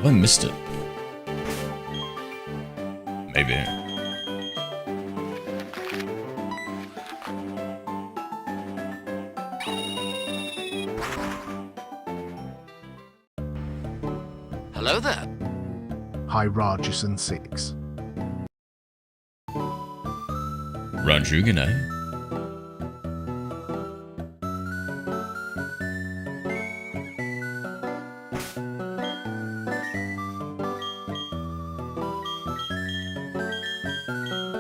Have I missed it? Maybe. Hello there. Hi, Rajusan 6. Raju, g'day.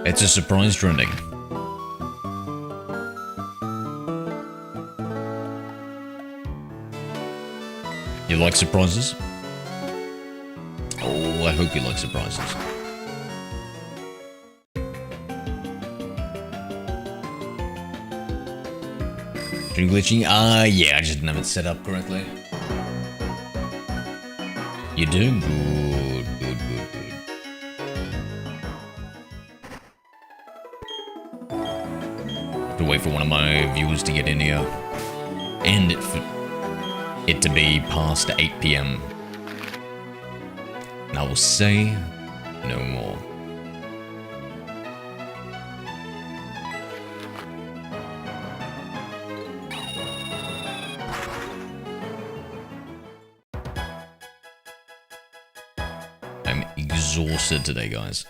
It's a surprise trending. You like surprises? Oh, I hope you like surprises. Stream glitching? Yeah, I just didn't have it set up correctly. You do? Good, good, good, good. Have to wait for one of my viewers to get in here. And it to be past 8 PM. And I will say no more. I'm exhausted today, guys.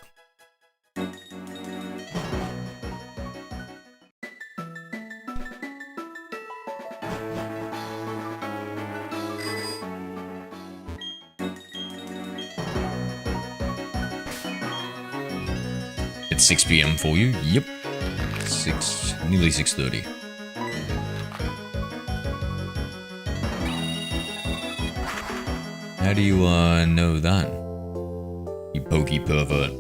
It's 6 PM for you? Yep. Nearly 6:30. How do you, know that? You pokey pervert.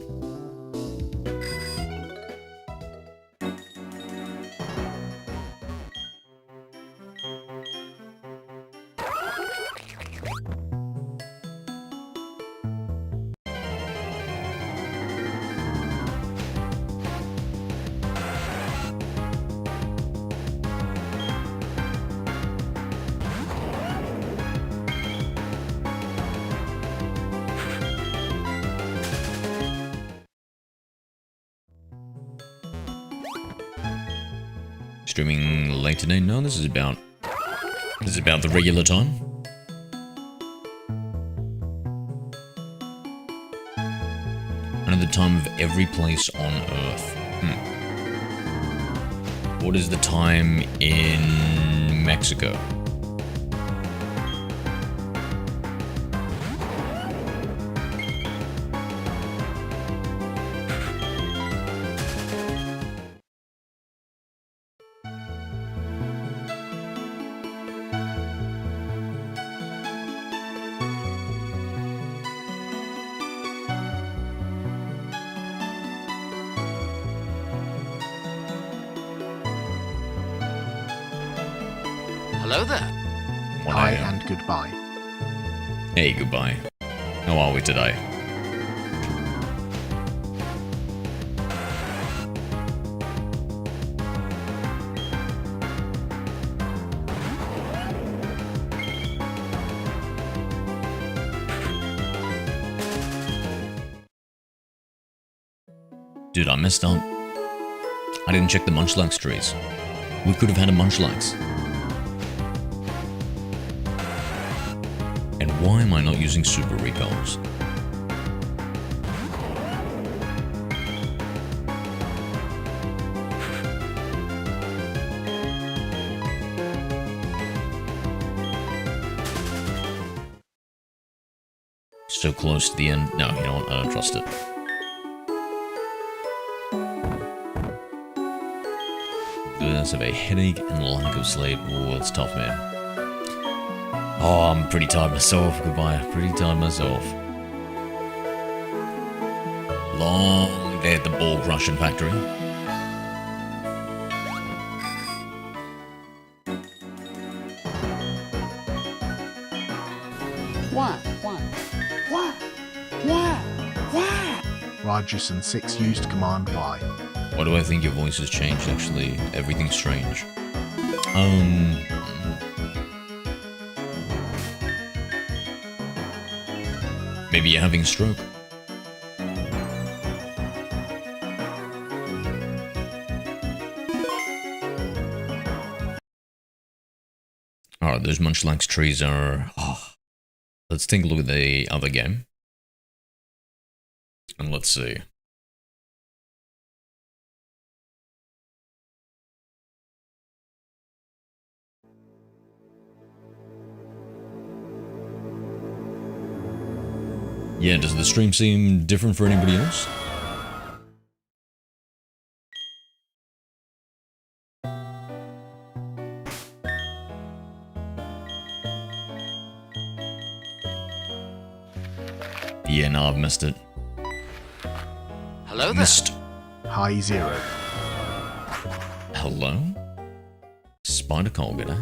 Streaming late today? No, this is about the regular time. Another time of every place on Earth. What is the time in Mexico? Hello there. Hi and goodbye. Hey, goodbye. How are we today? Dude, I messed up. I didn't check the Munchlax trees. We could have had a Munchlax. And why am I not using super repels? So close to the end. No, you know what? I don't trust it. I have a headache and lack of sleep. Oh, it's tough, man. Oh, I'm pretty tired myself. Goodbye. Pretty tired myself. Long day at the ball crushing factory. Why? Rajusan 6 used command Y. Why do I think your voice has changed? Actually, everything's strange. Maybe you're having a stroke. Alright, those Munchlax trees are... Oh. Let's take a look at the other game. And let's see. Yeah, does the stream seem different for anybody else? Yeah, no, I've missed it. Hello there. Missed. High 0. Hello? Spider Cole, good day.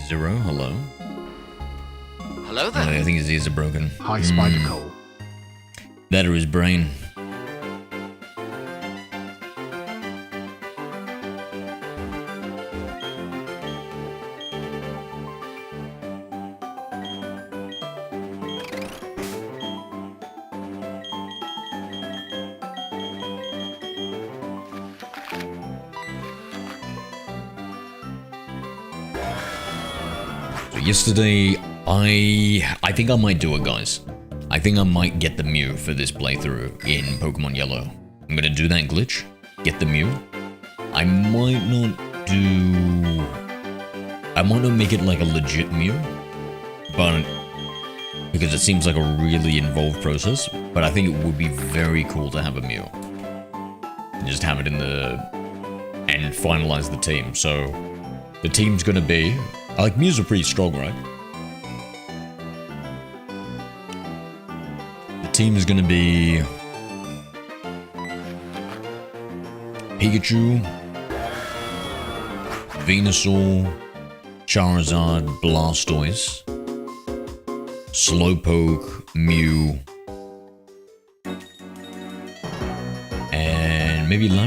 0, hello? Hello Oh, there. I think his ears are broken. High Spider Cole. That or his brain. So yesterday, I think I might do it, guys. I think I might get the Mew for this playthrough in Pokemon Yellow. I'm gonna do that glitch, get the Mew. I might not make it like a legit Mew, but because it seems like a really involved process, but I think it would be very cool to have a Mew. And just have it in and finalize the team. So the team's gonna be, like, Mews are pretty strong, right? The team is gonna be Pikachu, Venusaur, Charizard, Blastoise, Slowpoke, Mew, and maybe no,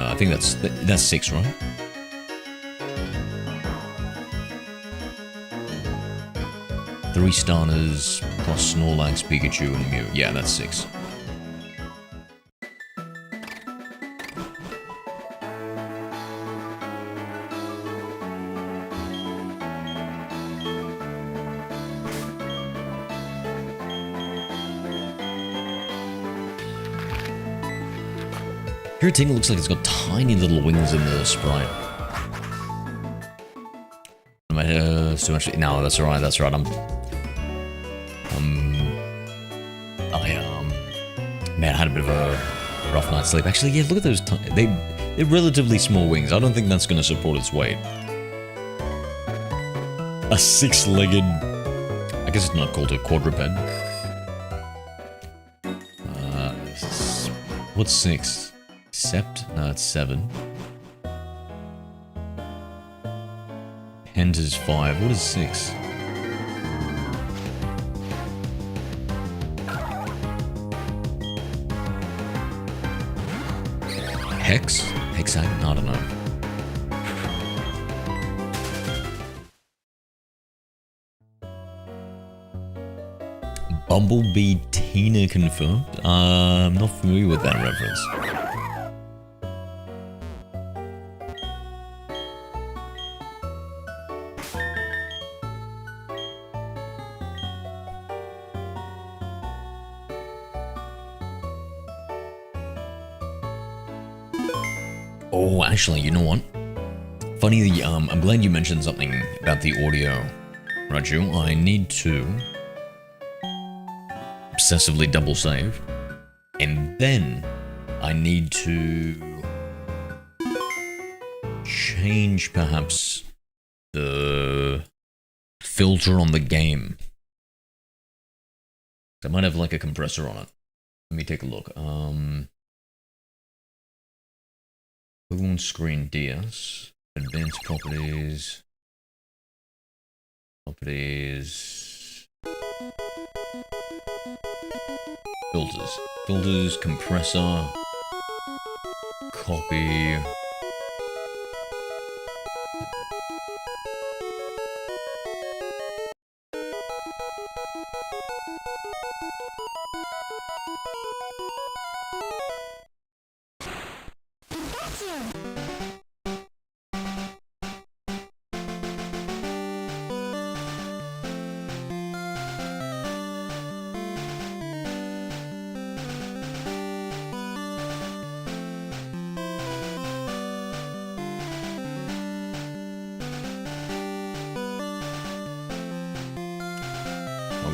I think that's 6, right? Three starters plus Snorlax, Pikachu, and Mew. Yeah, that's 6. Giratina looks like it's got tiny little wings in the sprite. Too much. No, that's alright. That's right. Man, I had a bit of a rough night's sleep. Actually, yeah, look at those. They're relatively small wings. I don't think that's going to support its weight. A 6-legged. I guess it's not called a quadruped. What's 6? Sept? No, it's 7. Hent is 5. What is 6? Hex? Hexagon? I don't know. Bumblebee Tina confirmed? I'm not familiar with that reference. Oh, actually, you know what? Funny, I'm glad you mentioned something about the audio, Raju. I need to obsessively double save, and then I need to change perhaps the filter on the game. I might have like a compressor on it. Let me take a look. Pokemon Screen DS, Advanced Properties, Filters, Compressor, Copy.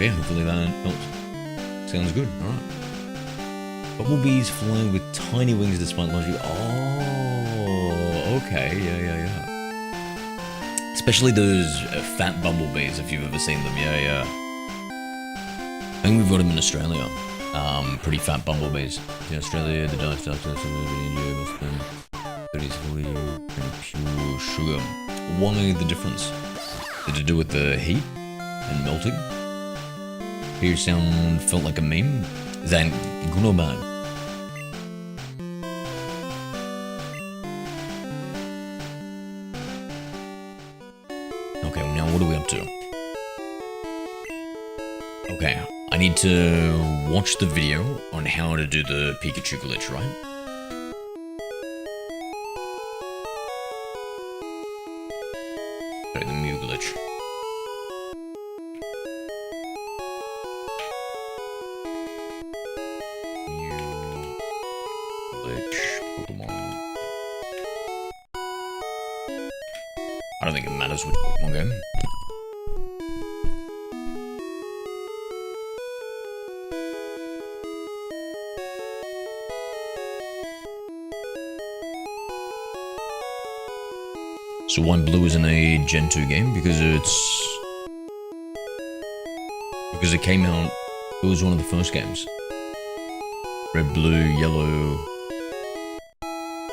Okay, hopefully that helps. Sounds good, alright. Bumblebees fly with tiny wings despite large... Oh, okay, yeah. Especially those fat bumblebees, if you've ever seen them, yeah. I think we've got them in Australia. Pretty fat bumblebees. In Australia, the dark stuff in India must be 30 40 pure sugar. Why the difference? Is it to do with the heat and melting? Your sound felt like a meme? Is that good or bad? Okay, now what are we up to? Okay, I need to watch the video on how to do the Pikachu glitch, right? Sorry, the Mew glitch. I don't think it matters which Pokemon game. So why Blue isn't a Gen 2 game? Because it came out, it was one of the first games. Red, Blue, Yellow,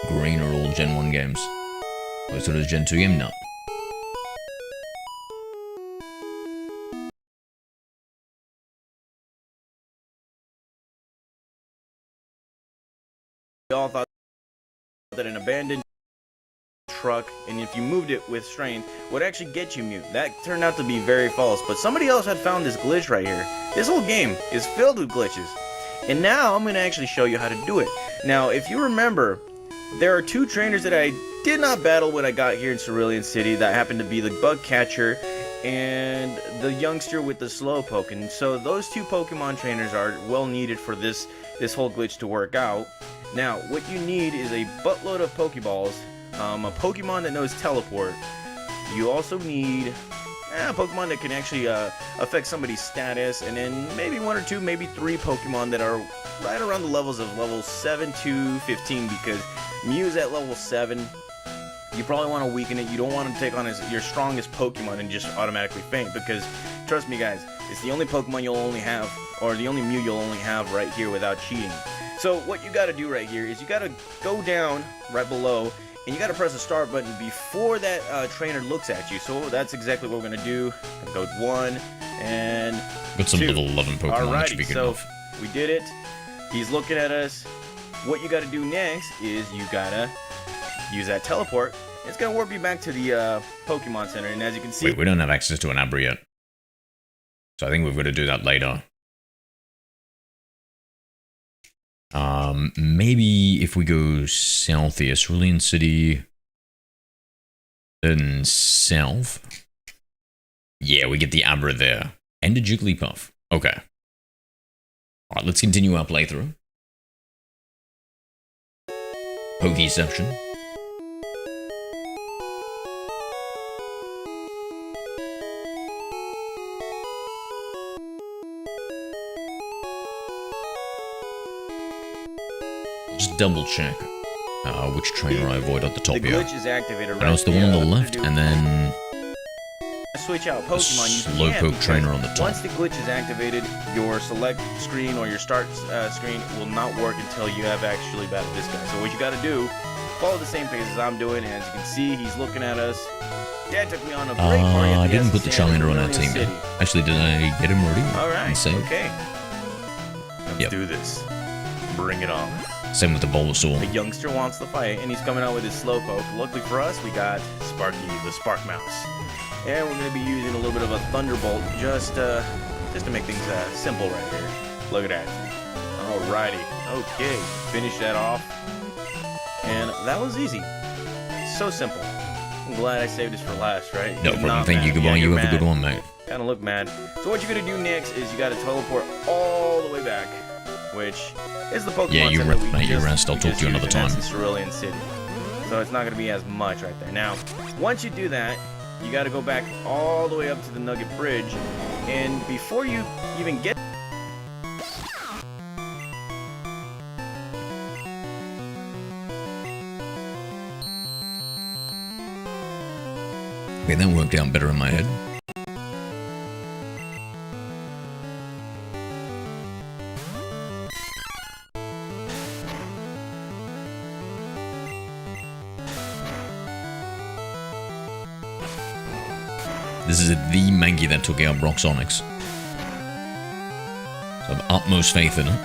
Green are all Gen 1 games. Oh, so it was Gen 2 game? No. We all thought that an abandoned truck, and if you moved it with strength, would actually get you Mew. That turned out to be very false, but somebody else had found this glitch right here. This whole game is filled with glitches, and now I'm going to actually show you how to do it. Now, if you remember, there are two trainers that I did not battle when I got here in Cerulean City. That happened to be the Bug Catcher and the youngster with the Slowpoke, and so those two Pokemon trainers are well needed for this whole glitch to work out. Now, what you need is a buttload of Pokeballs, a Pokemon that knows Teleport. You also need a Pokemon that can actually affect somebody's status, and then maybe one or two, maybe three Pokemon that are right around the levels of level 7 to 15, because Mew's at level 7. You probably want to weaken it. You don't want to take on your strongest Pokemon and just automatically faint, because trust me guys, it's the only Pokemon you'll only have, or the only Mew you'll only have right here without cheating. So what you gotta do right here is you gotta go down right below, and you gotta press the start button before that trainer looks at you. So that's exactly what we're gonna do. Go 1 and got some 2. level 11 Pokemon that should be good so enough. We did it. He's looking at us. What you gotta do next is you gotta use that teleport. It's gonna warp you back to the Pokemon Center, and as you can see, Wait, we don't have access to an Abra yet, so I think we've got to do that later. Maybe if we go south here, Cerulean City, then south. Yeah, we get the Abra there. And a Jigglypuff. Okay. Alright, let's continue our playthrough. Pokeception. Just double check which trainer I avoid at the top the here. glitch is activated right And it's the one on the here. left, and then Switch out Pokemon, you Slowpoke can, because trainer on the top. once the glitch is activated, your select screen or your start screen will not work until you have actually battled this guy. So what you gotta do, follow the same pace as I'm doing, and as you can see, he's looking at us. Dad took me on a great party at I the didn't put the SSN in Charmander on our Cerulean team yet. City. Actually, did I get him ready? Alright, And save? okay. Let's Yep. do this. Bring it on. Same with the Bulbasaur. The youngster wants the fight, and he's coming out with his Slowpoke. Luckily for us, we got Sparky, the Spark Mouse. And we're going to be using a little bit of a Thunderbolt just to just to make things simple right here. Look at that. Alrighty. Okay, finish that off. And that was easy. So simple. I'm glad I saved this for last, right? No You're problem. not Thank you. mad. Goodbye. Yeah, You you're have a good mad. one, mate. Kind of look mad. So what you're gonna do next is you gotta teleport all the way back, which is the Pokemon Yeah, you Center rest, we mate. You just- rest. I'll we talk just to you another used, and time. that's in Cerulean City. So it's not gonna be as much right there. Now, once you do that, you gotta go back all the way up to the Nugget Bridge, and before you even get Okay, that worked out better in my head. This is the Mankey that took out Broxonix. So I have utmost faith in it.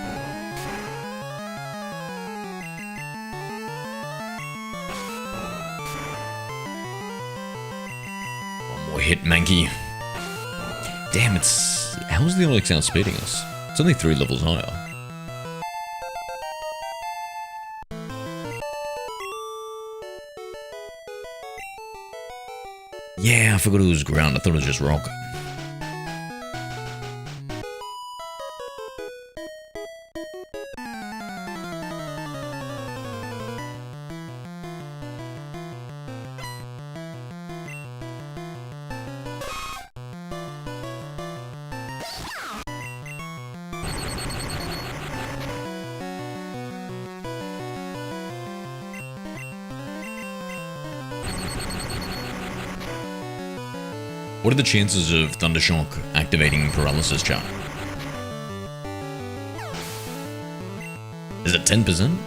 One more hit, Mankey. Damn, it's... How's the Onyx outspeeding us? It's only 3 levels higher. Yeah, I forgot it was ground. I thought it was just rock. What are the chances of Thundershock activating paralysis, chat? Is it 10%?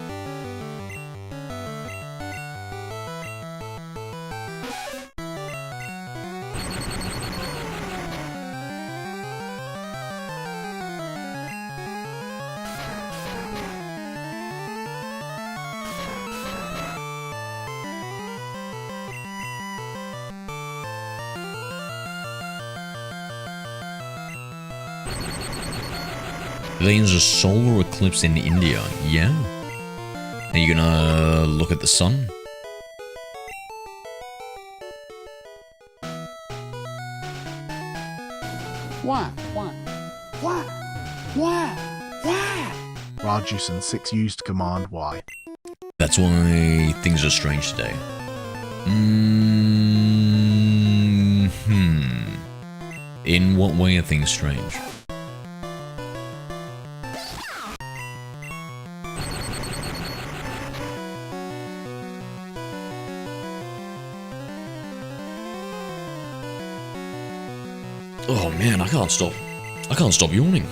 There's a solar eclipse in India, yeah? Are you gonna look at the sun? Rajusan 6 used command Y. That's why things are strange today. In what way are things strange? Oh man, I can't stop yawning.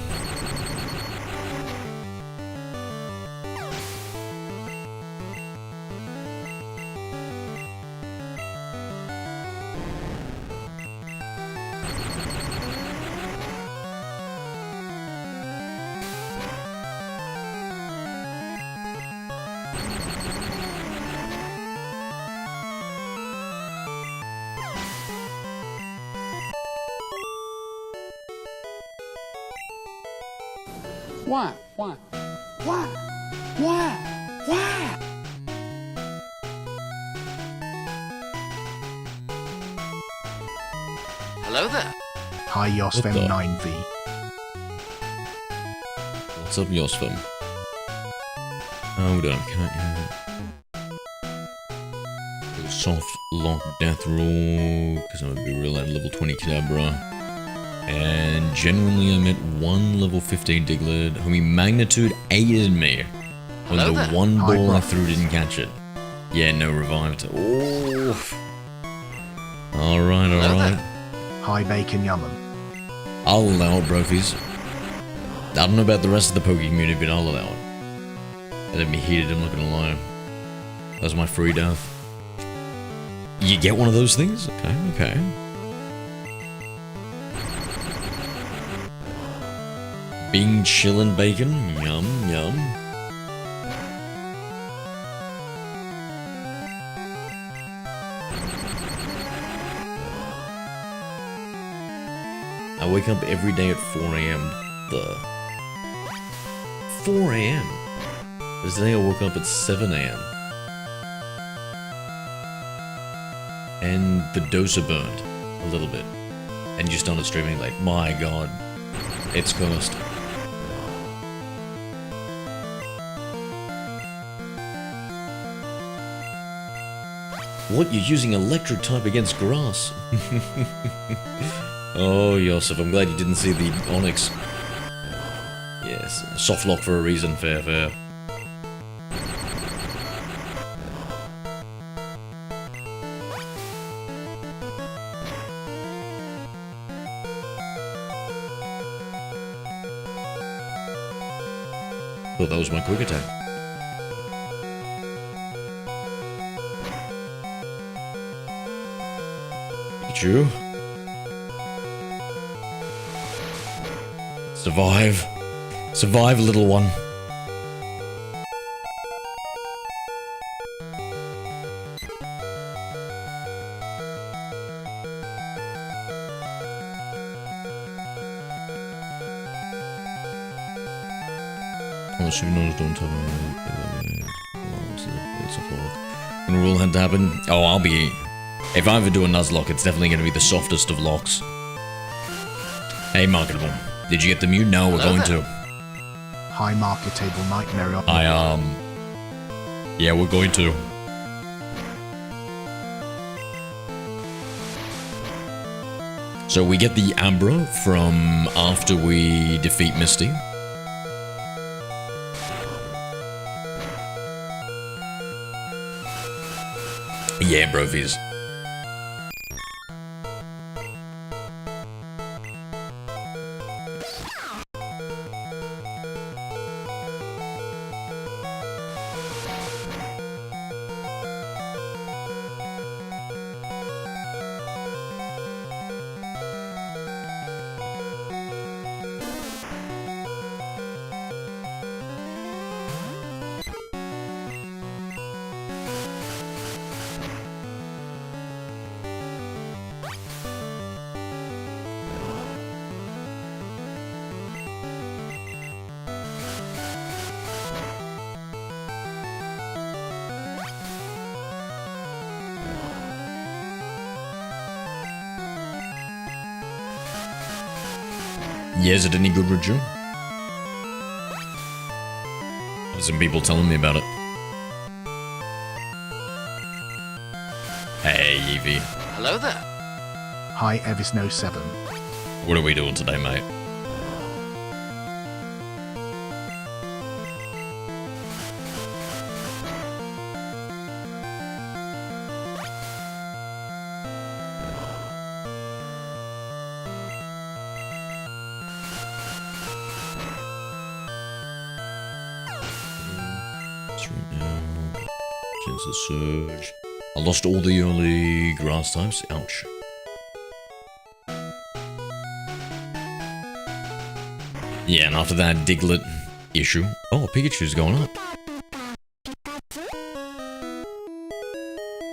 Hello there. Hi Yosfem What the? 9V. What's up, Yosfem? Oh, we don't have cat yet. Soft lock death roll, because I'm gonna be real at level 20 Abra. And genuinely, I met 1 level 15 Diglett. Homie, Magnitude aided me when Hello the there. one Hi, ball I Brock. threw didn't catch it. Yeah, no revived. Oof. Alright, Hello alright. there. Hi Bacon Yaman. I'll allow it, brofies. I don't know about the rest of the Poke community, but I'll allow it. Let me heat it, I'm not gonna lie. That's my free death. You get one of those things? Okay, okay. Bing chillin' bacon. Yum, yum. I wake up every day at 4 a.m. 4 a.m. This day I woke up at 7 a.m. And the doser burned a little bit. And you started streaming like, my god, it's cursed. What, you're using electric type against grass? Oh, Yosef, I'm glad you didn't see the Onyx. Yes, soft lock for a reason, fair. Thought that was my quick attack. Pikachu. Survive. Survive, little one. Oh, she knows don't tell me. It's a vlog. When a rule had to happen. Oh, I'll be. If I ever do a Nuzlocke, it's definitely going to be the softest of locks. Hey, Marketable. Did you get the mute? No, we're going to. High marketable nightmare. Yeah, we're going to. So we get the Abra from after we defeat Misty. Yeah, brovies. Yeah, is it any good, Raju? There's some people telling me about it. Hey, Eevee. Hello there. Hi, Evisno7. What are we doing today, mate? Surge. I lost all the early grass types. Ouch. Yeah, and after that Diglett issue. Oh, Pikachu's going up.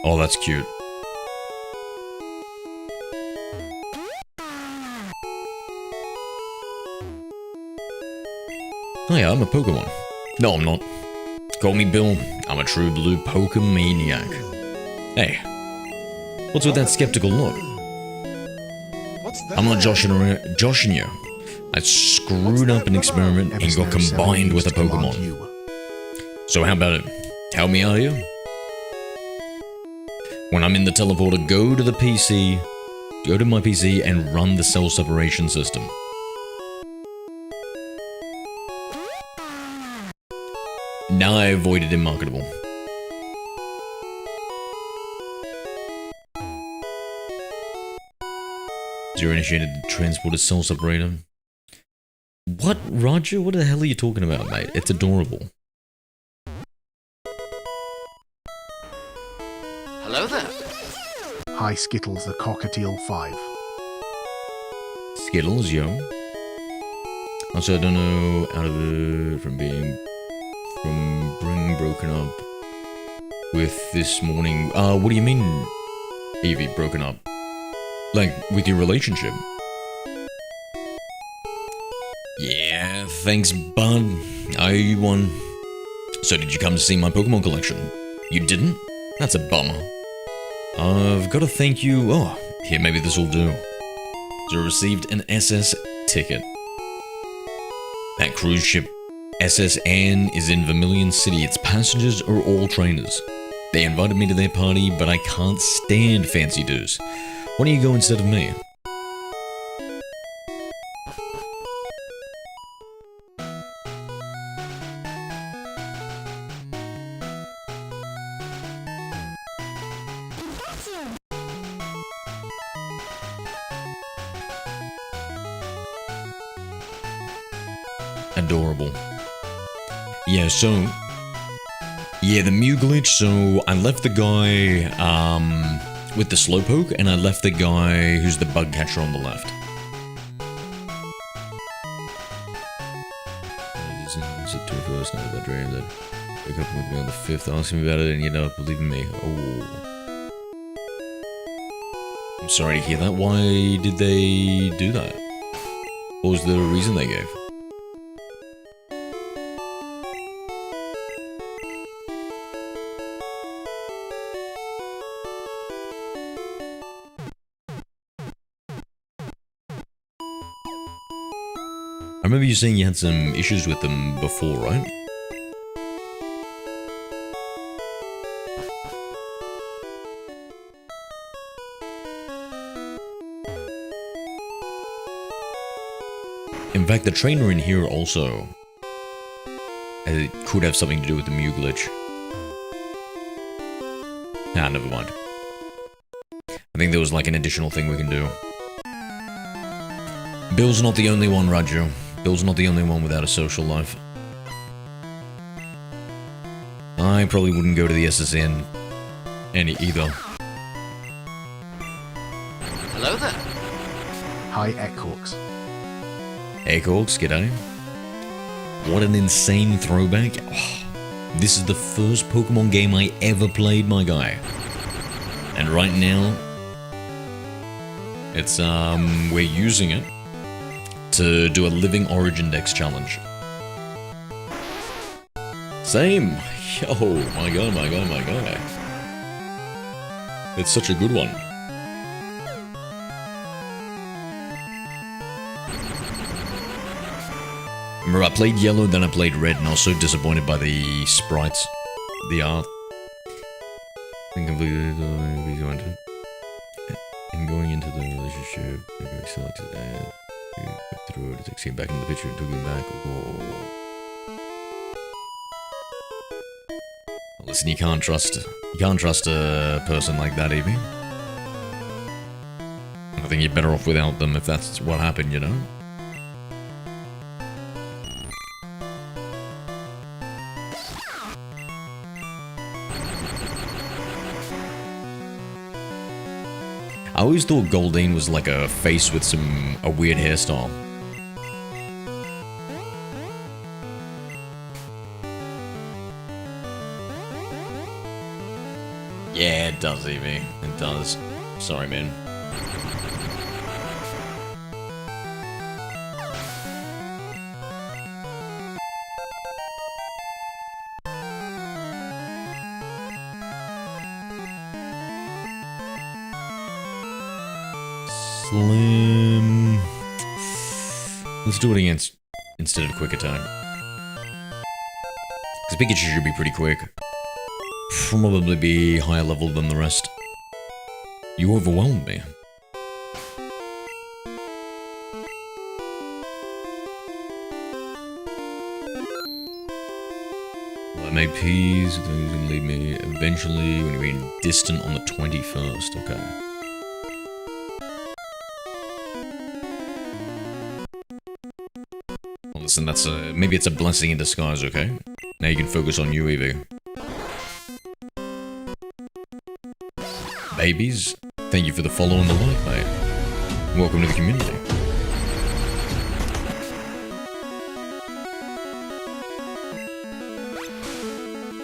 Oh, that's cute. Oh yeah, I'm a Pokemon. No, I'm not. Call me Bill. I'm a true blue Pokemaniac. Hey, what's with that skeptical look? I'm not joshing you. I screwed up an experiment and got combined with a Pokemon. So how about it? Help me out here? When I'm in the teleporter, go to my PC and run the cell separation system. Now I avoided unmarketable. Zero initiated the transporter cell separator. What, Roger? What the hell are you talking about, mate? It's adorable. Hello there. Hi, Skittles the Cockatiel 5. Skittles, yo. Also, I don't know out of it from being broken up with this morning. What do you mean, Eevee, broken up? Like, with your relationship? Yeah, thanks, bud. I won. So did you come to see my Pokemon collection? You didn't? That's a bummer. I've got to thank you. Oh, here, maybe this will do. So I received an SS ticket. That cruise ship, SSN, is in Vermilion City. Its passengers are all trainers. They invited me to their party, but I can't stand fancy dues. Why don't you go instead of me? Adorable. Yeah, so... yeah, the Mew glitch, so I left the guy, with the Slowpoke, and I left the guy who's the bug catcher on the left. September 1st, not about dream that wake up with me on the 5th, ask me about it, and you end up believing me. Oh. I'm sorry to hear that. Why did they do that? What was the reason they gave? I remember you saying you had some issues with them before, right? In fact, the trainer in here also it could have something to do with the Mew glitch. Ah, never mind. I think there was like an additional thing we can do. Bill's not the only one, Raju. Bill's not the only one without a social life. I probably wouldn't go to the SSN either. Hello there. Hi, Ekhawks. Ekhawks, g'day. What an insane throwback. Oh, this is the first Pokemon game I ever played, my guy. And right now, it's, we're using it to do a Living Origin Dex challenge. Same. Yo, my god, my god, my god. It's such a good one. Remember, I played Yellow, then I played Red, and I was so disappointed by the sprites, the art. And completed and going into the relationship, we selected that. Threw it, came back into the picture and took it back. Whoa. Listen, you can't trust a person like that, Eevee. I think you're better off without them if that's what happened, you know? I always thought Goldeen was like a face with a weird hairstyle. Yeah, it does, Eevee. It does. Sorry, man. Slim. Let's do it against instead of quick attack. Because Pikachu should be pretty quick. Probably be higher level than the rest. You overwhelmed me. Well, MAPs are going to lead me eventually when you're being distant on the 21st. Okay. Well, listen, that's maybe it's a blessing in disguise, okay? Now you can focus on you, Eevee. Babies, thank you for the follow and the like, mate. Welcome to the community.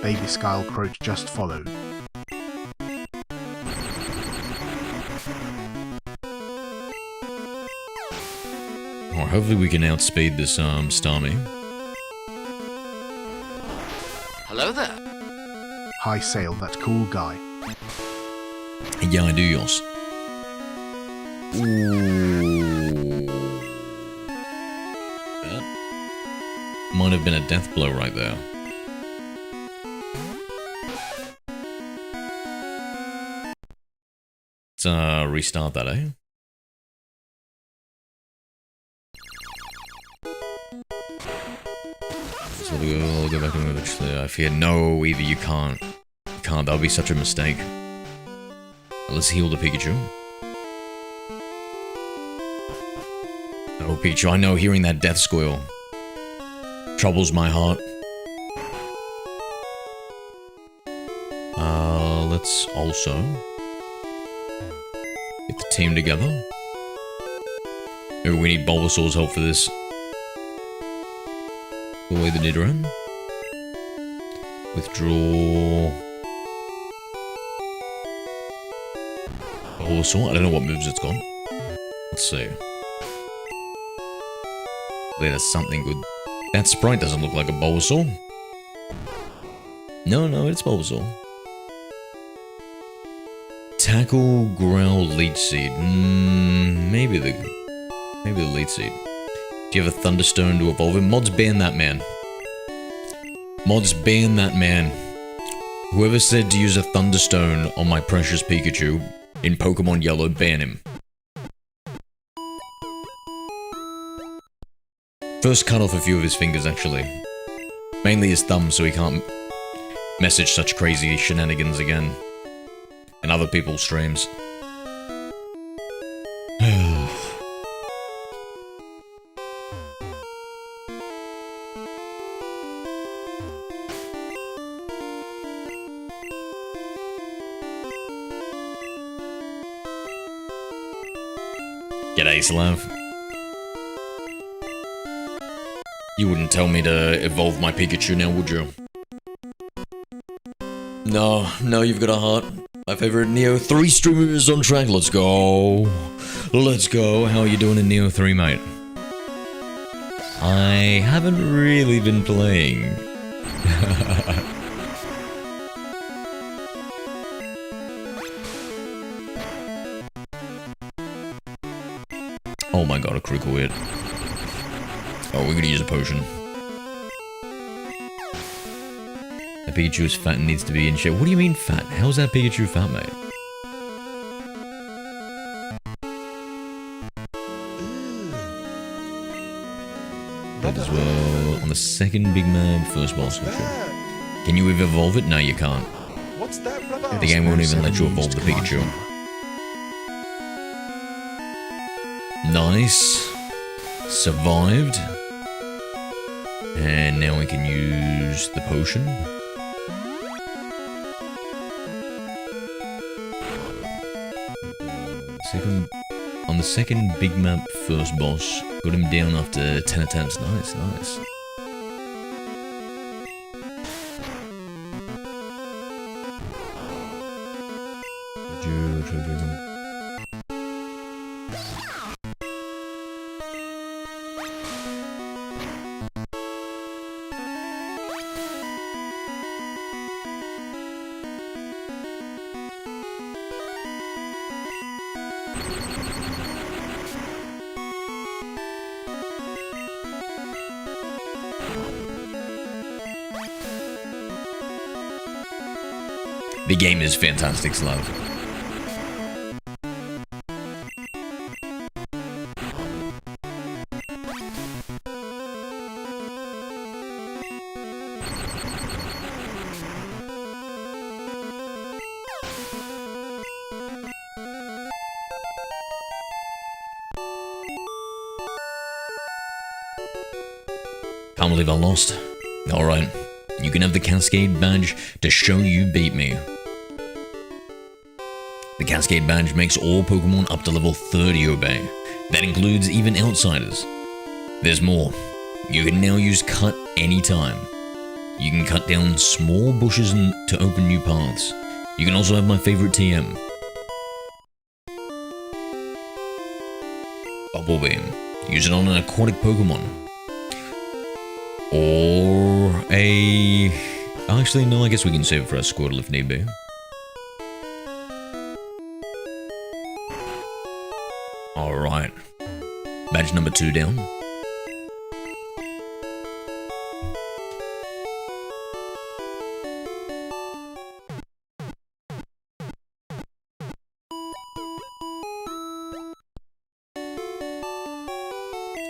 Baby Skylecroach just followed. Or hopefully we can outspeed this Starmie. Hello there. Hi Sail, that cool guy. Yeah, I do, Yoss. Ooh. That might have been a death blow right there. Let's restart that, eh? So we'll go back and move actually. I fear no, Eevee, you can't. You can't, that would be such a mistake. Let's heal the Pikachu. Oh, Pikachu, I know hearing that death squeal troubles my heart. Let's also get the team together. Maybe we need Bulbasaur's help for this. Pull away the Nidoran. Withdraw. Bulbasaur. I don't know what moves it's got. Let's see. There's something good. That sprite doesn't look like a Bulbasaur. No, it's Bulbasaur. Tackle, Growl, Leech Seed. Maybe the Leech Seed. Do you have a Thunderstone to evolve him? Mods ban that man. Mods ban that man. Whoever said to use a Thunderstone on my precious Pikachu in Pokémon Yellow, ban him. First cut off a few of his fingers, actually. Mainly his thumb, so he can't message such crazy shenanigans again. In other people's streams. G'day, Slav. You wouldn't tell me to evolve my Pikachu now, would you? No, you've got a heart. My favorite Neo 3 streamer is on track. Let's go. Let's go. How are you doing in Neo 3, mate? I haven't really been playing. Oh my god, a critical hit. Oh, we're gonna use a potion. The Pikachu is fat and needs to be in shape. What do you mean fat? How's that Pikachu fat, mate? That as well. On the second big map, first boss. Can you evolve it? No, you can't. What's that, brother? The game won't even let you evolve the Pikachu. Nice. Survived. And now we can use the potion. On the second big map, first boss. Got him down after 10 attempts. Nice. The game is fantastic, Slav. Can't believe I lost. Alright, you can have the Cascade badge to show you beat me. The Cascade badge makes all Pokemon up to level 30 obey. That includes even outsiders. There's more. You can now use Cut anytime. You can cut down small bushes to open new paths. You can also have my favorite TM. Bubble Beam. Use it on an aquatic Pokemon. Or a... Actually, no, I guess we can save it for a Squirtle if need be. Alright. Badge number 2 down.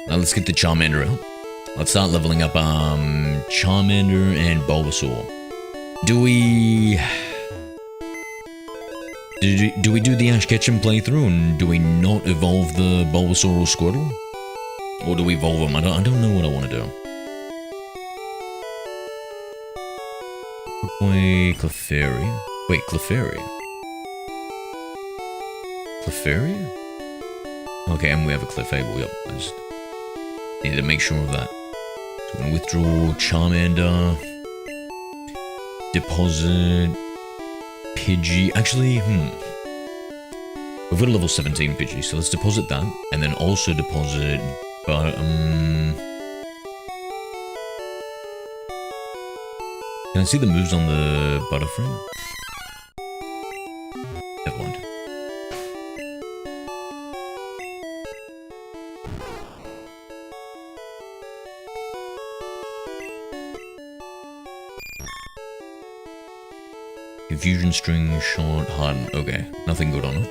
Now let's get the Charmander out. Let's start leveling up Charmander and Bulbasaur. Do we do the Ash Ketchum playthrough and do we not evolve the Bulbasaur or Squirtle? Or do we evolve them? I don't know what I want to do. Wait, Clefairy. Wait, Clefairy. Clefairy? Okay, and we have a Clefable, yep. I just need to make sure of that. So I'm gonna withdraw Charmander. Deposit Pidgey. Actually, we've got a level 17 Pidgey, so let's deposit that, and then also deposit. But can I see the moves on the Butterfree? Never mind. Confusion String, Short, Harden. Okay, nothing good on it.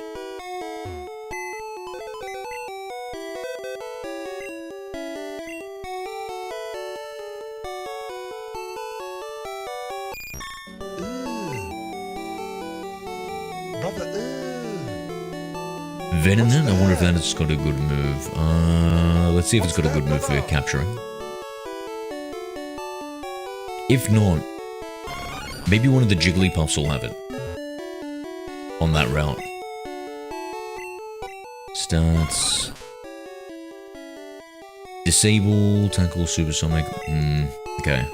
Venonat? I wonder if that has got a good move. Let's see if it's got a good move for capturing. If not, maybe one of the Jigglypuffs will have it. On that route. Stats. Disable, tackle, supersonic. Okay.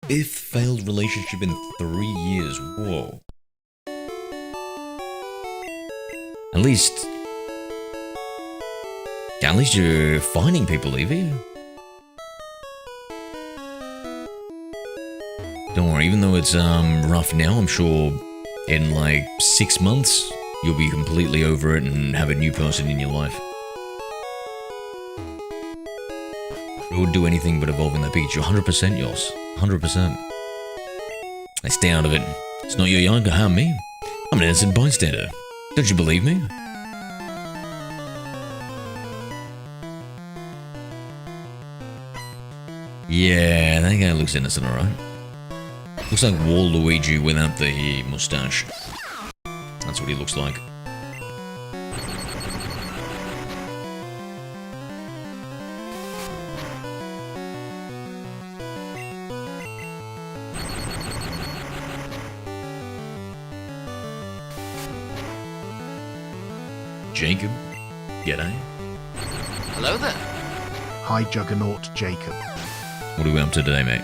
If failed relationship in 3 years. Whoa. At least you're finding people, Eevee. Don't worry, even though it's rough now, I'm sure in like 6 months you'll be completely over it and have a new person in your life. It would do anything but evolving that Pikachu. 100%, Yos. 100%. I stay out of it. It's not your yarn to harm me. I'm an innocent bystander. Don't you believe me? Yeah, that guy looks innocent, alright. Looks like Waluigi without the mustache. That's what he looks like. Jacob, g'day. Hello there. Hi Juggernaut Jacob. What are we up to today, mate?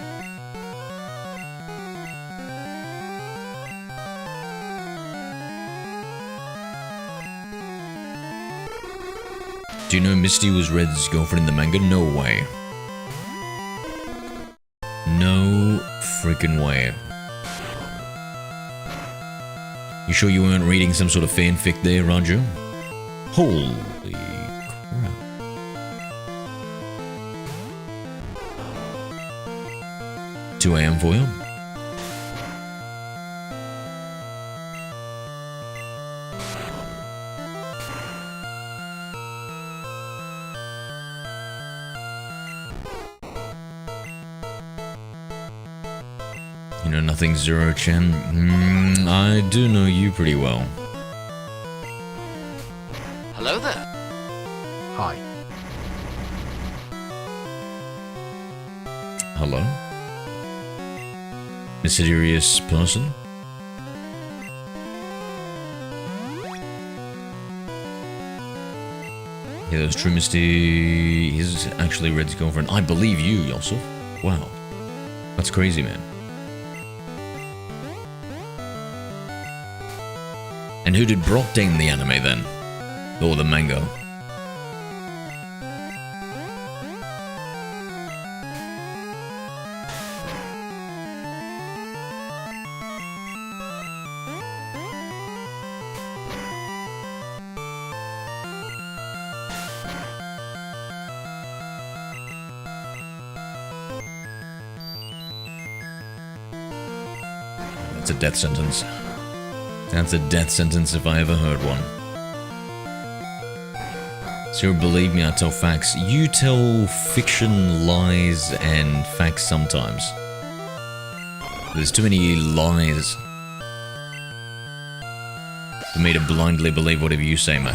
Do you know Misty was Red's girlfriend in the manga? No way. No freaking way. You sure you weren't reading some sort of fanfic there, Roger? Holy crap. 2 AM for you? You know nothing, Zero-chan? I do know you pretty well. Hello there. Hi. Hello? Mysterious person? Yeah, that's true, Misty. He's actually Red's girlfriend. I believe you, Yosef. Wow. That's crazy, man. And who did Brock date in the anime then? Or the manga? That's a death sentence. That's a death sentence if I ever heard one. So believe me, I tell facts. You tell fiction, lies, and facts sometimes. There's too many lies for me to blindly believe whatever you say, mate.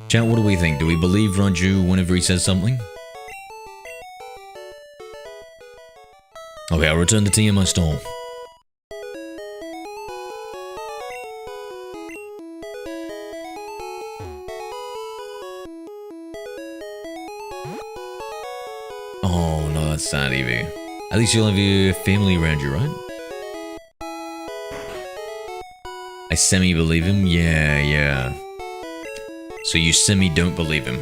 Chat, what do we think? Do we believe Raju whenever he says something? Okay, I'll return the tea in my stall. Oh no, that's sad, Eevee. At least you'll have your family around you, right? I semi-believe him? Yeah. So you semi-don't believe him.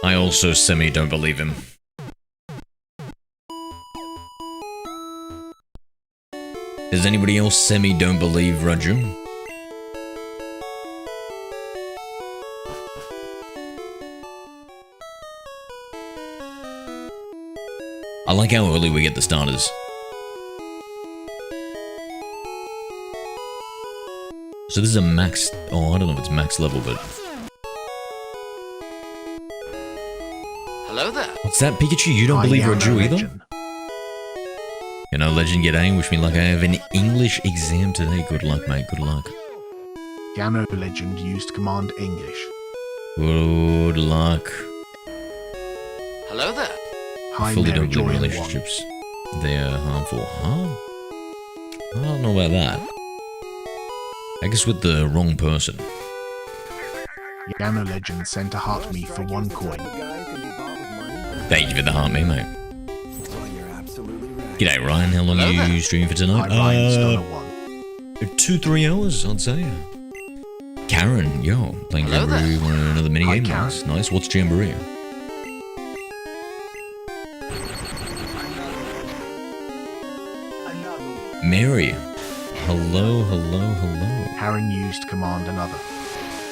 I also semi-don't believe him. Does anybody else semi-don't believe Raju? I like how early we get the starters. So this is a max... Oh, I don't know if it's max level, but... Hello there. What's that, Pikachu? You don't believe Raju either? You know, Legend G'day, wish me luck. I have an English exam today. Good luck, mate, good luck. Gano Legend used Command English. Good luck. Hello there. Hi, I fully Mary don't believe Joy relationships. They are harmful. Huh? I don't know about that. I guess with the wrong person. Gano Legend sent a heart me for 1 coin. Thank you for the heart me, mate. G'day, Ryan. How long are you streaming for tonight? Hi, Ryan's done a 1. 2-3 hours, I'd say. Karen, yo, playing Jamboree, want another mini game? Karen. Nice. What's Jamboree? Mary. Hello. Karen used Command Another.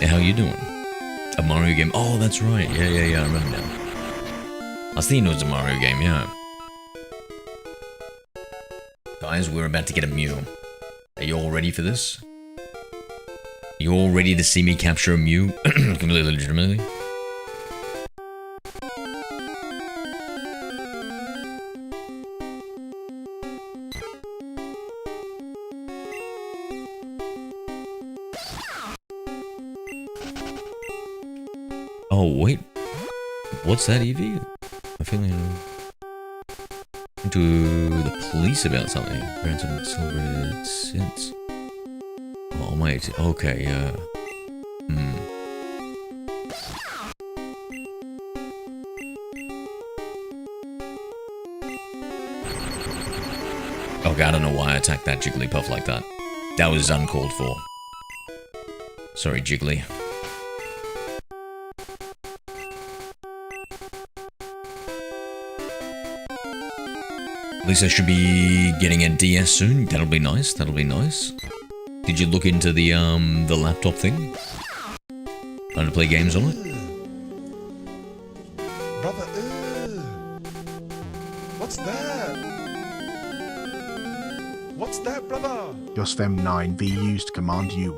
Hey, how you doing? A Mario game? Oh, that's right. Yeah, I remember now. I was thinking it was a Mario game, yeah. Guys, we're about to get a Mew. Are you all ready for this? You all ready to see me capture a Mew? Completely legitimately? Oh, wait. What's that, Eevee? I'm feeling... to the police about something. Parents haven't celebrated since. Oh, mate. Okay, Okay, I don't know why I attacked that Jigglypuff like that. That was uncalled for. Sorry, Jiggly. At least I should be getting a DS soon. That'll be nice. Did you look into the laptop thing? Trying to play games on it? Brother, what's that? What's that, brother? Yosfem9V used Command U.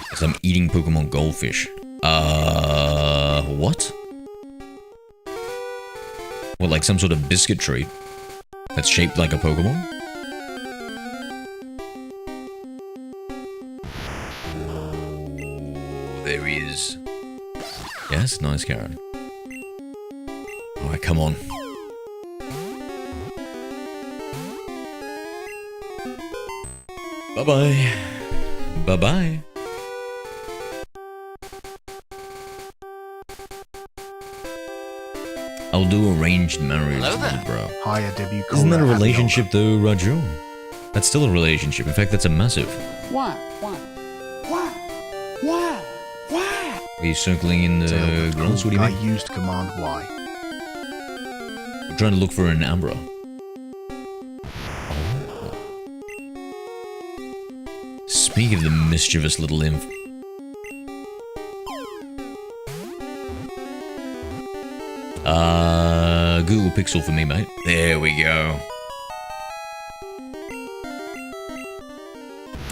Because I'm eating Pokemon Goldfish. What? What, like some sort of biscuit treat that's shaped like a Pokemon? Oh, there he is. Yes, nice Karen. Alright, come on. Bye-bye. Bye-bye. I'll do arranged marriage, Hello there. little bro. Hire debut caller. Isn't that a Aviola. relationship though, Raju? That's still a relationship. In fact, that's a massive. Why? Are you circling in the Tailwind grounds? What do you I mean? used command Y. I'm trying to look for an Abra. Speak of the mischievous little imp. Google Pixel for me, mate. There we go.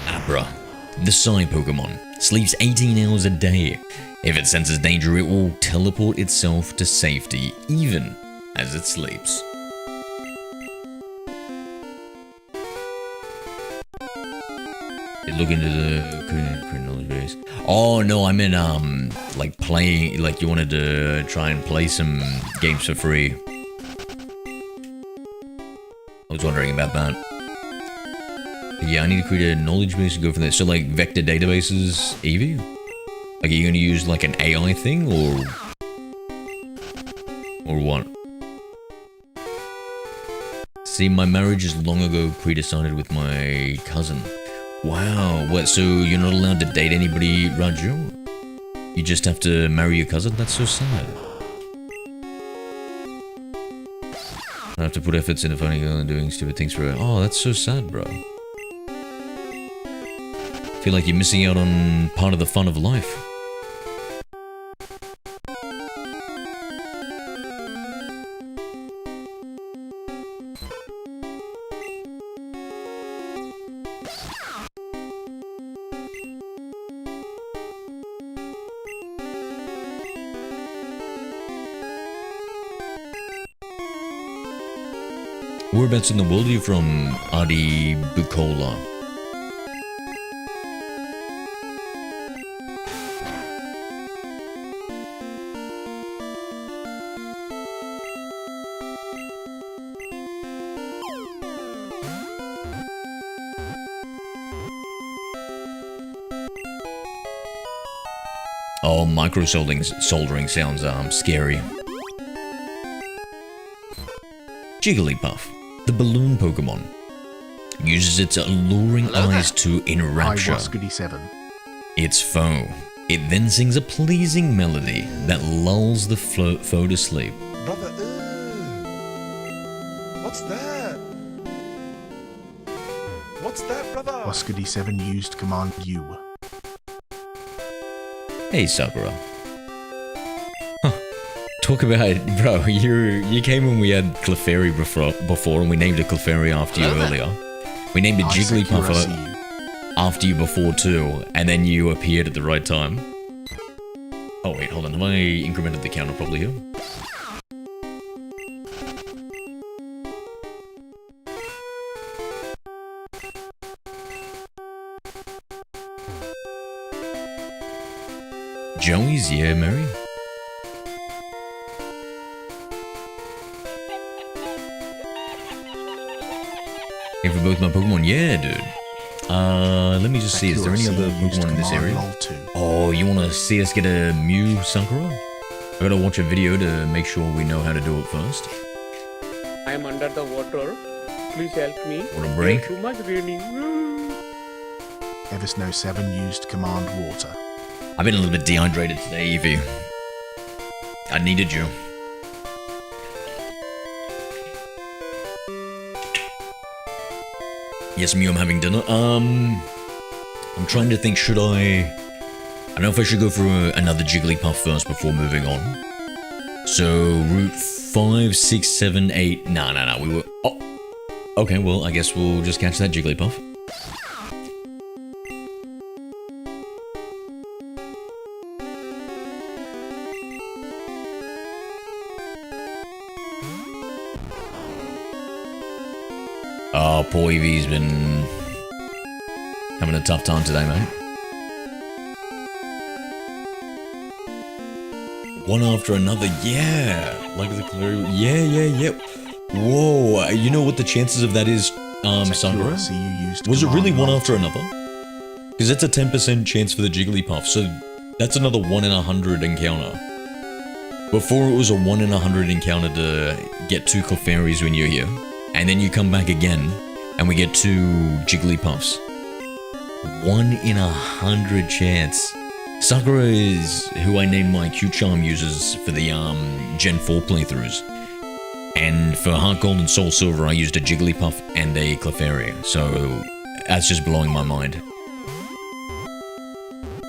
Abra, the Psy Pokemon, sleeps 18 hours a day. If it senses danger, it will teleport itself to safety, even as it sleeps. Look into the knowledge base. Oh no, I meant like playing, like you wanted to try and play some games for free. I was wondering about that. Yeah, I need to create a knowledge base to go from there. So like vector databases, Eevee? Like are you gonna use like an AI thing or what? See, my marriage is long ago pre-decided with my cousin. Wow, what, so you're not allowed to date anybody, Raju? You just have to marry your cousin? That's so sad. I have to put efforts into finding a girl and doing stupid things for her. Oh, that's so sad, bro. Feel like you're missing out on part of the fun of life. Whereabouts in the world are you from, Adi Bukola? Oh, soldering sounds scary. Jigglypuff, the balloon Pokemon, uses its alluring Hello there. eyes to enrapture Ivysaur 7. its foe. It then sings a pleasing melody that lulls the foe to sleep. Brother, what's that? What's that, brother? Oscar 7 used command U. Hey, Sakura. Huh. Talk about it, bro. You came when we had Clefairy before, and we named a Clefairy after you Hello there. earlier. We named a Jigglypuff after you before too, and then you appeared at the right time. Oh wait, hold on. Have I incremented the counter properly here? Joey's, yeah, Mary. Hey, for both my Pokemon, yeah, dude. Let me just see, is there any other Pokemon in this area? Oh, you wanna see us get a Mew, Sakura? I gotta watch a video to make sure we know how to do it first. I am under the water. Please help me. Want a break? Too much raining. Eversnow 7 used command water. I've been a little bit dehydrated today, Eevee. I needed you. Yes, Mew, I'm having dinner. I'm trying to think, should I don't know if I should go for another Jigglypuff first before moving on. So, Route 5, 6, 7, 8... No, we were... Oh! Okay, well, I guess we'll just catch that Jigglypuff. Oh, poor Eevee's been having a tough time today, mate. One after another, yeah. Like the clear, yeah. Whoa, you know what the chances of that is, Sandra? Was it really one after another? Because that's a 10% chance for the Jigglypuff, so that's another 1 in 100 encounter. Before it was a 1 in 100 encounter to get 2 Clefairies when you're here. And then you come back again, and we get 2 Jigglypuffs. 1 in 100 chance. Sakura is who I named my Q-Charm users for the Gen 4 playthroughs. And for Heart Gold and Soul Silver, I used a Jigglypuff and a Clefairy. So that's just blowing my mind.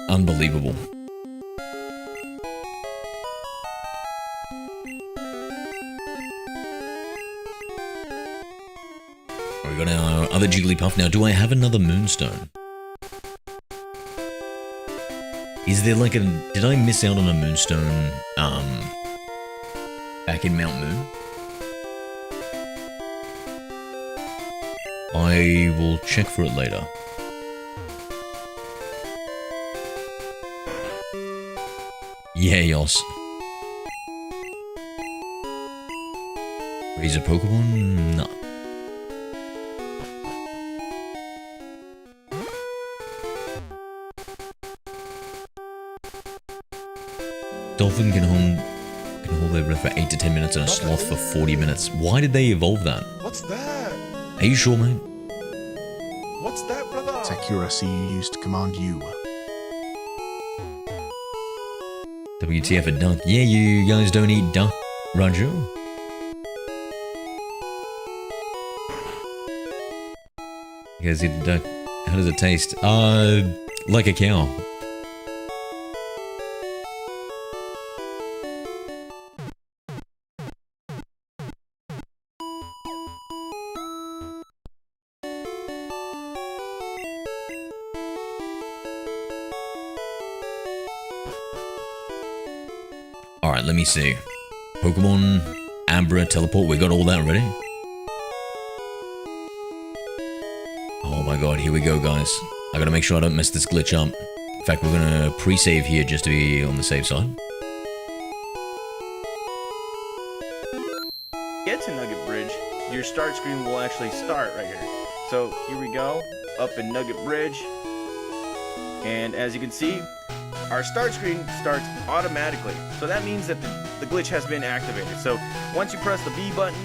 Unbelievable. We got our other Jigglypuff. Now, do I have another Moonstone? Is there like a... Did I miss out on a Moonstone, back in Mount Moon? I will check for it later. Yeah, Yos. Raise a Pokemon? No. Dolphin can hold their breath for 8 to 10 minutes and a sloth for 40 minutes. Why did they evolve that? What's that? Are you sure, mate? What's that, brother? It's accuracy you use to command you. WTF at duck? Yeah, you guys don't eat duck, Roger. You guys eat duck. How does it taste? Like a cow. Alright, let me see. Pokemon, Abra, Teleport, we got all that ready? Oh my god, here we go, guys. I gotta make sure I don't mess this glitch up. In fact, we're gonna pre-save here just to be on the safe side. Get to Nugget Bridge, your start screen will actually start right here. So here we go, up in Nugget Bridge. And as you can see, our start screen starts automatically. So that means that the glitch has been activated. So once you press the B button,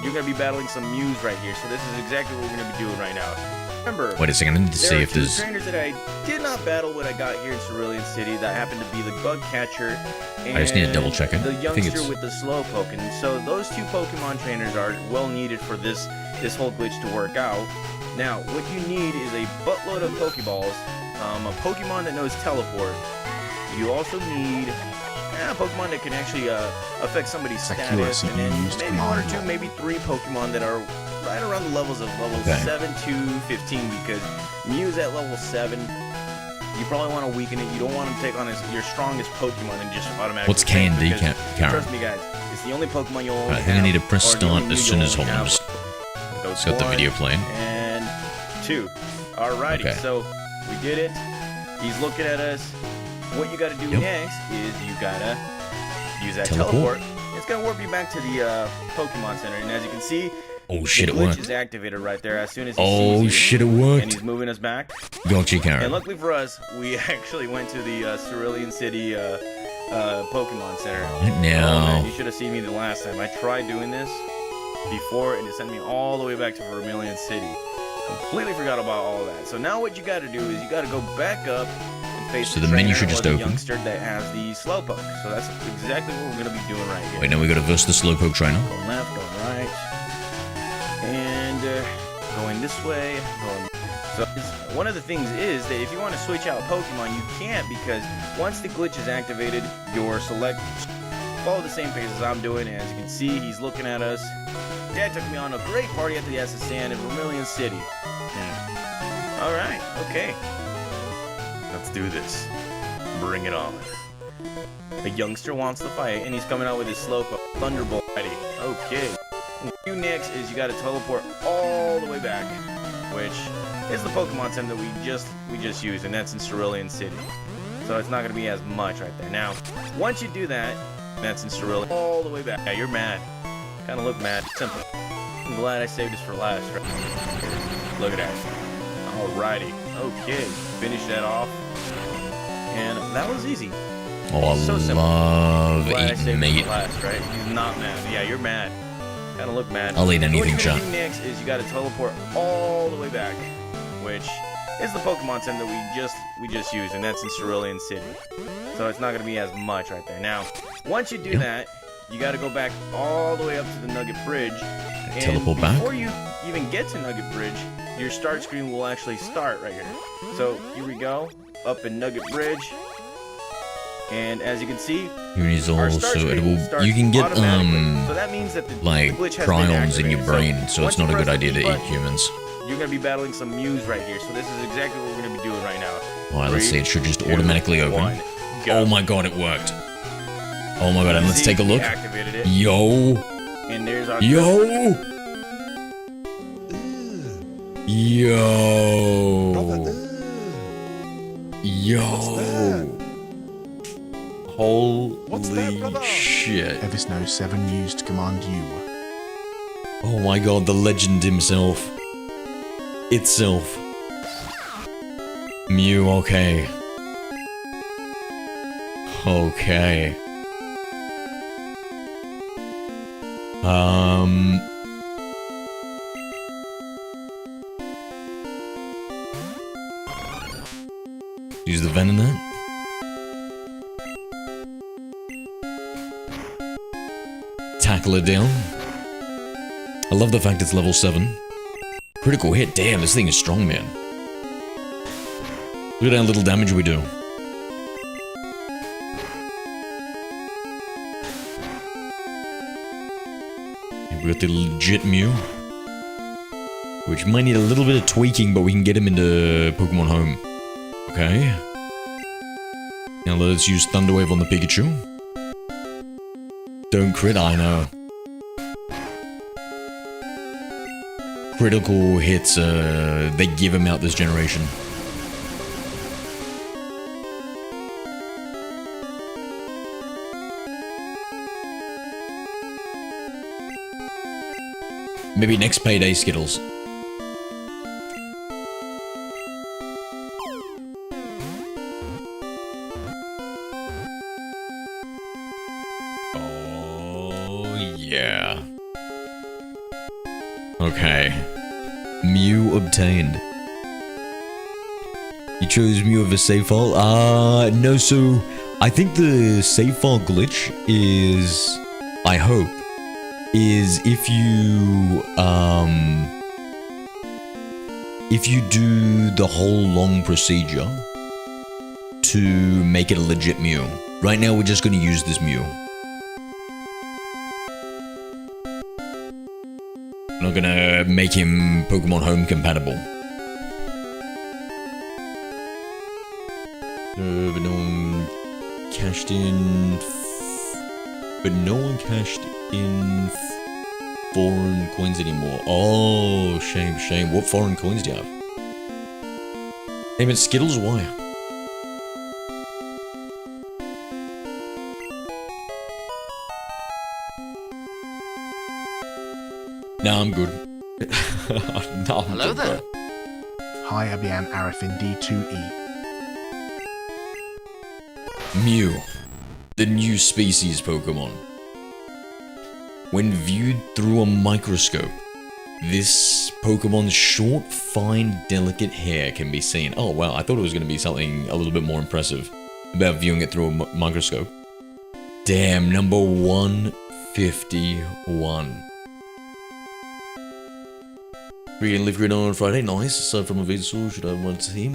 you're going to be battling some Mews right here. So this is exactly what we're going to be doing right now. Remember, wait a second, I need to see if there's... There are 2 trainers that I did not battle when I got here in Cerulean City. That happened to be the Bug Catcher and I just need to double check it. the I think youngster it's... with the Slowpoke. And so those 2 Pokemon trainers are well needed for this whole glitch to work out. Now, what you need is a buttload of Pokeballs, a Pokemon that knows Teleport. You also need a Pokemon that can actually affect somebody's status, and then maybe 1 or 2, maybe 3 Pokemon that are right around the levels of level 7 to 15, because Mew's at level 7. You probably want to weaken it. You don't want to take on your strongest Pokemon and just automatically... What's K and D, Karen? Trust me, guys, it's the only Pokemon you'll only I think I need to press or the start only as Mew soon you'll as... Hold only on, have. just got the video playing. And 2. Alrighty, Okay. so we did it. He's looking at us. What you gotta do next is you gotta use that teleport. It's gonna warp you back to the Pokemon Center, and as you can see, oh shit, the it glitch worked. is activated right there as soon as he Oh sees you, shit, it worked. and he's moving us back. Gotcha, Karen. And luckily for us, we actually went to the Cerulean City Pokemon Center. Right now. Oh, man, you should have seen me the last time. I tried doing this before, and it sent me all the way back to Vermilion City. Completely forgot about all of that. So now what you gotta do is you gotta go back up and face So the the menu trainer should or just the open. youngster that has the Slowpoke. So that's exactly what we're gonna be doing right here. Wait, now we gotta verse the Slowpoke trainer. Going left, going right, and going this way. So one of the things is that if you want to switch out Pokemon, you can't, because once the glitch is activated, your select follow the same pace as I'm doing. And as you can see, he's looking at us. Dad took me on a great party at the SSN in Vermilion City. All right, okay. Let's do this. Bring it on. The youngster wants to fight, and he's coming out with his Slowpoke. Thunderbolt ready. Okay. What you do next is you got to teleport all the way back, which is the Pokemon Center that we just used, and that's in Cerulean City. So it's not going to be as much right there. Now, once you do that, that's in Cerulean all the way back. Yeah, you're mad. Kind of look mad. Simple. I'm glad I saved this for last. Look at that. Alrighty. Okay. Finish that off. And that was easy. Oh, I So simple. love Glad I eating saved him meat. for last, right? He's not mad. Yeah, you're mad. Kinda look mad. I'll eat So anything, what you're chat. gonna do next is you gotta teleport all the way back, which is the Pokemon Center that we just used, and that's in Cerulean City. So it's not gonna be as much right there. Now, once you do that, you gotta go back all the way up to the Nugget Bridge. And Teleport back? before you even get to Nugget Bridge, your start screen will actually start right here. So here we go, up in Nugget Bridge. And as you can see, Here is our also start screen starts you can get automatically. So that means that the like glitch has been prions in your activated. brain, so once it's not you a good press idea the to B eat button, humans. You're gonna be battling some Mews right here. So this is exactly what we're gonna be doing right now. Alright, let's see. It should just automatically open. 1, go. Oh my god, it worked. Oh my god, and let's See, take a look. we activated it. Yo! And there's our Yo! Brother, Yo! Yo! What's that, brother? Holy shit. Evisno 7 used to command you. Oh my god, the legend himself. Itself. Mew, okay. Okay. Use the Venonat. Tackle it down. I love the fact it's level 7. Critical hit. Damn, this thing is strong, man. Look at how little damage we do. We got the legit Mew. Which might need a little bit of tweaking, but we can get him into Pokemon Home. Okay. Now let's use Thunder Wave on the Pikachu. Don't crit, I know. Critical hits, they give him out this generation. Maybe next payday, Skittles. Oh, yeah. Okay. Mew obtained. You chose Mew of a save file? No, so I think the save file glitch is, I hope, is if you do the whole long procedure to make it a legit Mew. Right now we're just going to use this Mew. We're not gonna make him Pokemon Home compatible. But no one cashed in. But no one cashed in foreign coins anymore. Oh, shame, shame. What foreign coins do you have? Hey, but Skittles, why? Nah, I'm good. Nah, I'm Hello good, there. bro. Hi, Abian Arifin D2E. Mew, the new species Pokemon. When viewed through a microscope, this Pokemon's short, fine, delicate hair can be seen. Oh wow, I thought it was going to be something a little bit more impressive about viewing it through a microscope. Damn, number 151. We can live grid on Friday, nice. Aside from a Ivysaur, should I want to team?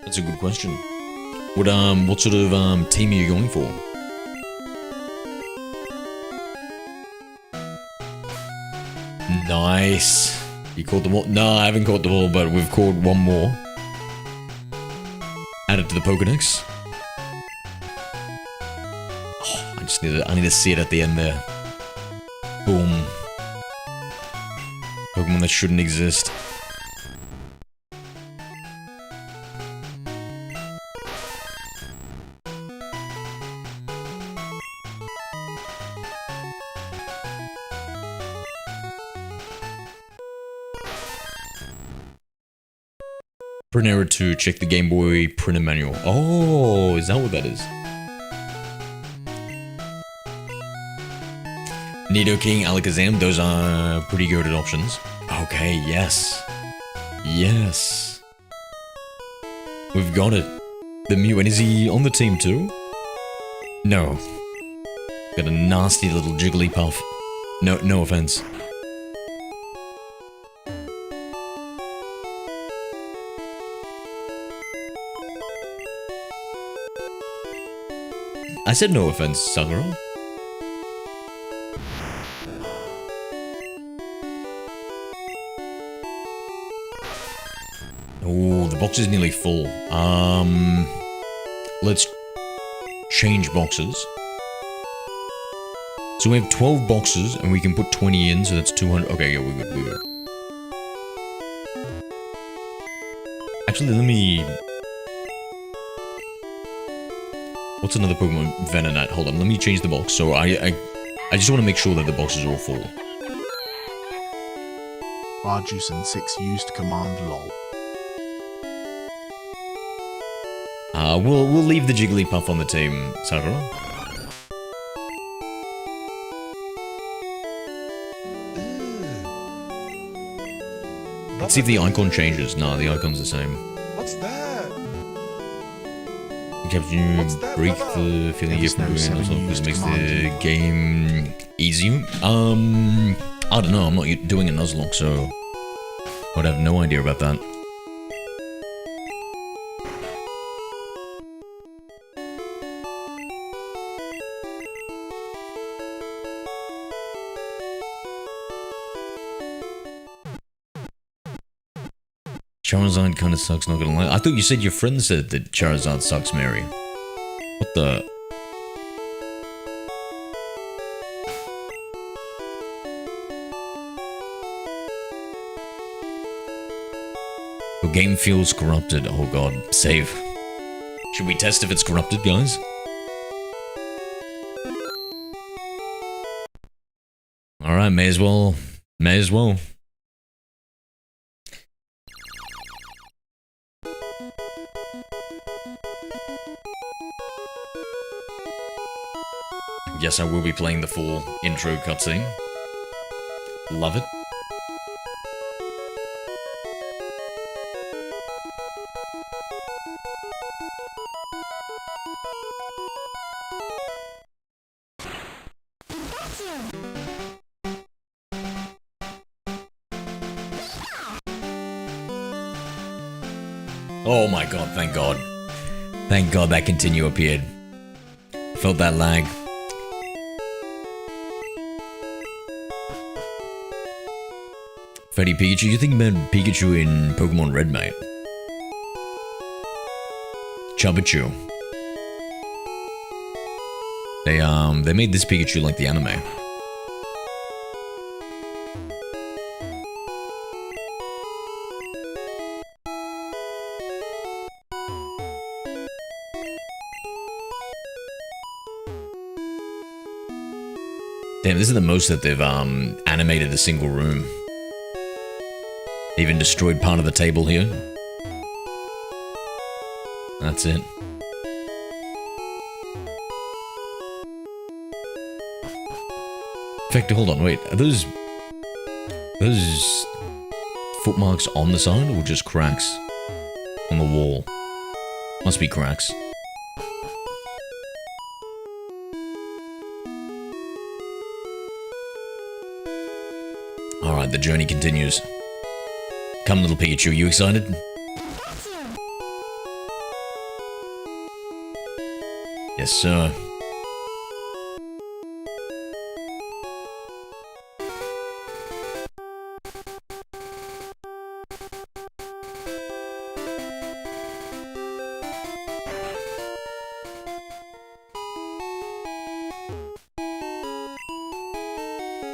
That's a good question. What sort of team are you going for? Nice. You caught them all? No, I haven't caught them all, but we've caught one more. Add it to the Pokédex. Oh, I need to see it at the end there. Boom. Pokemon that shouldn't exist. Print error to check the Game Boy printer manual. Oh, is that what that is? Nidoking, Alakazam, those are pretty good options. Okay, yes. Yes. We've got it. The Mew, and is he on the team too? No. Got a nasty little Jigglypuff. No offense. I said no offense, Sakura. Oh, the box is nearly full. Let's change boxes. So we have 12 boxes, and we can put 20 in, so that's 200. Okay, yeah, we're good. Actually, let me... What's another Pokemon? Venonat. Hold on, let me change the box. So I just want to make sure that the boxes are all full. Arjuice and 6 used command lol. We'll leave the Jigglypuff on the team, Sakura. Let's see if the icon changes. No, the icon's the same. What's that? Captain, What's that, break brother? the feeling you There's from no doing it, 7 because it makes used the command. game easier. I don't know, I'm not doing a Nuzlocke, so I'd have no idea about that. Charizard kinda sucks, not gonna lie. I thought you said your friend said that Charizard sucks, Mary. What the... Your game feels corrupted. Oh god, save. Should we test if it's corrupted, guys? Alright, may as well. May as well. Yes, I will be playing the full intro cutscene. Love it. Oh my god, thank god. Thank god that continue appeared. Felt that lag. Fatty Pikachu, you think about Pikachu in Pokemon Red, mate? Chubachu. They made this Pikachu like the anime. Damn, this is the most that they've animated a single room. Even destroyed part of the table here. That's it. In fact, hold on, wait. Are those footmarks on the side or just cracks on the wall? Must be cracks. Alright, the journey continues. Come, little Pikachu, you excited? Yes, sir.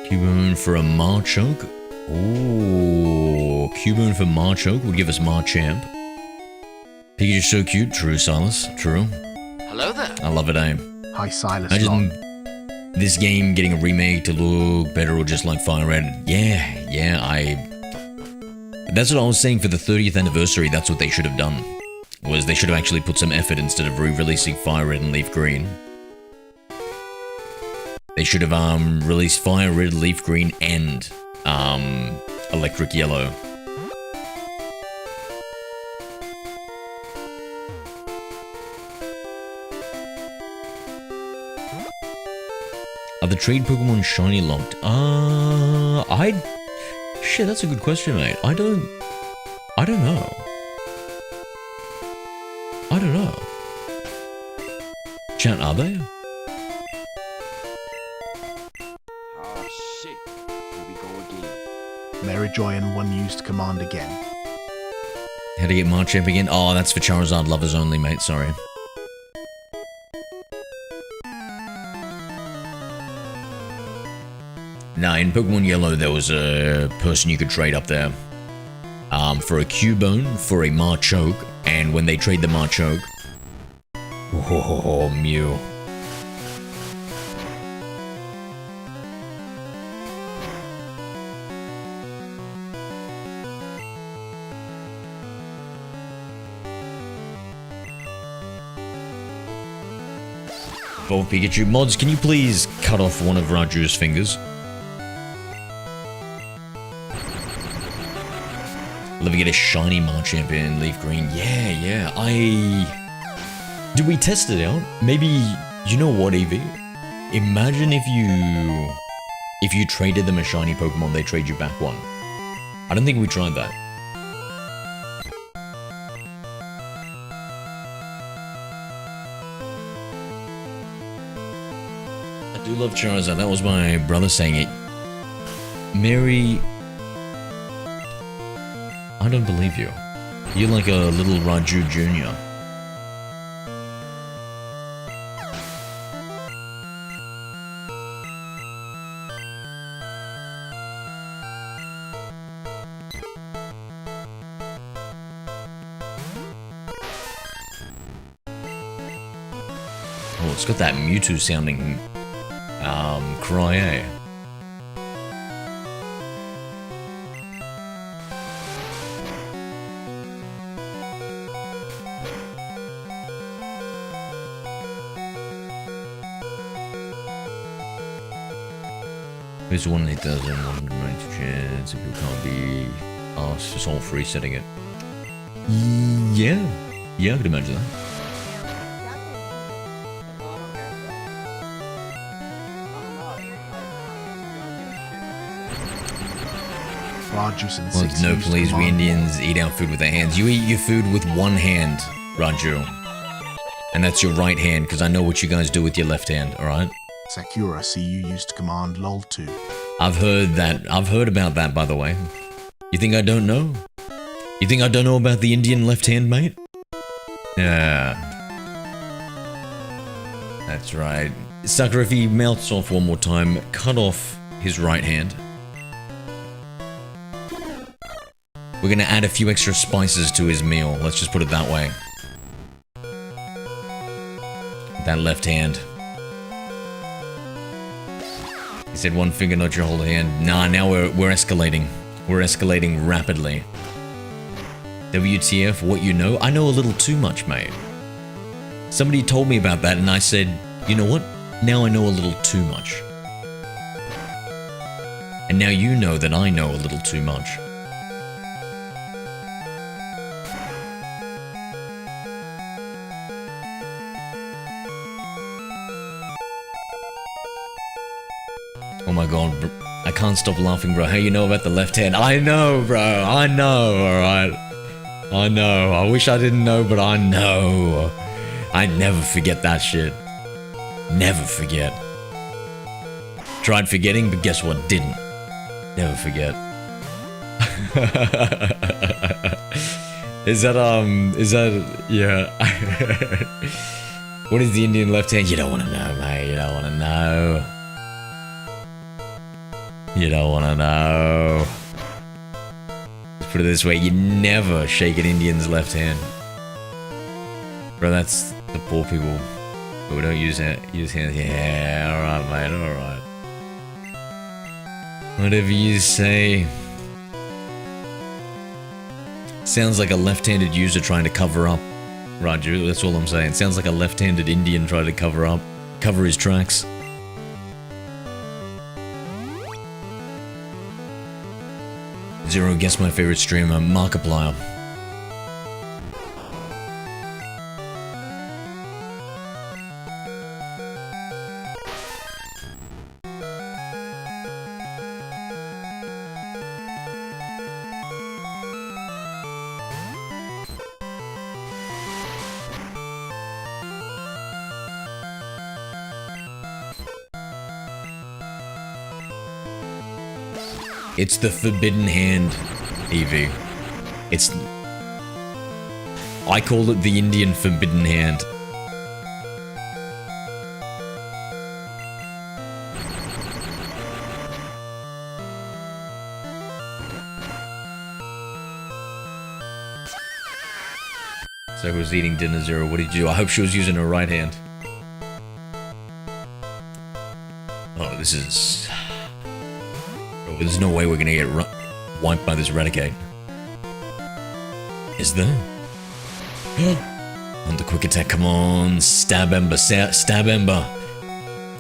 Cubone for a Marchoke. Ooh, Cubone for Marchoke would give us Marchamp. Pikachu's so cute. True, Silas. True. Hello there. I love it, eh? Hi Silas lol. Imagine this game getting a remake to look better or just like Fire Red. Yeah, That's what I was saying for the 30th anniversary. That's what they should have done. Was they should have actually put some effort instead of re-releasing Fire Red and Leaf Green. They should have released Fire Red, Leaf Green, and Electric Yellow. Are the trade Pokemon shiny locked? Shit, that's a good question, mate. I don't know. I don't know. Chat, are they? Oh shit. Here we go again. Merijoy one used command again. How to get Marchamp again? Oh, that's for Charizard lovers only, mate. Sorry. Nah, in Pokemon Yellow, there was a person you could trade up there. For a Cubone, for a Machoke, and when they trade the Machoke... Oh, Mew. Oh, Pikachu. Mods, can you please cut off one of Raju's fingers? Let me get a shiny Marchamp in Leaf Green. Yeah. Did we test it out? Maybe, you know what, Eevee? Imagine if you traded them a shiny Pokemon, they trade you back one. I don't think we tried that. I do love Charizard. That was my brother saying it. Mary... I don't believe you. You're like a little Raju Jr. Oh, it's got that Mewtwo sounding cry, eh? There's 1 in 8,192 chance if you can't be asked for all free setting it. Yeah, I could imagine that. Raju and Well, no, please, we Indians eat our food with our hands. You eat your food with one hand, Raju. And that's your right hand, because I know what you guys do with your left hand, alright? Sakura, see you used command lol 2. I've heard that. I've heard about that, by the way. You think I don't know? You think I don't know about the Indian left hand, mate? Yeah. That's right. Sucker, if he mouths off one more time, cut off his right hand. We're gonna add a few extra spices to his meal. Let's just put it that way. That left hand. He said one finger, not your whole hand. Nah, now we're escalating. We're escalating rapidly. WTF, what you know? I know a little too much, mate. Somebody told me about that and I said, you know what? Now I know a little too much. And now you know that I know a little too much. Oh my god, I can't stop laughing, bro. How you know about the left hand? I know, bro. I know, alright. I know. I wish I didn't know, but I know. I never forget that shit. Never forget. Tried forgetting, but guess what? Didn't. Never forget. Yeah. What is the Indian left hand? You don't want to know, mate. You don't want to know. You don't want to know. Let's put it this way, you never shake an Indian's left hand. Bro, that's the poor people who don't use hands. Yeah, alright, mate, alright. Whatever you say. Sounds like a left-handed user trying to cover up. Raju, that's all I'm saying. Sounds like a left-handed Indian trying to cover his tracks. Zero, guess my favorite streamer, Markiplier. It's the forbidden hand, Eevee. It's... I call it the Indian forbidden hand. So I was eating dinner, Zero. What did you do? I hope she was using her right hand. Oh, this is... Oh, there's no way we're gonna get wiped by this Raticate. Is there? On the quick attack, come on. Stab Ember, stab Ember.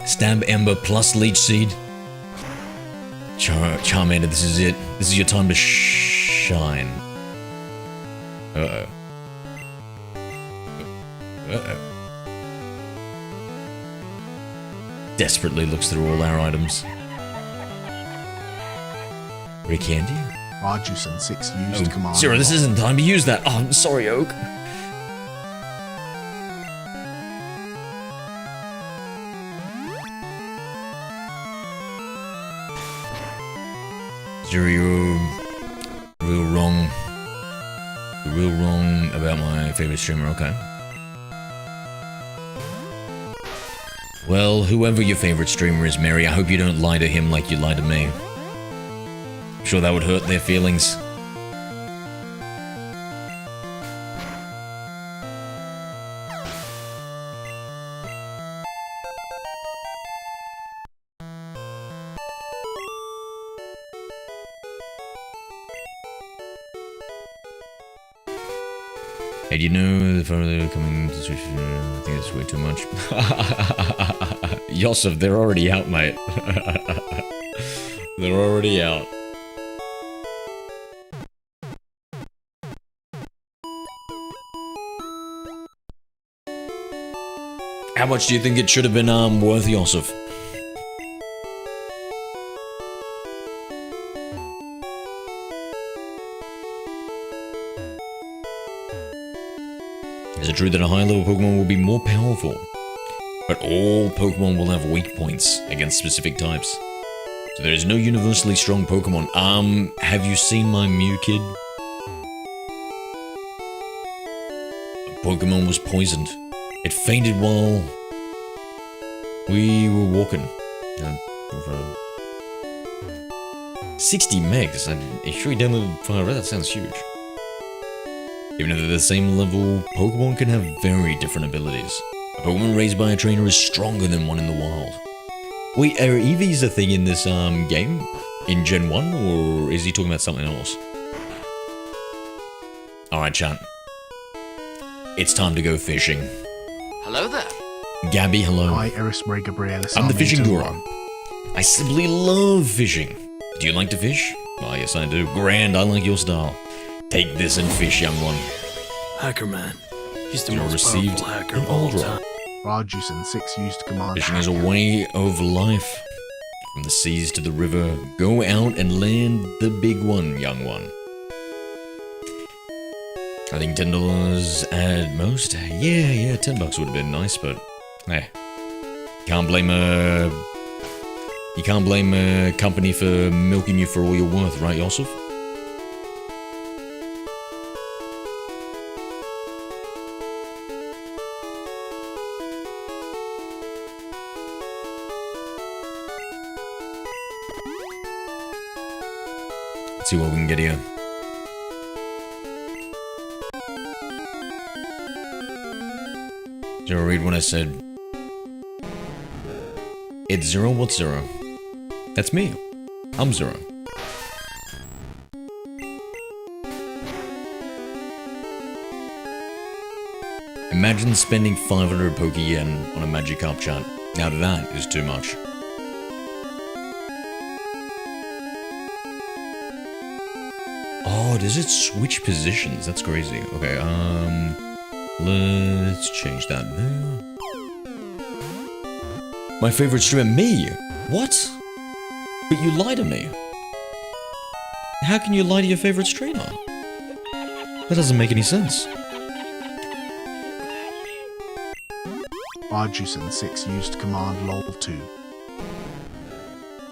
Stab Ember plus Leech Seed. Charmander, this is it. This is your time to shine. Uh-oh. Uh-oh. Desperately looks through all our items. Ray Candy? Arjusan 6 used command. Zero, this isn't time to use that. Oh, I'm sorry, Oak. Zero, you're real wrong. You're real wrong about my favorite streamer, okay? Well, whoever your favorite streamer is, Mary, I hope you don't lie to him like you lied to me. I'm sure that would hurt their feelings. Hey, do you know the further coming to switch? I think it's way too much. Yosef, they're already out, mate. They're already out. How much do you think it should have been worth, Yosef? Is it true that a high-level Pokemon will be more powerful? But all Pokemon will have weak points against specific types. So there is no universally strong Pokemon. Have you seen my Mew, kid? A Pokemon was poisoned. It fainted while we were walking. 60 megs? I'm sure he downloaded fire. That sounds huge. Even if they're the same level, Pokemon can have very different abilities. A Pokemon raised by a trainer is stronger than one in the wild. Wait, are Eevees a thing in this game? In Gen 1? Or is he talking about something else? Alright, chat. It's time to go fishing. Hello there. Gabby, hello. Hi, Eris Marie Gabrielis. I'm the fishing guru. I simply love fishing. Do you like to fish? Oh, yes, I do. Grand, I like your style. Take this and fish, young one. Hacker man. He's the You most received powerful hacker an of all Aldra. time. Arjusan 6 used command. Fishing is a way of life. From the seas to the river, go out and land the big one, young one. I think $10 at most. Yeah, $10 would have been nice, but hey, can't blame a company for milking you for all you're worth, right, Yosef? Let's see what we can get here. Zero, read what I said. It's Zero, what's Zero? That's me. I'm Zero. Imagine spending 500 Poké-Yen on a Magikarp chat. Now that is too much. Oh, does it switch positions? That's crazy. Okay, let's change that there. My favorite streamer, me? What? But you lie to me. How can you lie to your favorite streamer? That doesn't make any sense. Arjusen6 used command lol2.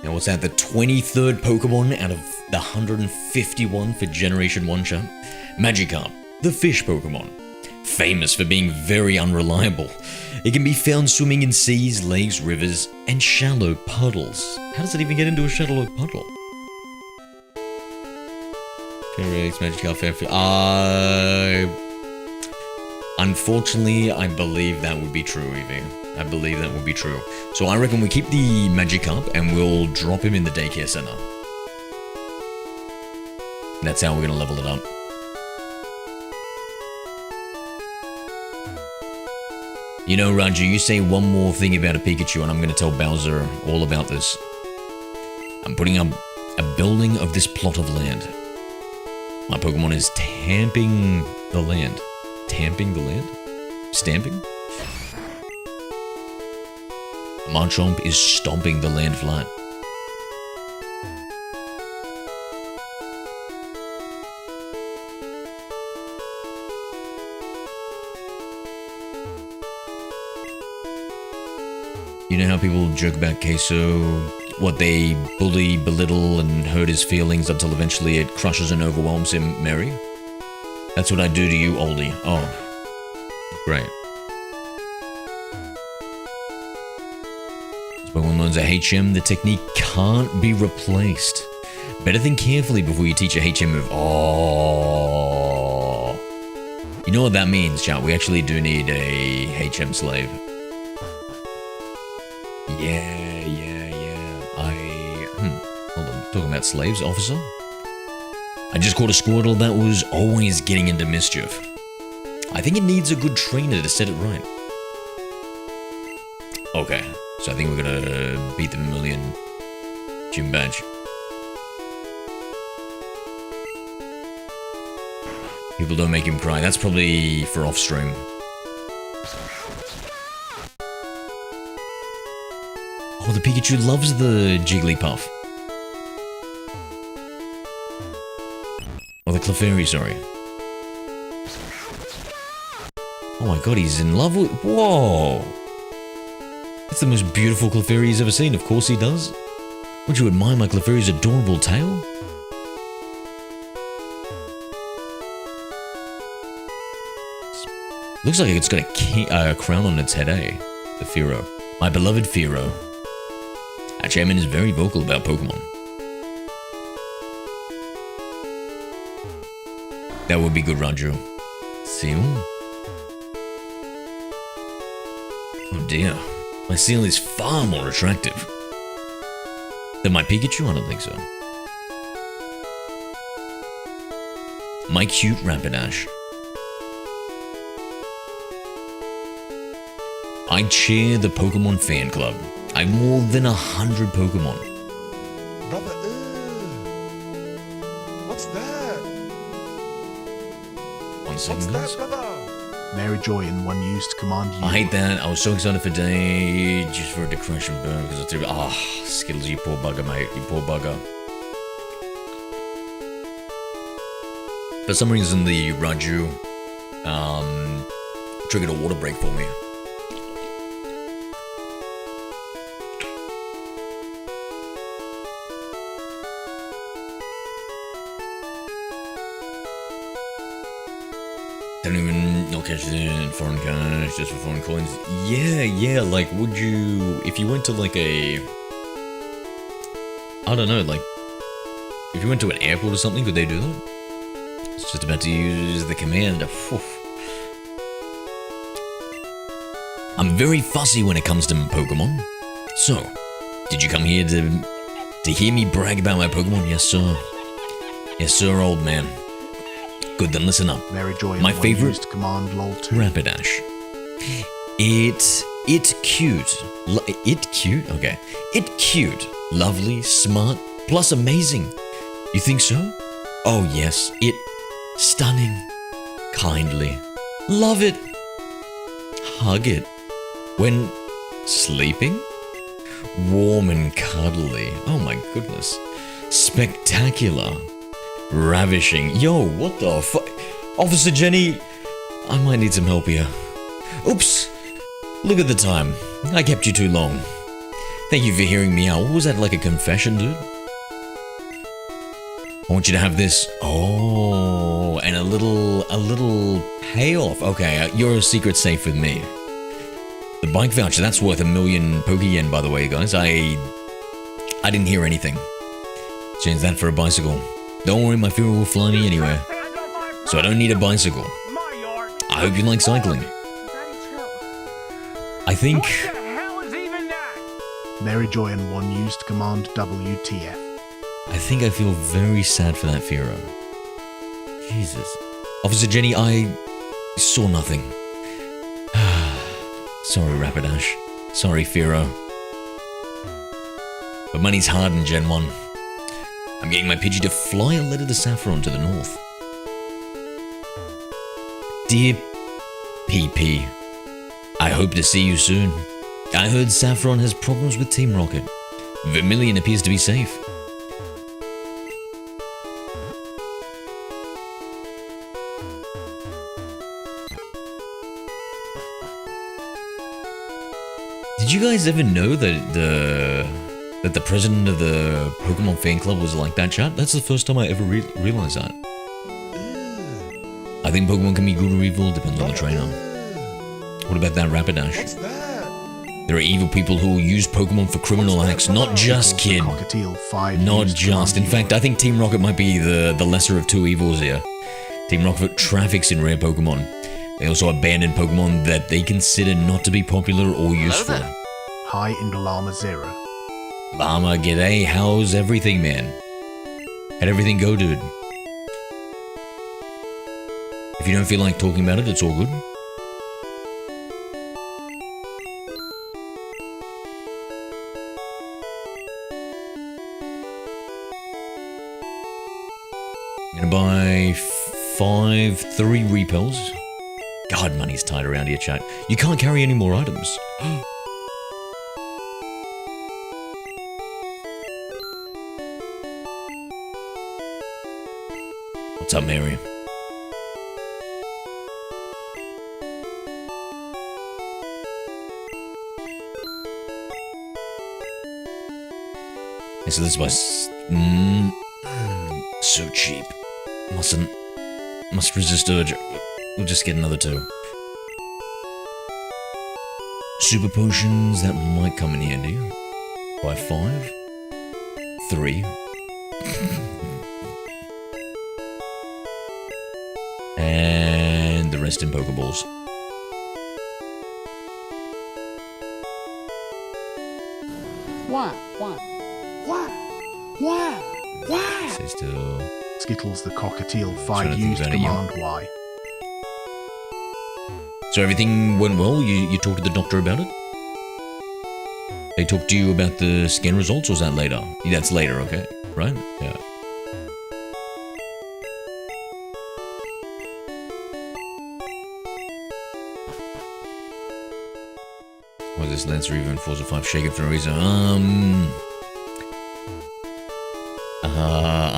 Now what's that, the 23rd Pokemon out of the 151 for Generation 1 chat? Magikarp, the fish Pokemon. Famous for being very unreliable. It can be found swimming in seas, lakes, rivers, and shallow puddles. How does it even get into a shallow puddle? Magikarp, unfortunately, I believe that would be true, Eevee. I believe that would be true. So I reckon we keep the Magikarp and we'll drop him in the daycare center. That's how we're gonna level it up. You know, Raju, you say one more thing about a Pikachu and I'm gonna tell Bowser all about this. I'm putting up a building of this plot of land. My Pokemon is tamping the land. Tamping the land? Stamping? Marchomp is stomping the land flat. You know how people joke about Queso, what they bully, belittle, and hurt his feelings until eventually it crushes and overwhelms him, Mary? That's what I do to you, oldie. Oh. Great. As Pokemon learns a HM, the technique can't be replaced. Better think carefully before you teach a HM move. Oh. You know what that means, chat? We actually do need a HM slave. Yeah. Hold on. Talking about slaves, officer? I just caught a Squirtle that was always getting into mischief. I think it needs a good trainer to set it right. Okay, so I think we're gonna beat the Million Gym Badge. People don't make him cry. That's probably for off stream. Oh, the Pikachu loves the Jigglypuff. Oh, the Clefairy, sorry. Oh my god, he's in love with... Whoa! That's the most beautiful Clefairy he's ever seen. Of course he does. Would you admire my Clefairy's adorable tail? Looks like it's got a crown on its head, eh? The Fearow. My beloved Fearow. Our chairman is very vocal about Pokemon. That would be good, Raju. Seal? Oh dear. My Seal is far more attractive than my Pikachu? I don't think so. My cute Rapidash. I chair the Pokemon fan club. I have more than 100 Pokemon. Brother, what's that? 1 second, What's guys. that, brother? Mary Joy in one used command U. I hate that. I was so excited for day just for it to crash and burn because it's too. Ah, Skittles, you poor bugger, mate. You poor bugger. For some reason, the Raju triggered a water break for me. Don't even, you'll catch it in foreign cash, just for foreign coins. Yeah, like, would you, if you went to like a, I don't know, like, if you went to an airport or something, could they do that? It's just about to use the command. Whew. I'm very fussy when it comes to Pokemon. So, did you come here to hear me brag about my Pokemon? Yes, sir. Yes, sir, old man. Good, then listen up. Very Joy My and one favorite- used command lol2. Rapidash. It cute. It cute? Okay. It cute. Lovely, smart, plus amazing. You think so? Oh yes, it stunning. Kindly. Love it. Hug it. When sleeping? Warm and cuddly. Oh my goodness. Spectacular. Ravishing. Yo, what the fuck? Officer Jenny, I might need some help here. Oops. Look at the time. I kept you too long. Thank you for hearing me out. What was that, like a confession, dude? I want you to have this. Oh, and a little payoff. Okay, you're a secret safe with me. The bike voucher, that's worth 1,000,000 Poké-Yen, by the way, guys. I didn't hear anything. Change that for a bicycle. Don't worry, my funeral will fly me anywhere. So I don't need a bicycle. I hope you like cycling. I think... Mary Joy and one used command WTF. I think I feel very sad for that Firo. Jesus. Officer Jenny, I saw nothing. Sorry, Rapidash. Sorry, Firo. But money's hard in Gen 1. I'm getting my Pidgey to fly a letter to Saffron to the north. Dear PP, I hope to see you soon. I heard Saffron has problems with Team Rocket. Vermilion appears to be safe. Did you guys ever know that the president of the Pokemon fan club was like that, chat? That's the first time I ever realized that. I think Pokemon can be good or evil, depends on the trainer. What about that Rapidash? What's that? There are evil people who will use Pokemon for criminal acts, not just, kid. Cockatiel 5 Not used just. In command fact, I think Team Rocket might be the lesser of two evils here. Team Rocket traffics in rare Pokemon. They also abandon Pokemon that they consider not to be popular or useful. Hi into Llama 0. Llama, g'day, how's everything, man? How'd everything go, dude? If you don't feel like talking about it, it's all good. I'm gonna buy 3 repels. God, money's tight around here, chat. You can't carry any more items. What's up, Mary? Okay, so this was so cheap. Must resist urge. We'll just get another 2. Super potions, that might come in handy. Buy 5. 3. And the rest in Pokeballs. Why? Stay still. Skittles the Cockatiel 5 think used about it, command Y. So everything went well? You talked to the doctor about it? They talked to you about the scan results, or was that later? Yeah, that's later, okay. Right? Yeah. What is this? Lancer even 4 or 5 shake it for no reason. I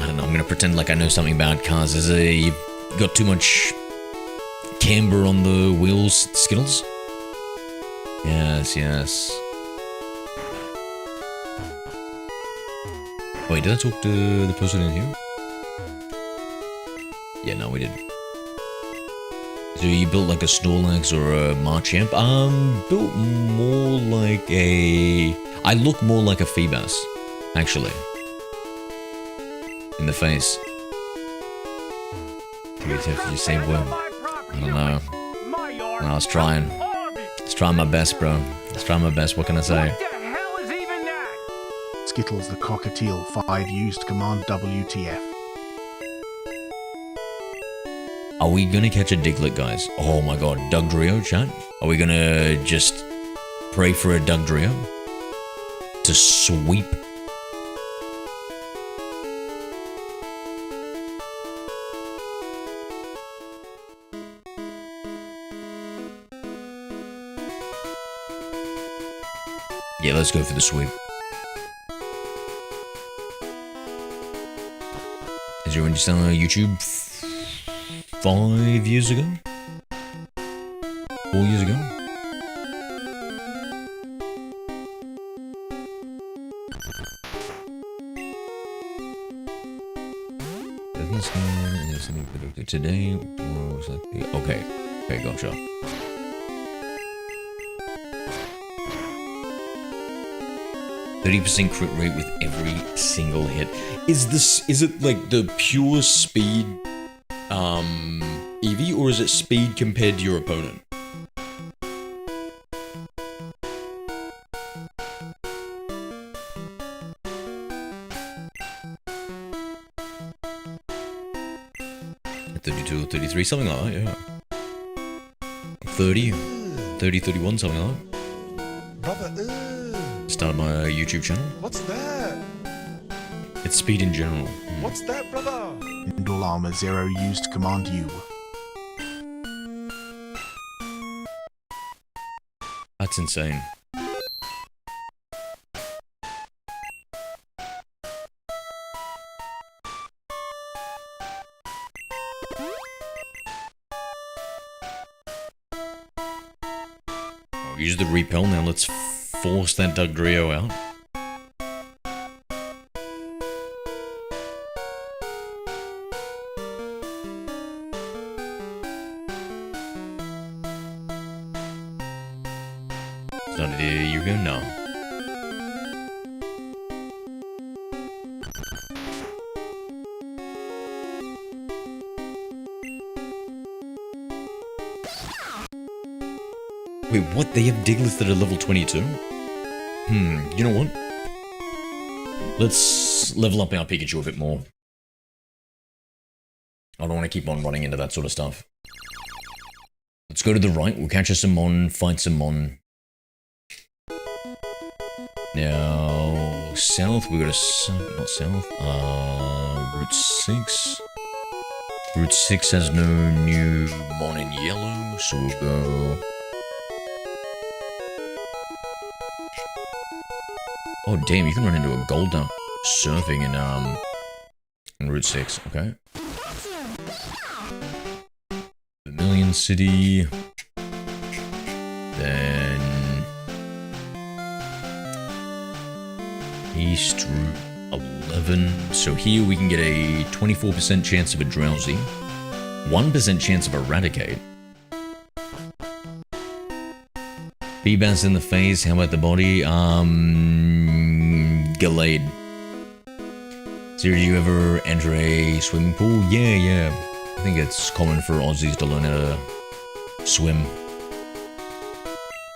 don't know. I'm gonna pretend like I know something about cars. You've got too much camber on the wheels, Skittles? Yes. Wait, did I talk to the person in here? Yeah, no, we didn't. So you built like a Snorlax or a Marchamp? Built more like a... I look more like a Feebas, actually. In the face. Did you say what? I don't know. I was trying. My best, bro. Trying my best, what can I say? Skittles the Cockatiel 5 used command WTF. Are we gonna catch a Diglett, guys? Oh my god, Dugtrio, chat? Are we gonna just pray for a Dugtrio to sweep? Yeah, let's go for the sweep. Is there when you started on YouTube 5 years ago? 4 years ago? Today, okay, gotcha. %30% crit rate with every single hit. Is it like the pure speed Eevee, or is it speed compared to your opponent? At 32 or 33, something like that, yeah. 30, 31, something like that. Brother, Start my YouTube channel. what's that? It's speed in general. What's that, brother? Indle Armor 0 used Command U. That's insane. Oh, use the repel now. Let's force that Dugtrio out. Started here, you go now. Wait, what? They have Diglets that are level 22? You know what? Let's level up our Pikachu a bit more. I don't want to keep on running into that sort of stuff. Let's go to the right, we'll catch a Summon, fight Summon. Now, south, we got a, not south, Route 6. Route 6 has no new Mon in Yellow, so we'll go... Oh damn, you can run into a Golduck surfing in Route 6, okay. Vermilion City. Then East Route 11. So here we can get a 24% chance of a Drowsy, 1% chance of Eradicate. Feebas in the face, how about the body? Gallade. So do you ever enter a swimming pool? Yeah. I think it's common for Aussies to learn how to swim.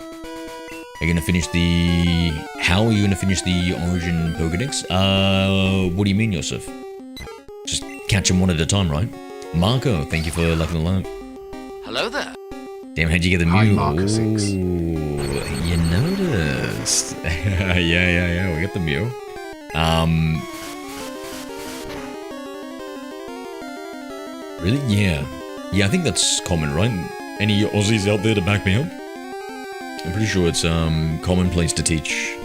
Are you gonna finish the... How are you gonna finish the Origin Pokédex? What do you mean, Yosef? Just catch them one at a time, right? Marco, thank you for liking the live. Hello there. Damn, how'd you get the Hi, Mew? Marco 6. You noticed. yeah, we got the Mew. Really? Yeah. Yeah, I think that's common, right? Any Aussies out there to back me up? I'm pretty sure it's commonplace to teach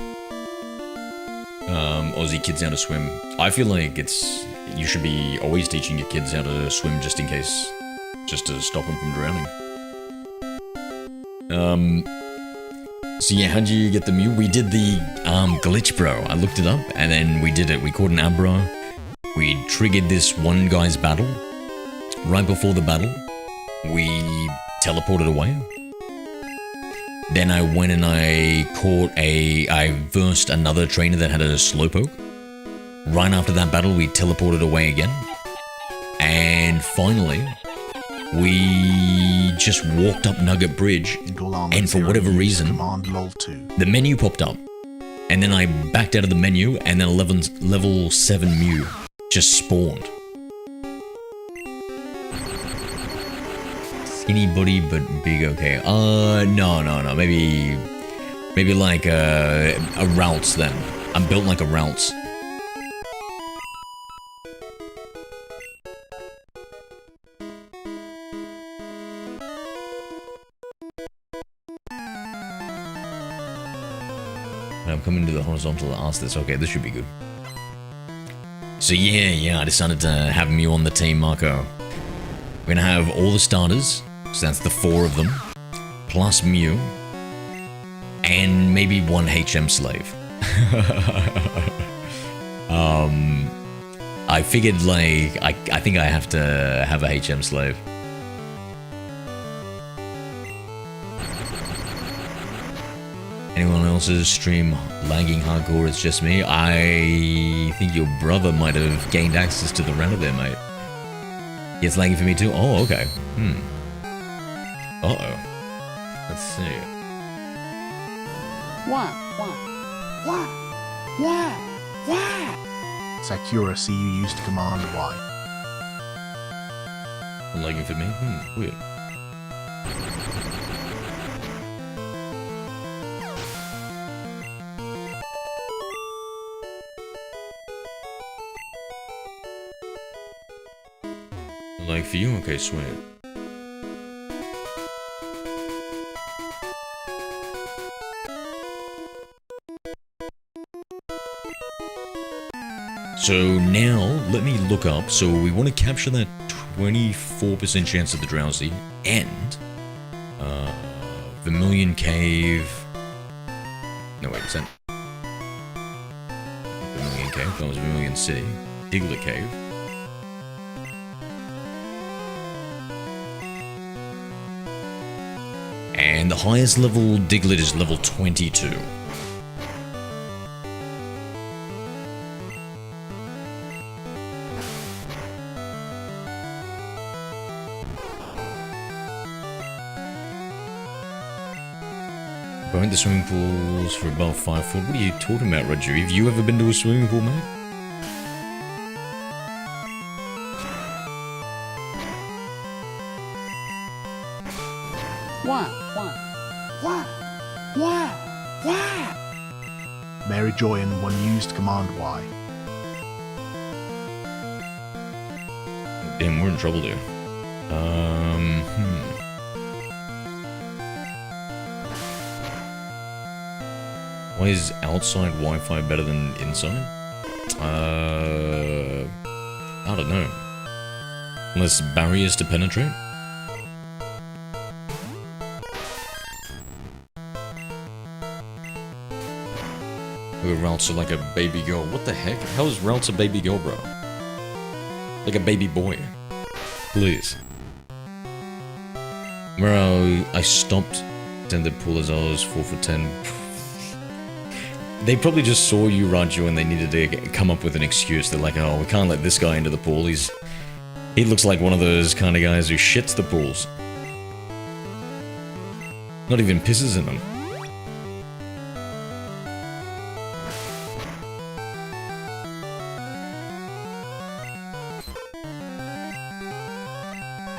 Aussie kids how to swim. I feel like you should be always teaching your kids how to swim just in case, just to stop them from drowning. So yeah, how'd you get the Mew? We did the glitch, bro. I looked it up, and then we did it. We caught an Abra. We triggered this one guy's battle. Right before the battle, we teleported away. Then I went and I versed another trainer that had a Slowpoke. Right after that battle, we teleported away again. And finally, we just walked up Nugget Bridge, and for whatever reason, the menu popped up. And then I backed out of the menu, and then level 7 Mew just spawned. Anybody but big, okay. No. Maybe like a Routes then. I'm built like a Routes. I'm coming to the horizontal to ask this. Okay, this should be good. So yeah, I decided to have Mew on the team, Marco. We're gonna have all the starters, so that's the 4 of them, plus Mew, and maybe 1 HM slave. I figured, like, I think I have to have a HM slave. Anyone else's stream lagging hardcore? It's just me. I think your brother might have gained access to the router there, mate. Yeah, it's lagging for me too? Oh, okay. Uh-oh. Let's see. Sakura, see you used command Y. Lagging for me? Weird. Like for you? Okay, sweet. So now, let me look up. So we want to capture that 24% chance of the Drowsy and Vermilion Cave. No, wait, is that Vermilion Cave? That was Vermilion City. Diglett Cave. And the highest level Diglett is level 22. Going to swimming pools for above 5 foot. What are you talking about, Roger? Have you ever been to a swimming pool, mate? Mary Joy and 1 used command Y. Damn, we're in trouble there. Why is outside Wi-Fi better than inside? I don't know. Less barriers to penetrate? Routes are like a baby girl. What the heck? How is Routes a baby girl, bro? Like a baby boy. Please. Bro, I stopped attended pool as I was 4 for 10. They probably just saw you, Raju, and they needed to come up with an excuse. They're like, oh, we can't let this guy into the pool. He looks like one of those kind of guys who shits the pools. Not even pisses in them.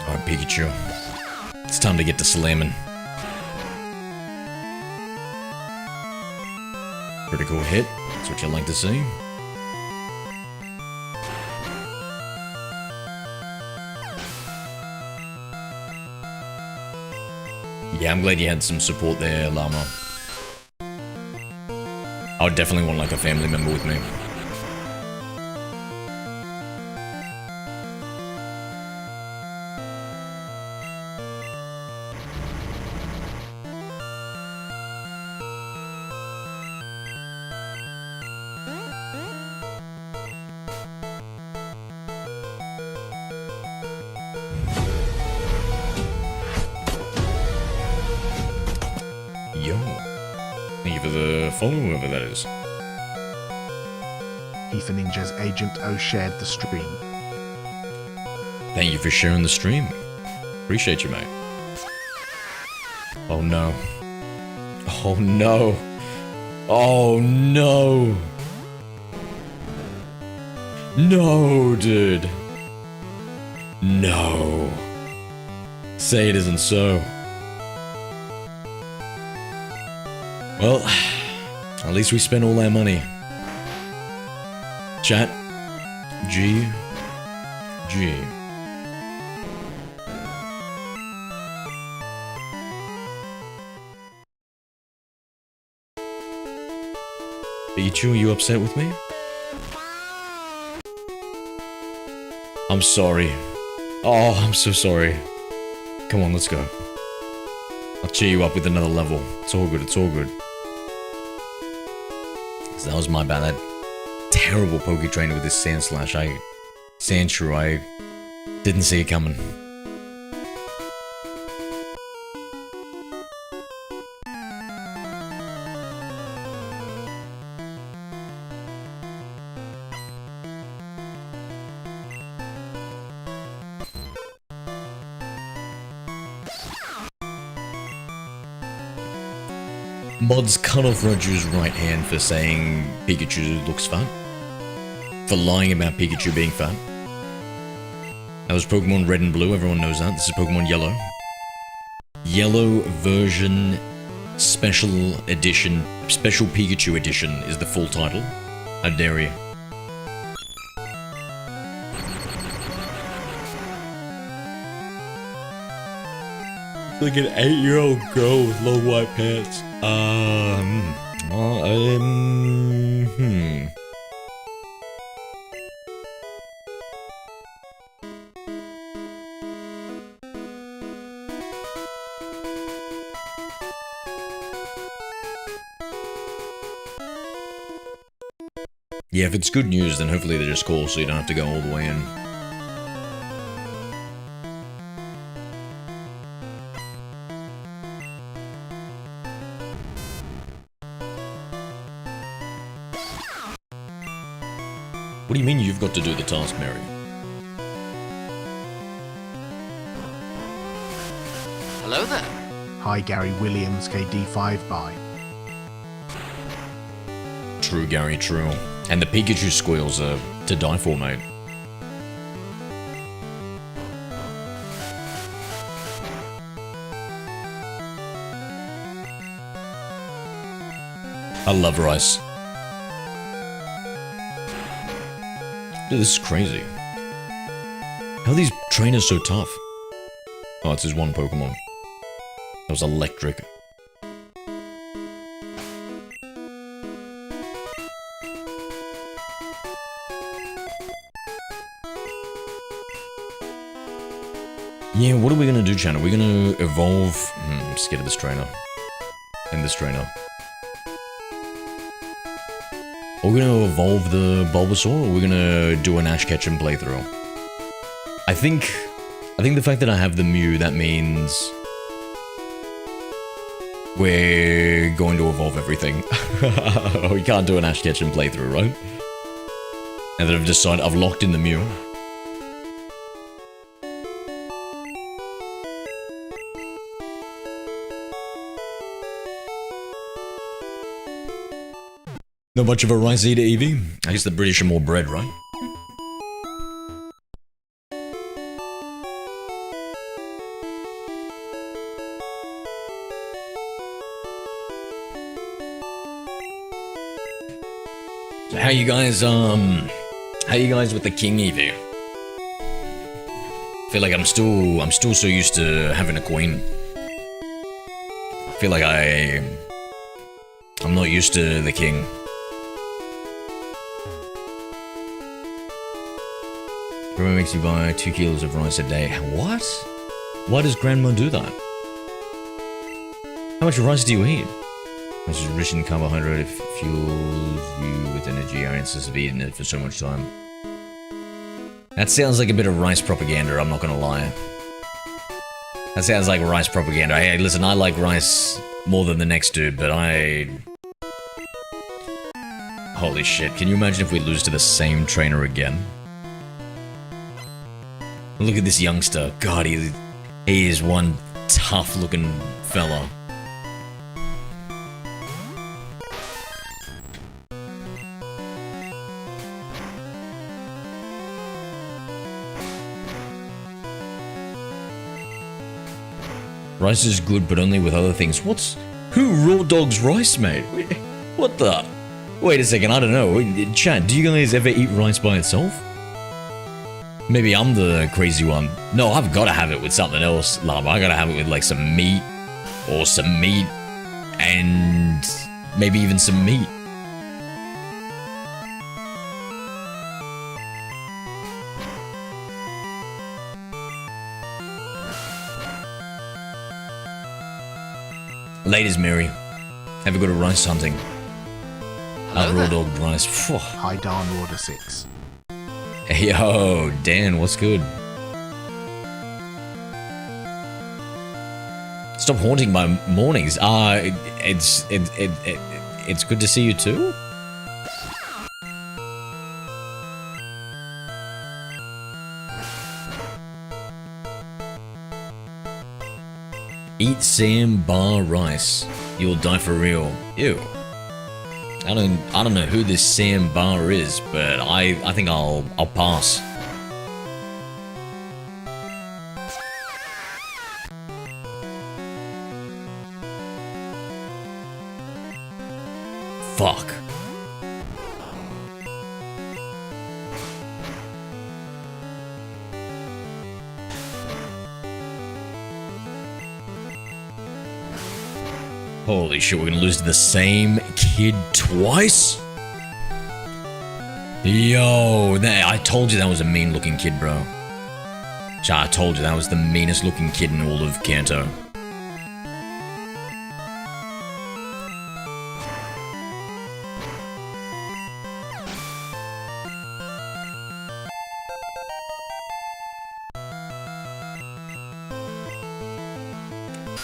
Alright, Pikachu. It's time to get to slamming. Critical hit. That's what you like to see. Yeah, I'm glad you had some support there, Llama. I would definitely want like a family member with me. Follow whoever that is. Ethan Ninja's Agent O shared the stream. Thank you for sharing the stream. Appreciate you, mate. Oh no. Oh no. Oh no. No, dude. No. Say it isn't so. Well, at least we spent all our money. Chat. G. Pikachu, are you upset with me? I'm sorry. Oh, I'm so sorry. Come on, let's go. I'll cheer you up with another level. It's all good, it's all good. So that was my bad. That terrible Poke Trainer with this Sand Slash. Sandshrew, I didn't see it coming. Mods cut off Roger's right hand for saying Pikachu looks fat. For lying about Pikachu being fat. That was Pokemon Red and Blue, everyone knows that. This is Pokemon Yellow. Yellow version special edition, special Pikachu edition is the full title. How dare you. Like an 8-year-old girl with long white pants. Yeah, if it's good news, then hopefully they just call so you don't have to go all the way in. What do you mean you've got to do the task, Mary? Hello there. Hi, Gary Williams, KD5 by. True, Gary, true. And the Pikachu squeals are to die for, mate. I love rice. Dude, this is crazy. How are these trainers so tough? Oh, it's his one Pokemon. That was electric. Yeah, what are we gonna do, Chan? Are we gonna evolve? I'm scared of this trainer. And this trainer. Are we gonna evolve the Bulbasaur, or are we gonna do an Ash Ketchum playthrough? I think the fact that I have the Mew, that means we're going to evolve everything. We can't do an Ash Ketchum playthrough, right? And then I've decided I've locked in the Mew. Not much of a rice eater, Eevee. I guess the British are more bread, right? So how you guys with the King Eevee? I feel like I'm still so used to having a queen. I feel like I'm not used to the king. Grandma makes you buy 2 kilos of rice a day. What? Why does Grandma do that? How much rice do you eat? Which is rich in carbohydrate, it fuels you with energy. Our ancestors have eaten it for so much time. That sounds like a bit of rice propaganda, I'm not gonna lie. That sounds like rice propaganda. Hey, listen, I like rice more than the next dude, but holy shit, can you imagine if we lose to the same trainer again? Look at this youngster. God, he is one tough-looking fella. Rice is good, but only with other things. Who raw dogs rice, mate? What the? Wait a second, I don't know. Chat, do you guys ever eat rice by itself? Maybe I'm the crazy one. No, I've got to have it with something else, Llama. I gotta have it with like some meat, or some meat, and maybe even some meat. Ladies, Mary. Have a good rice hunting. Raw dog rice. Phew. Hi, Dan Order 6. Yo, Dan, what's good? Stop haunting my mornings. It's good to see you too. Eat sambar rice. You'll die for real. Ew. I don't know who this sambar is, but I think I'll pass. Fuck. Holy shit, we're gonna lose to the same kid twice? Yo, I told you that was a mean looking kid, bro. I told you that was the meanest looking kid in all of Kanto.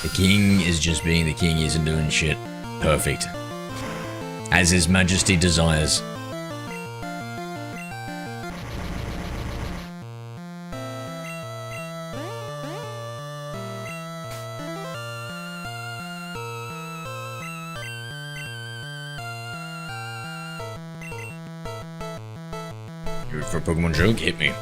The king is just being the king, he isn't doing shit. Perfect. As his majesty desires. You ready for a Pokemon joke? Hit me.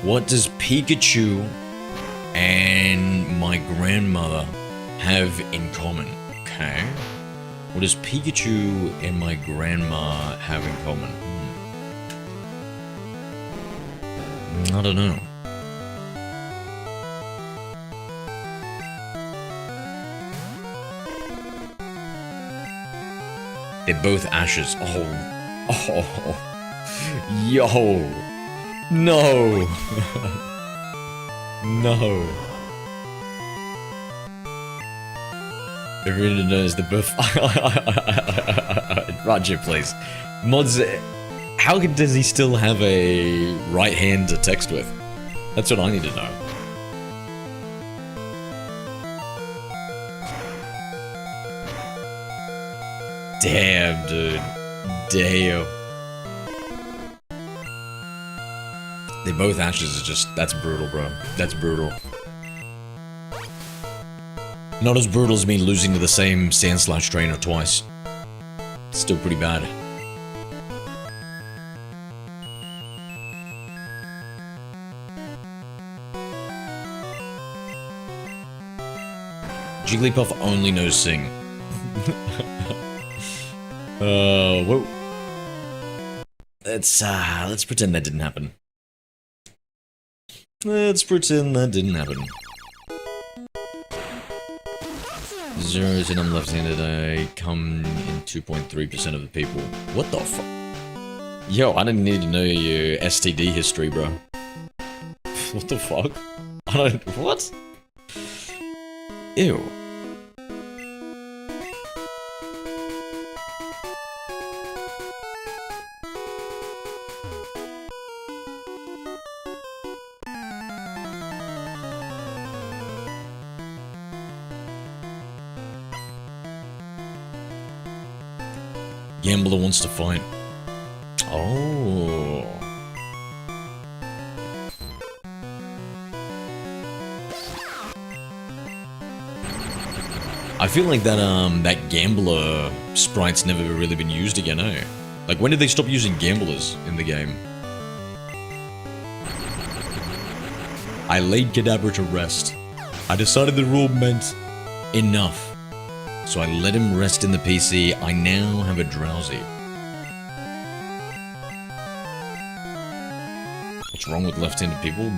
What does Pikachu and my grandmother have in common? Okay. What does Pikachu and my grandma have in common? I don't know. They're both ashes. Oh. Yo. No. No. Everyone knows the birth. Roger, please. Mods, how does he still have a right hand to text with? That's what I need to know. Damn, dude. Damn. They're both ashes is just, that's brutal, bro. That's brutal. Not as brutal as me losing to the same Sandslash trainer twice. Still pretty bad. Jigglypuff only knows sing. Whoa. Let's pretend that didn't happen. Let's pretend that didn't happen. Zeros and I'm left-handed, I come in 2.3% of the people. What the fuck? Yo, I didn't need to know your STD history, bro. What the fuck? I don't... What? Ew. Gambler wants to fight. Oh. I feel like that gambler sprite's never really been used again, eh? Like, when did they stop using gamblers in the game? I laid Kadabra to rest. I decided the rule meant enough. So I let him rest in the PC. I now have a drowsy. What's wrong with left-handed people?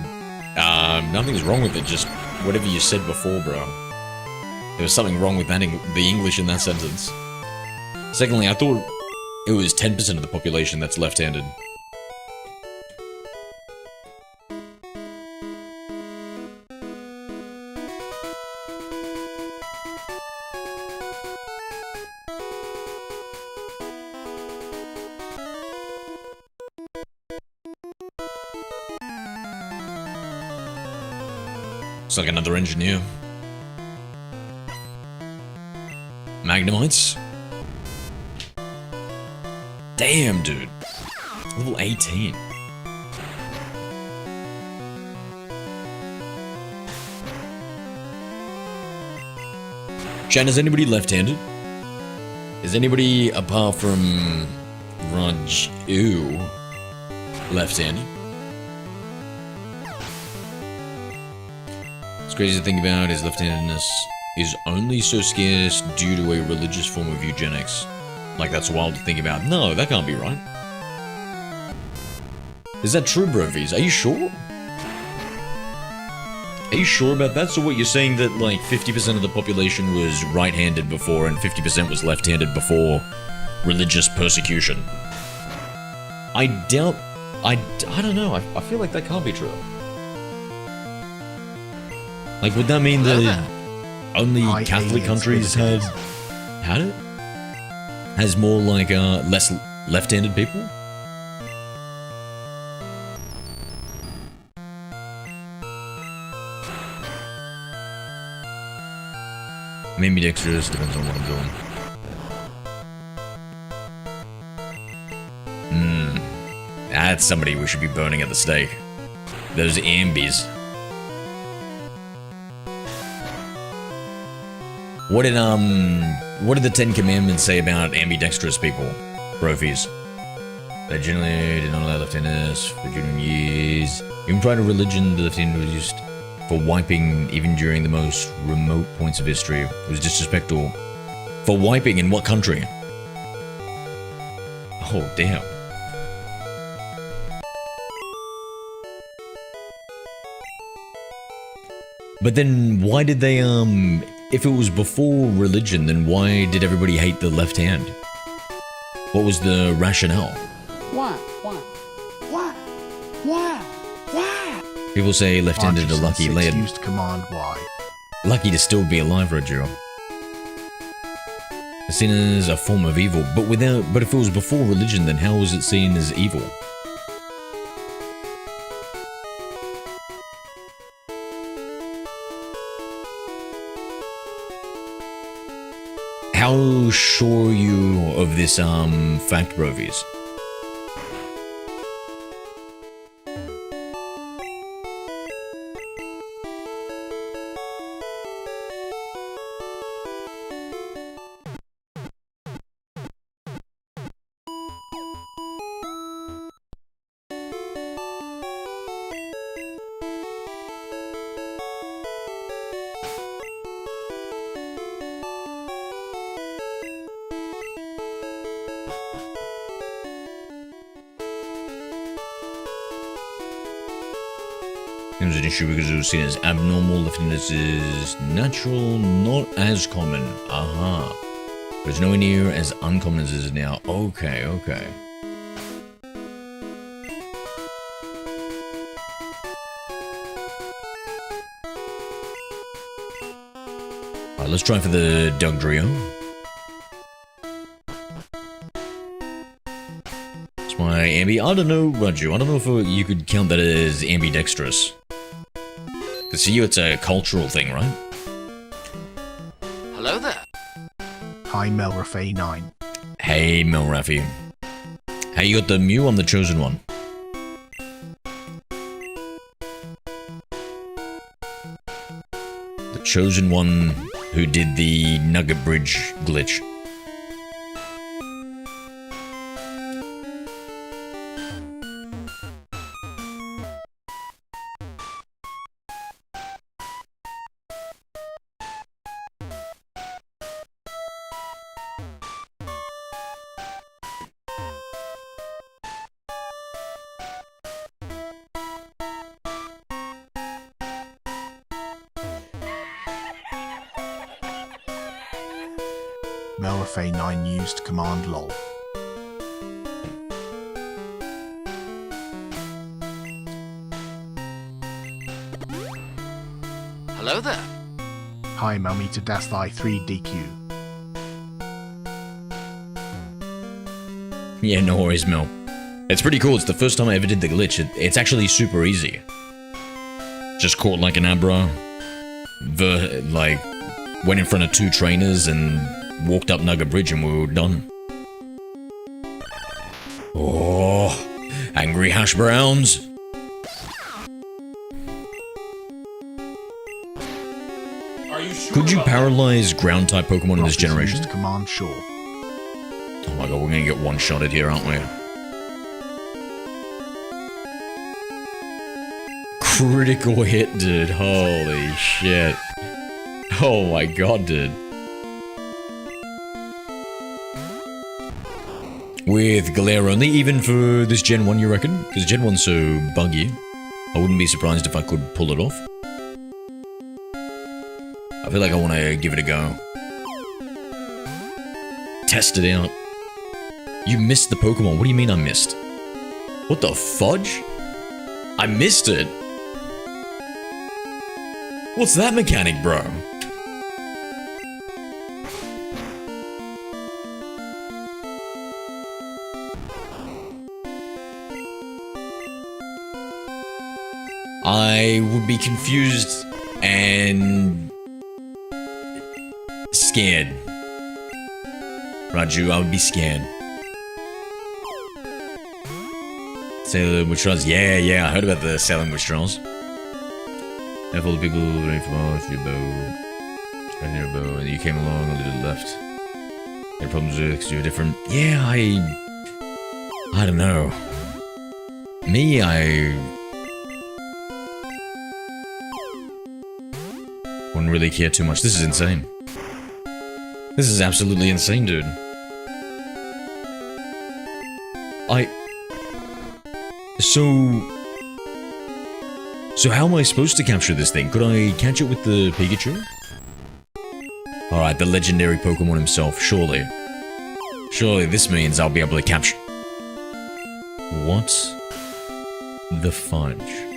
Nothing's wrong with it, just whatever you said before, bro. There was something wrong with that the English in that sentence. Secondly, I thought it was 10% of the population that's left-handed. It's like another engineer. Magnemites? Damn, dude. Level 18. Chan, is anybody left-handed? Is anybody apart from Raju left-handed? It's crazy to think about is left-handedness is only so scarce due to a religious form of eugenics. Like, that's wild to think about. No, that can't be right. Is that true, Brovies? Are you sure? Are you sure about that? So what, you're saying that, like, 50% of the population was right-handed before and 50% was left-handed before religious persecution? I doubt... I don't know. I feel like that can't be true. Like, would that mean that only Catholic countries had it? Has more, like, less left-handed people? Maybe dexterous, depends on what I'm doing. That's somebody we should be burning at the stake. Those ambies. What did the Ten Commandments say about ambidextrous people, Brophies? They generally did not allow left-handedness for junior years. Even prior to religion, the left-handed was used for wiping even during the most remote points of history. It was disrespectful. For wiping in what country? Oh, damn. But then why did they, if it was before religion, then why did everybody hate the left hand? What was the rationale? Why? People say left-handed are lucky. Used Command Y. Lucky to still be alive, Roger. Seen as a form of evil, but if it was before religion, then how was it seen as evil? How sure are you of this fact, Brovies? It was an issue because it was seen as abnormal. Left-handedness is natural, not as common. Aha. But it's nowhere near as uncommon as it is now. Okay, okay. Alright, let's try for the Dugtrio. It's my ambi. I don't know, Raju. I don't know if you could count that as ambidextrous. To you, it's a cultural thing, right? Hello there. Hi, Melrafe 9. Hey, Melrafi. Hey, you got the Mew on the Chosen One. The Chosen One who did the Nugget Bridge glitch. Melfa 9 used command lol. Hello there. Hi Mummy to Das Thy 3 DQ. Yeah, no worries, Mel. It's pretty cool. It's the first time I ever did the glitch. It's actually super easy. Just caught like an Abra. Went in front of 2 trainers and walked up Nugget Bridge and we were done. Oh, angry hash browns. Could you paralyze ground type Pokemon in this generation? Used command sure. Oh my god, we're gonna get one-shotted here, aren't we? Critical hit, dude. Holy shit. Oh my god, dude. With Galera only, even for this Gen 1, you reckon? Because Gen 1's so buggy. I wouldn't be surprised if I could pull it off. I feel like I want to give it a go. Test it out. You missed the Pokemon. What do you mean I missed? What the fudge? I missed it? What's that mechanic, bro? I would be confused and scared. Raju, I would be scared. Sailor Witch Trials? Yeah, I heard about the Sailor Witch Trials. Have all the people running from off your bow. Spending your bow, and you came along a little left. Had problems with it because you were different. Yeah, I don't know. Me, I wouldn't really care too much. This is insane. This is absolutely insane, dude. So how am I supposed to capture this thing? Could I catch it with the Pikachu? Alright, the legendary Pokemon himself, surely. Surely this means I'll be able to capture... What the fudge?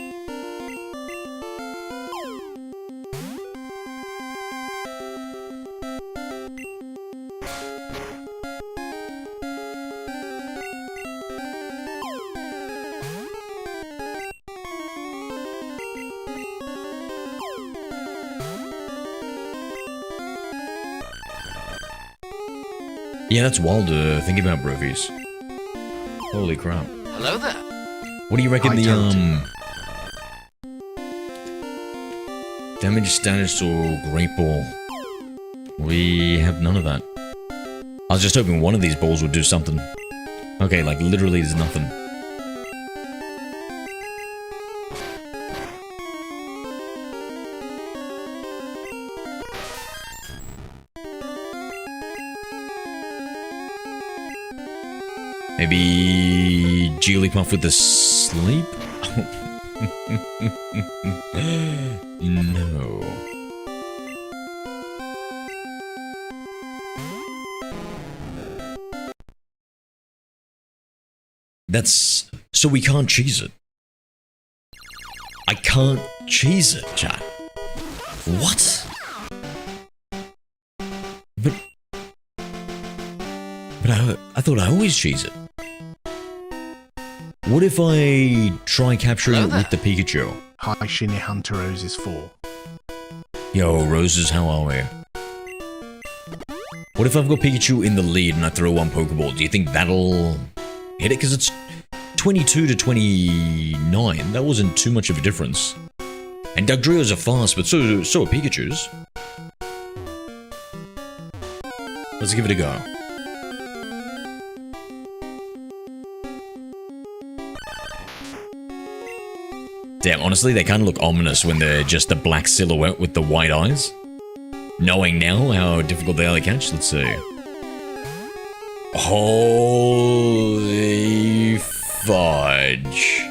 Yeah, that's wild to think about, Brovies. Holy crap. Hello there. What do you reckon Hi, damage status or Great Ball? We have none of that. I was just hoping one of these balls would do something. Okay, like literally there's nothing. Maybe Jigglypuff with the sleep? No. That's... so we can't cheese it. I can't cheese it, chat. What? But I thought I always cheese it. What if I try capturing it with the Pikachu? Hi Shinny Hunter Roses 4. Yo, Roses, how are we? What if I've got Pikachu in the lead and I throw one Pokeball? Do you think that'll hit it? Because it's 22 to 29. That wasn't too much of a difference. And Dugtrios are fast, but so are Pikachus. Let's give it a go. Damn, honestly, they kind of look ominous when they're just a black silhouette with the white eyes. Knowing now how difficult they are to catch, let's see. Holy fudge.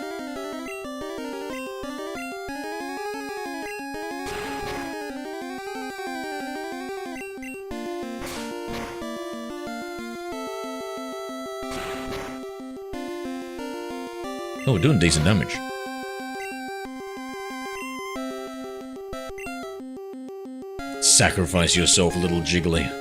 Oh, we're doing decent damage. Sacrifice yourself, little jiggly.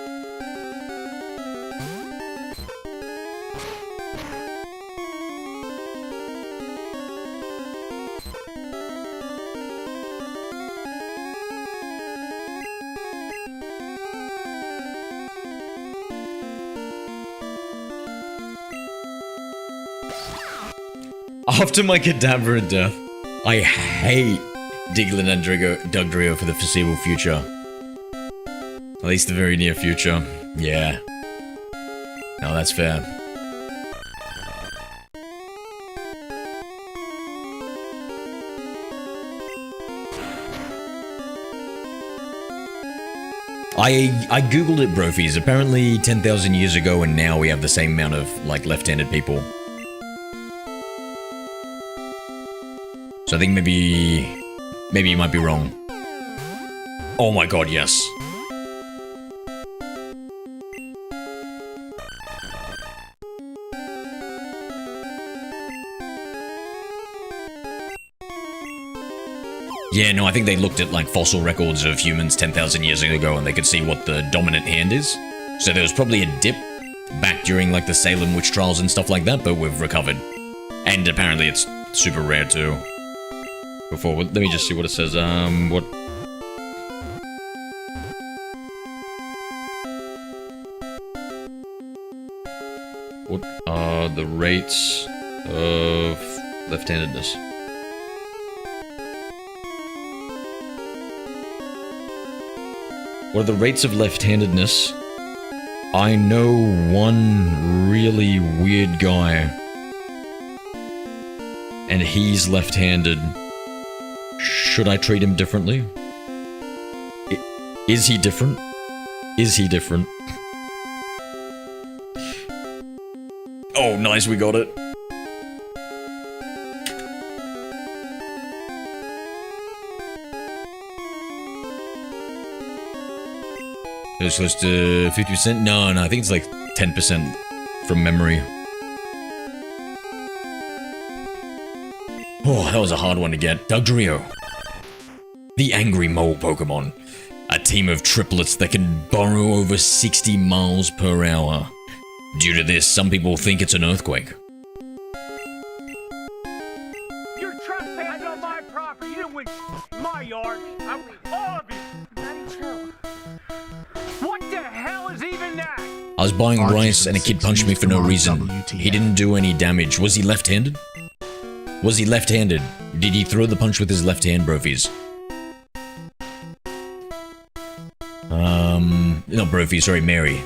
After my cadaver death, I hate Diglett and Dugtrio for the foreseeable future. At least the very near future. Yeah. No, that's fair. I googled it, Brophies. Apparently 10,000 years ago and now we have the same amount of, like, left-handed people. So I think maybe you might be wrong. Oh my god, yes. Yeah, no, I think they looked at, like, fossil records of humans 10,000 years ago and they could see what the dominant hand is. So there was probably a dip back during, like, the Salem witch trials and stuff like that, but we've recovered. And apparently it's super rare, too. Let me just see what it says. What are the rates of left-handedness? What are the rates of left-handedness? I know one really weird guy, and he's left-handed. Should I treat him differently? Is he different? Is he different? Oh, nice, we got it. It was close to 50%? No, I think it's like 10% from memory. Oh, that was a hard one to get. Dugtrio. The angry mole Pokemon. A team of triplets that can burrow over 60 miles per hour. Due to this, some people think it's an earthquake. You're trespassing on my property. You didn't win my yard. I win all of it. What the hell is even that? I was buying rice and a kid punched me for no reason. He didn't do any damage. Was he left-handed? Was he left-handed? Did he throw the punch with his left hand, Brophies? Not Brophy, sorry, Mary.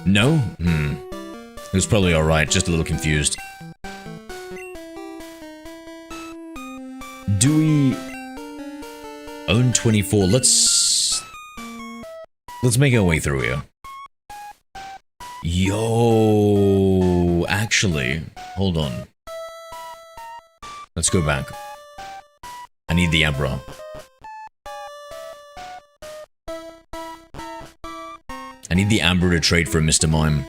No? It was probably alright, just a little confused. Do we own 24? Let's make our way through here. Yo, actually, hold on. Let's go back. I need the Abra. I need the Abra to trade for Mr. Mime.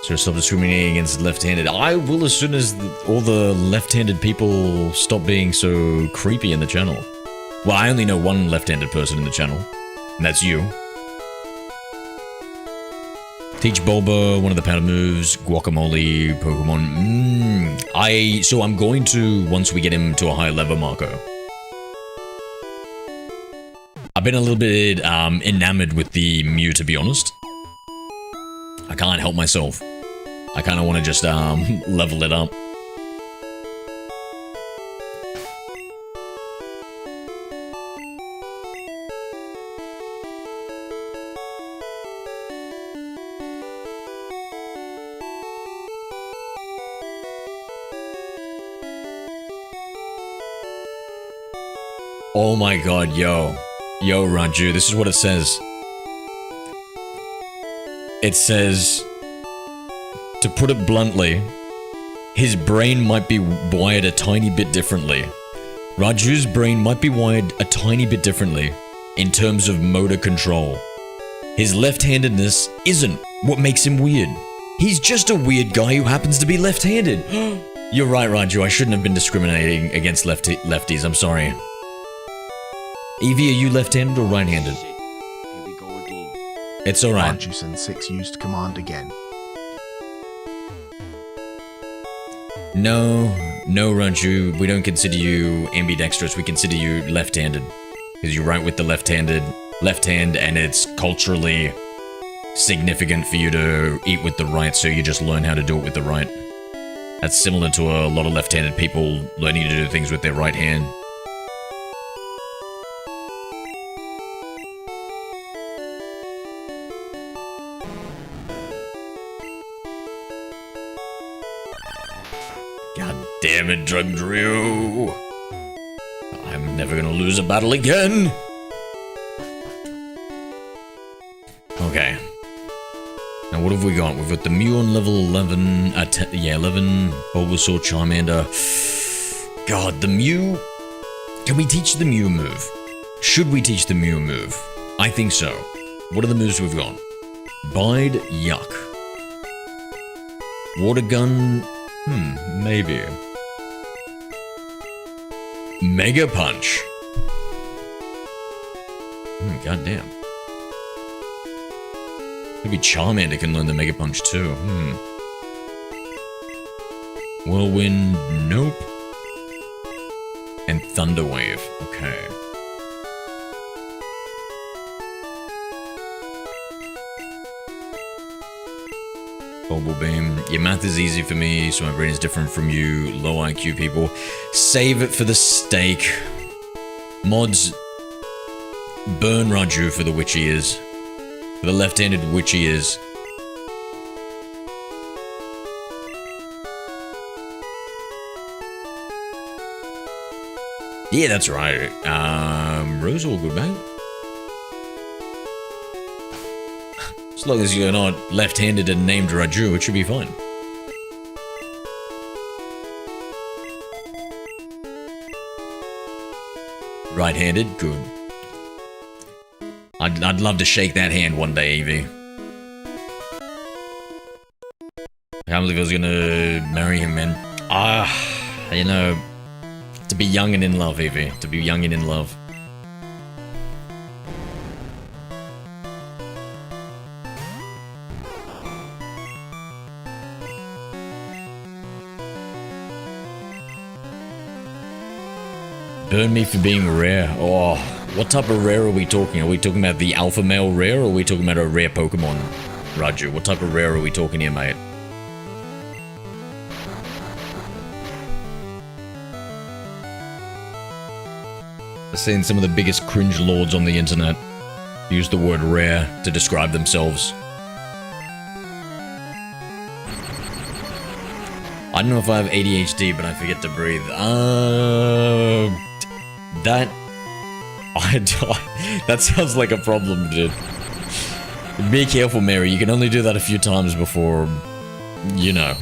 So stop discriminating against left-handed. I will as soon as all the left-handed people stop being so creepy in the channel. Well, I only know one left-handed person in the channel, and that's you. Teach Bulba one of the powder moves, Guacamole, Pokemon. So I'm going to, once we get him to a higher level marker. I've been a little bit enamored with the Mew, to be honest. I can't help myself. I kind of want to just level it up. Oh my god, yo. Yo, Raju, this is what it says. It says, to put it bluntly, his brain might be wired a tiny bit differently. Raju's brain might be wired a tiny bit differently in terms of motor control. His left-handedness isn't what makes him weird. He's just a weird guy who happens to be left-handed. You're right, Raju, I shouldn't have been discriminating against lefties, I'm sorry. Eevee, are you left-handed or right-handed? Shit. Here we go again. It's alright. Arjuice and 6 used command again. No, Raju, we don't consider you ambidextrous, we consider you left-handed. Because you write with the left hand, and it's culturally significant for you to eat with the right, so you just learn how to do it with the right. That's similar to a lot of left-handed people learning to do things with their right hand. God damn it, Dugtrio! I'm never gonna lose a battle again! Okay. Now what have we got? We've got the Mew on level 11, 11, Bulbasaur, Charmander. God, the Mew... Can we teach the Mew move? Should we teach the Mew move? I think so. What are the moves we've got? Bide, yuck. Water gun... maybe. Mega Punch. God damn. Maybe Charmander can learn the Mega Punch too. Whirlwind, nope. And Thunder Wave, okay. Bubble Beam. Your math is easy for me, so my brain is different from you low IQ people. Save it for the steak. Mods, burn Raju for the witch he is. For the left-handed witch he is. Yeah, that's right. Rose, all good, mate. As long as you're not left-handed and named Raju, it should be fine. Right-handed, good. I'd love to shake that hand one day, Eevee. I can't believe I was gonna marry him, man. You know, to be young and in love, Eevee. To be young and in love. Burn me for being rare. Oh, what type of rare are we talking? Are we talking about the alpha male rare, or are we talking about a rare Pokemon? Raju, what type of rare are we talking here, mate? I've seen some of the biggest cringe lords on the internet use the word rare to describe themselves. I don't know if I have ADHD, but I forget to breathe. That sounds like a problem, dude. Be careful, Mary. You can only do that a few times before, you know.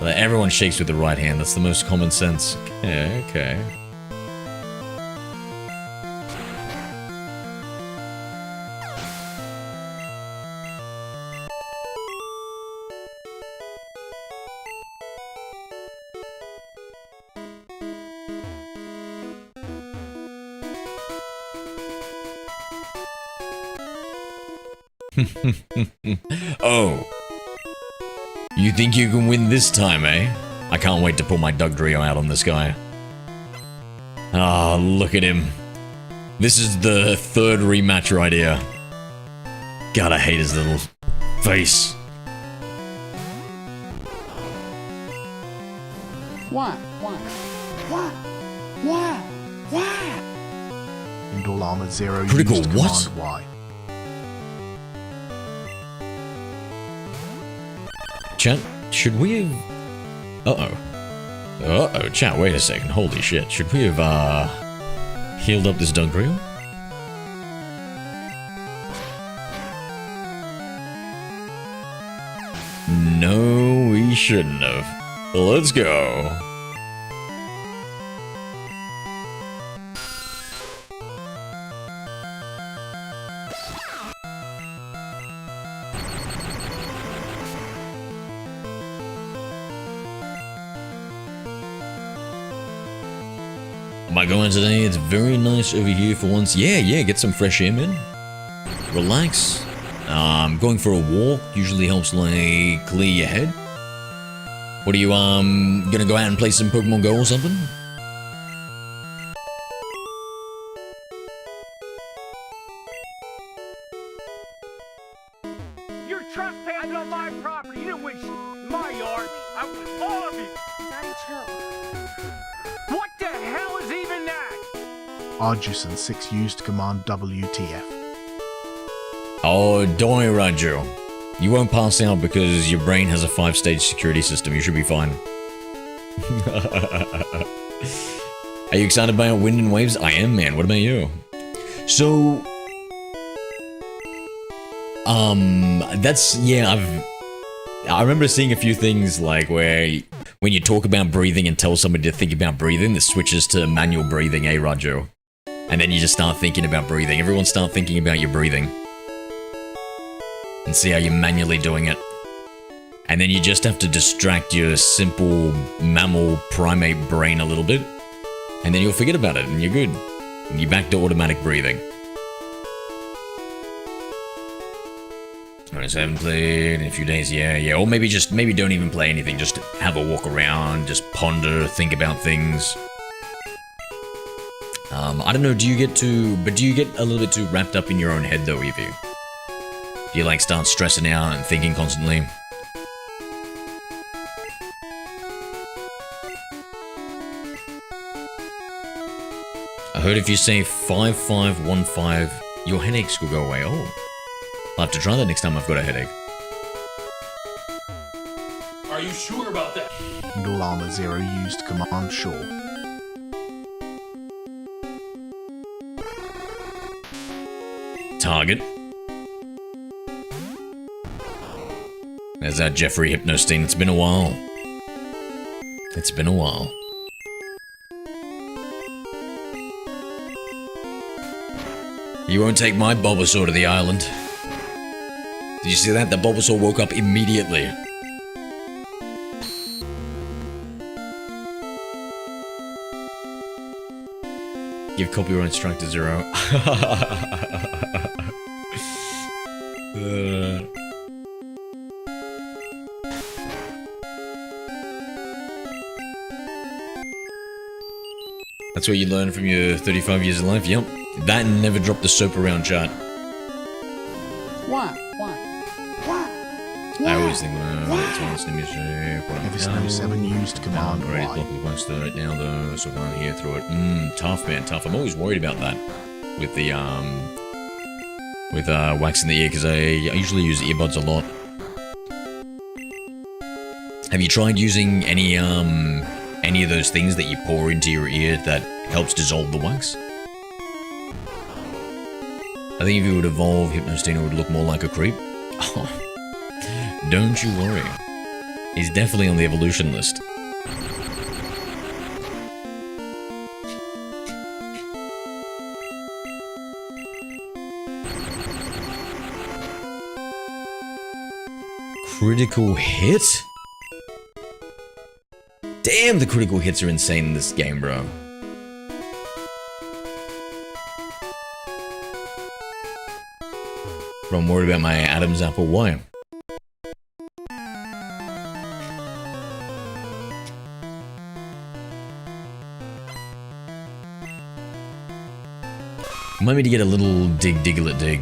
Everyone shakes with the right hand. That's the most common sense. Okay, okay. Oh. You think you can win this time, eh? I can't wait to pull my Dugtrio out on this guy. Ah, look at him. This is the third rematch right here. God, I hate his little face. Indoor Armored Zero Critical used what? Command Y. Chat, should we have... Uh-oh. Uh-oh, chat, wait a second. Holy shit. Should we have, healed up this Dugtrio? No, we shouldn't have. Let's go. Am I going today? It's very nice over here for once. Yeah, get some fresh air, man. Relax. Going for a walk usually helps, like, clear your head. What are you, gonna go out and play some Pokemon Go or something? You're trespassing on my property. You didn't win my yard. I want all of you. Daddy, chill. What the hell is even that? Arjusan 6 used Command WTF. Oh, don't worry, Raju. You won't pass out because your brain has a 5-stage security system. You should be fine. Are you excited about Wind and Waves? I am, man. What about you? So... that's... yeah, I remember seeing a few things, like, where... when you talk about breathing and tell somebody to think about breathing, this switches to manual breathing, eh, Raju? And then you just start thinking about breathing. Everyone start thinking about your breathing. And see how you're manually doing it. And then you just have to distract your simple mammal primate brain a little bit. And then you'll forget about it and you're good. And you're back to automatic breathing. Alright, so I haven't played in a few days, yeah. Or maybe don't even play anything. Just have a walk around, just ponder, think about things. I don't know, do you get a little bit too wrapped up in your own head though, Eevee? Do you like start stressing out and thinking constantly? I heard if you say 5515, your headaches will go away. Oh, I'll have to try that next time I've got a headache. Are you sure about that? Indoor Armored Zero used Command Shaw. Target. There's that Jeffrey Hypnosteen. It's been a while. It's been a while. You won't take my Bulbasaur to the island. Did you see that? The Bulbasaur woke up immediately. Give copyright strike to 0. That's what you learn from your 35 years of life, yep. That and never drop the soap around chart. I always think, Evisnow 7 used Command Already Y. blocking close to it now though, so I can't hear through it. Tough man, tough. I'm always worried about that with the wax in the ear because I usually use earbuds a lot. Have you tried using any of those things that you pour into your ear that helps dissolve the wax? I think if you would evolve, Hypnosteen would look more like a creep. Oh, don't you worry. He's definitely on the evolution list. Critical hit? Damn, the critical hits are insane in this game, bro. But I'm worried about my Adam's apple. Why? Remind me to get a little Diglett dig.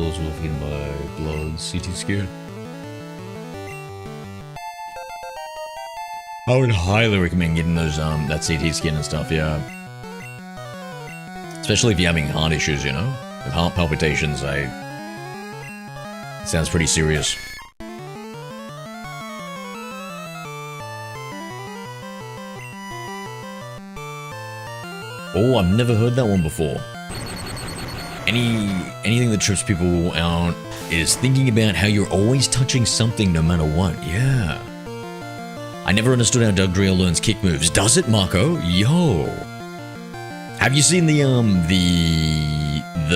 those will feed my blood. CT scared. I would highly recommend getting those that CT skin and stuff, yeah. Especially if you're having heart issues, you know? With heart palpitations, it sounds pretty serious. Oh, I've never heard that one before. Anything that trips people out is thinking about how you're always touching something no matter what. Yeah. I never understood how Dugtrio learns kick moves. Does it, Marco? Yo. Have you seen the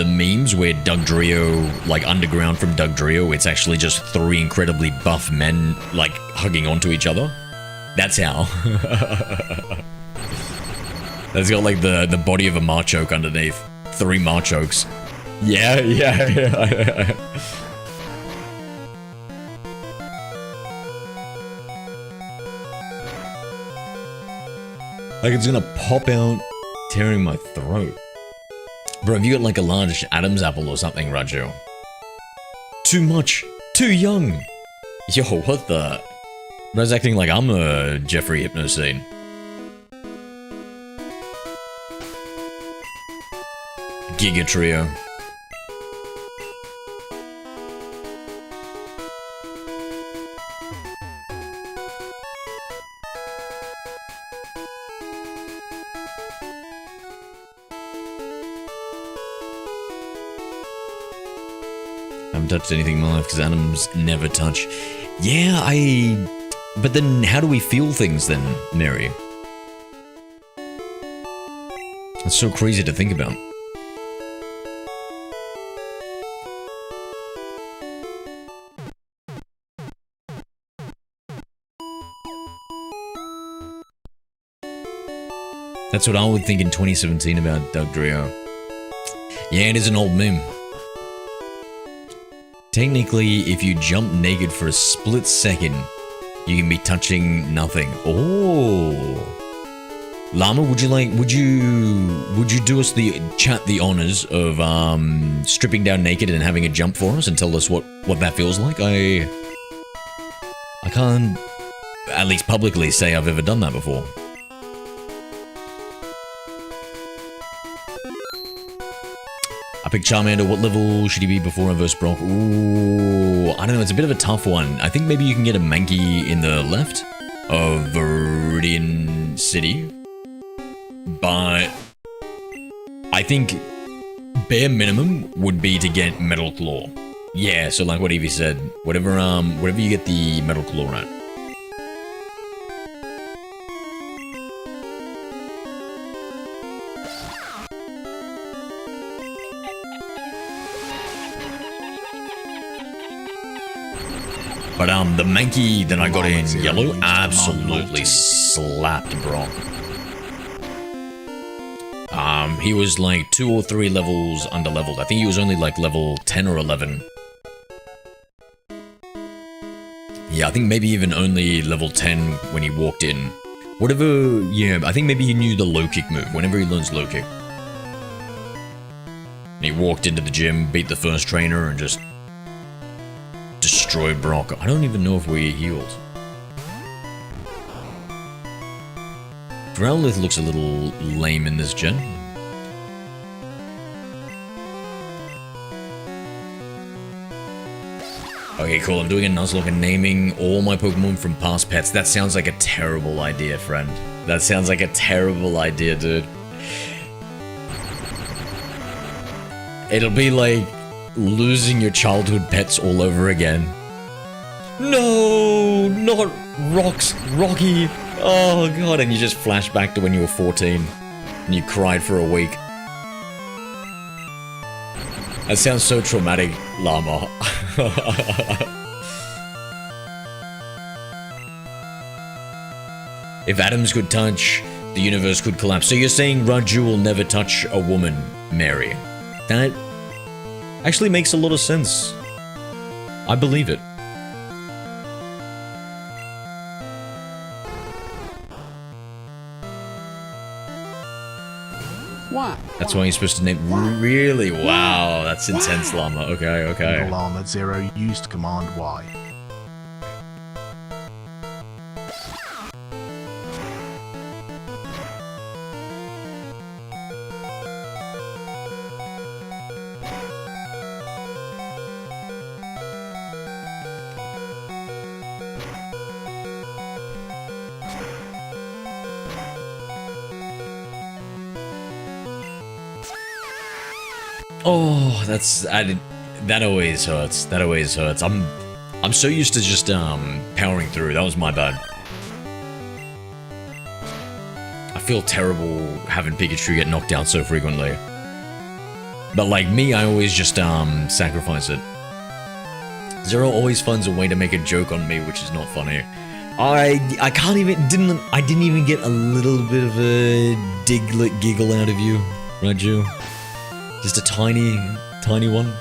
memes where Dugtrio, like underground from Dugtrio, it's actually just 3 incredibly buff men, like, hugging onto each other? That's how. That's got, like, the body of a Machoke underneath. 3 Machokes. Yeah. Like it's gonna pop out, tearing my throat. Bro, have you got like a large Adam's apple or something, Raju? Too much. Too young. Yo, what the? I was acting like I'm a Jeffrey Hypnoscene. Giga Trio. I haven't touched anything in my life because Adams never touch. Yeah, but then how do we feel things then, Mary? That's so crazy to think about. That's what I would think in 2017 about Dugtrio. Yeah, it is an old meme. Technically, if you jump naked for a split second, you can be touching nothing. Oh. Llama, would you do us the honors of stripping down naked and having a jump for us and tell us what that feels like? I can't at least publicly say I've ever done that before. I picked Charmander. What level should he be before I verse Brock? Ooh, I don't know. It's a bit of a tough one. I think maybe you can get a Mankey in the left of Viridian City. But I think bare minimum would be to get Metal Claw. Yeah, so like what Eevee said, whatever you get the Metal Claw at. But the Mankey that I got in Yellow absolutely slapped Brock. He was like 2 or 3 levels under-leveled. I think he was only like level 10 or 11. Yeah, I think maybe even only level 10 when he walked in. Whatever, yeah, I think maybe he knew the low kick move, whenever he learns low kick. And he walked into the gym, beat the first trainer, and just destroyed Brock. I don't even know if we healed. Growlithe looks a little lame in this gen. Okay, cool. I'm doing a Nuzlocke and naming all my Pokemon from past pets. That sounds like a terrible idea, friend. That sounds like a terrible idea, dude. It'll be like losing your childhood pets all over again. No, not Rocky. Oh god, and you just flash back to when you were 14 and you cried for a week. That sounds so traumatic, Llama. If atoms could touch, the universe could collapse. So you're saying Raju will never touch a woman, Mary? That actually makes a lot of sense. I believe it. That's why you're supposed to name. Really? Wow, that's intense, llama. Okay, okay. Single Llama 0 used Command Y. Oh, that always hurts. That always hurts. I'm so used to just powering through. That was my bad. I feel terrible having Pikachu get knocked out so frequently. But like me, I always just sacrifice it. Zero always finds a way to make a joke on me, which is not funny. I didn't even get a little bit of a Diglett giggle out of you, Raju. Just a tiny one.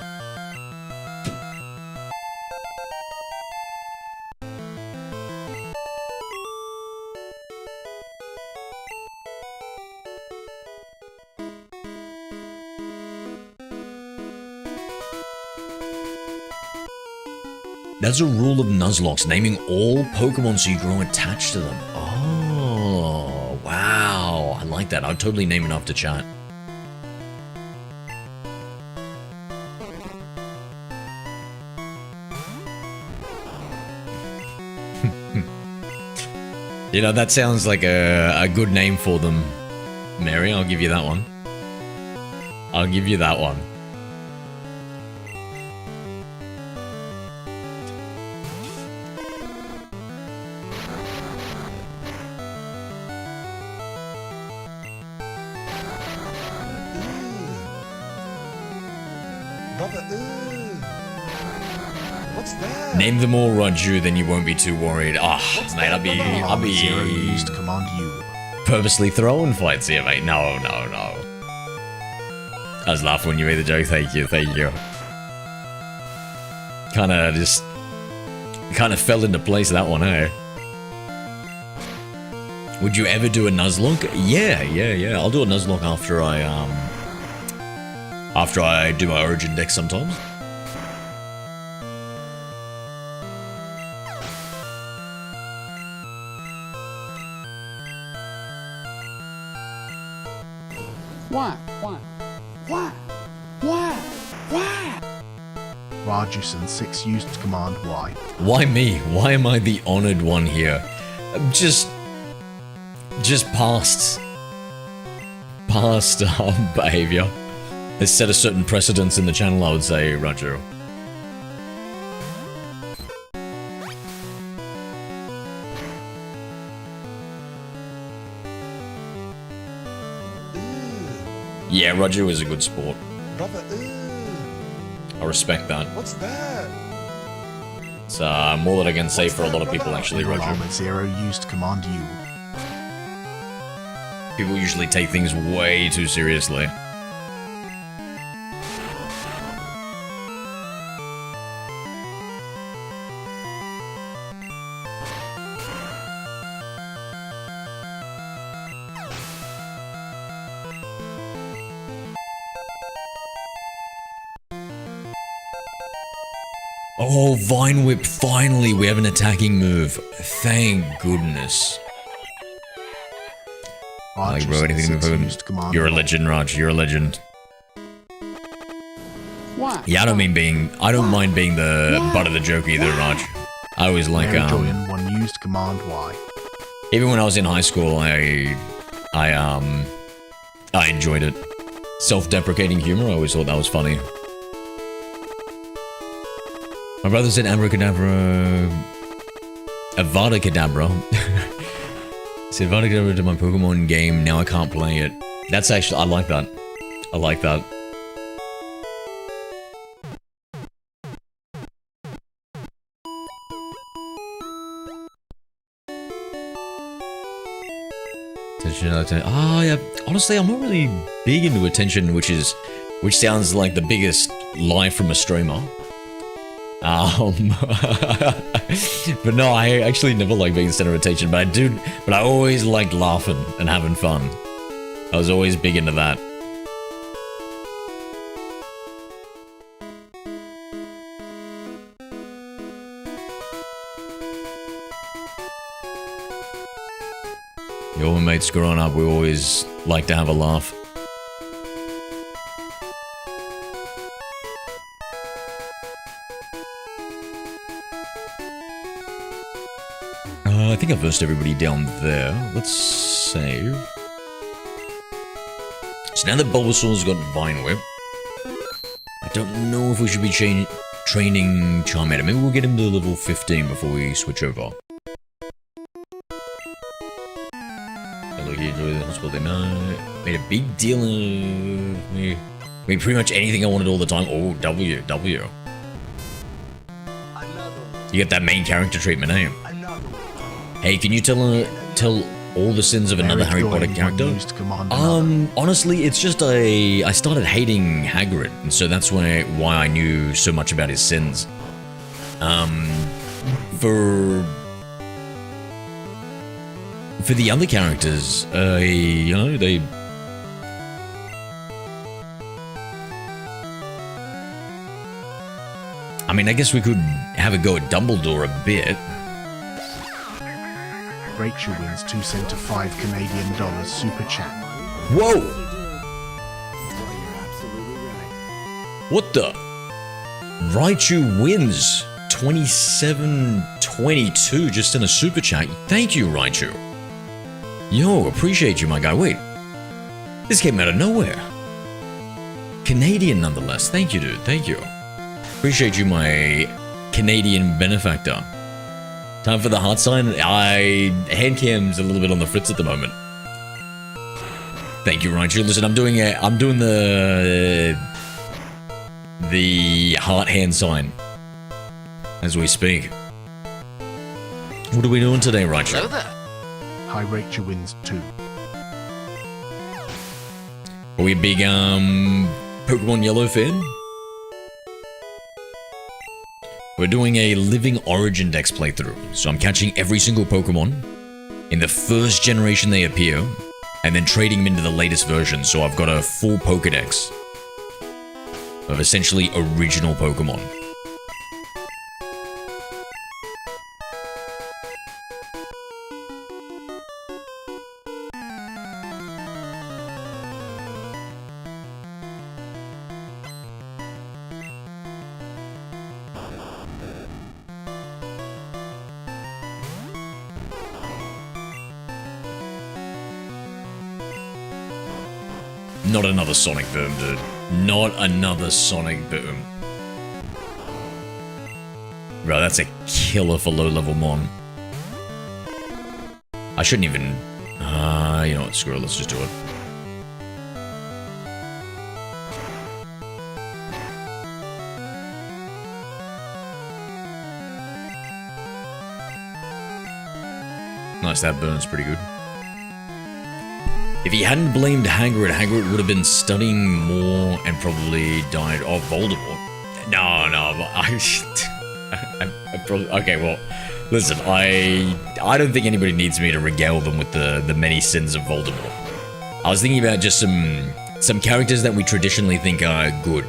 That's a rule of Nuzlocke, naming all Pokemon so you grow attached to them. Oh, wow. I like that. I'd totally name it after chat. You know, that sounds like a good name for them, Mary. I'll give you that one. I'll give you that one. What's that? Name them all Raju, then you won't be too worried. Ah, mate, I'll Llama be 0 used Command U. purposely throwing fights here, mate. No. I was laughing when you made the joke. Thank you. Kinda fell into place that one, eh? Would you ever do a Nuzlocke? Yeah. I'll do a Nuzlocke after I do my Origin Dex sometimes. Rajusan 6 used Command Y. Why me? Why am I the honored one here? Just past behavior has set a certain precedence in the channel, I would say, Raju. Yeah, Raju is a good sport. Brother, I respect that. what's that? It's more than I can say for a lot of people, actually, Single Raju. Llama 0 used Command U. People usually take things way too seriously. Oh, Vine Whip, finally, we have an attacking move. Thank goodness. Like, bro, anything to move used Command You're a Y. legend, Raj. You're a legend. Yeah, I don't mind being the butt of the joke either, Raj. I always like, Mary Joyan 1 used Command Y. even when I was in high school, I enjoyed it. Self-deprecating humor, I always thought that was funny. My brother said abracadabra... Avada Kedavra. Said Avada Kedavra to my Pokemon game, now I can't play it. That's actually... I like that. I like that. Attention. Ah, yeah. Honestly, I'm not really big into attention, which sounds like the biggest lie from a streamer. But no, I actually never like being the center of attention, but I always liked laughing and having fun. I was always big into that. All my mates growing up, we always like to have a laugh. I think I've versed everybody down there. Let's save. So now that Bulbasaur's got Vine Whip, I don't know if we should be training Charmander. Maybe we'll get him to level 15 before we switch over. Hello, you enjoy the hospital. They made a big deal of me. Made pretty much anything I wanted all the time. Oh, W. You get that main character treatment, eh? Hey, can you tell all the sins of another Harry Potter character? Honestly, it's just I started hating Hagrid, and so that's why I knew so much about his sins. For the other characters, you know, they. I mean, I guess we could have a go at Dumbledore a bit. Rachel wins 2 cents to 5 Canadian dollars super chat. Whoa! What the? Raichu wins 27.22 just in a super chat. Thank you, Raichu. Yo, appreciate you, my guy. Wait, this came out of nowhere. Canadian, nonetheless. Thank you, dude. Thank you. Appreciate you, my Canadian benefactor. Time for the heart sign. Hand cam's a little bit on the fritz at the moment. Thank you, Raichu. Listen, I'm doing the heart hand sign as we speak. What are we doing today, Raichu? Hello there. Hi, Rachel wins 2. Are we a big Pokémon Yellow fan? We're doing a Living Origin Dex playthrough, so I'm catching every single Pokemon in the first generation they appear, and then trading them into the latest version, so I've got a full Pokédex of essentially original Pokemon. Not another Sonic Boom, dude. Not another Sonic Boom. Bro, that's a killer for low-level Mon. I shouldn't even... you know what, screw it, let's just do it. Nice, that burn's pretty good. If he hadn't blamed Hagrid, Hagrid would have been studying more and probably died of Voldemort. No, I probably... Okay, well, listen, I don't think anybody needs me to regale them with the many sins of Voldemort. I was thinking about just some characters that we traditionally think are good,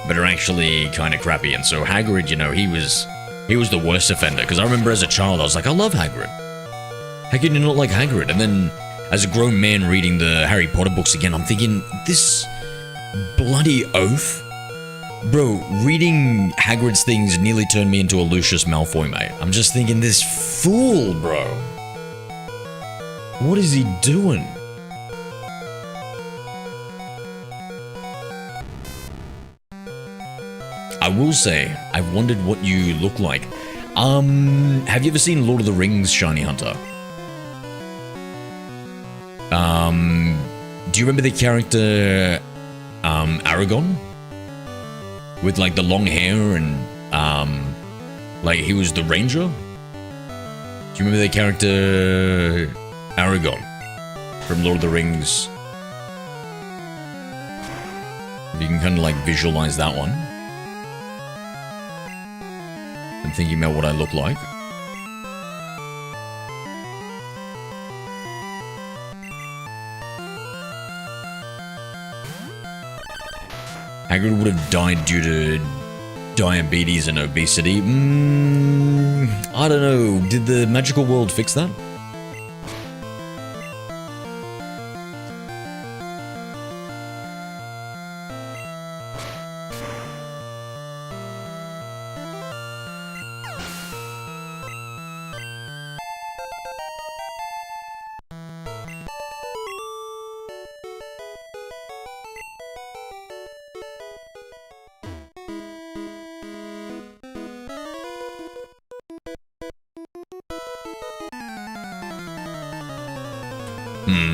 but are actually kind of crappy, and so Hagrid, you know, he was the worst offender, because I remember as a child, I was like, I love Hagrid. How can you not like Hagrid? And then, as a grown man reading the Harry Potter books again, I'm thinking, this bloody oath? Bro, reading Hagrid's things nearly turned me into a Lucius Malfoy, mate. I'm just thinking, this fool, bro. What is he doing? I will say, I've wondered what you look like. Have you ever seen Lord of the Rings, Shiny Hunter? Do you remember the character, Aragon? With, like, the long hair and, like, he was the ranger? Do you remember the character, Aragon? From Lord of the Rings? You can kind of, like, visualize that one. I'm thinking about what I look like. Hagrid would have died due to diabetes and obesity. I don't know. Did the magical world fix that?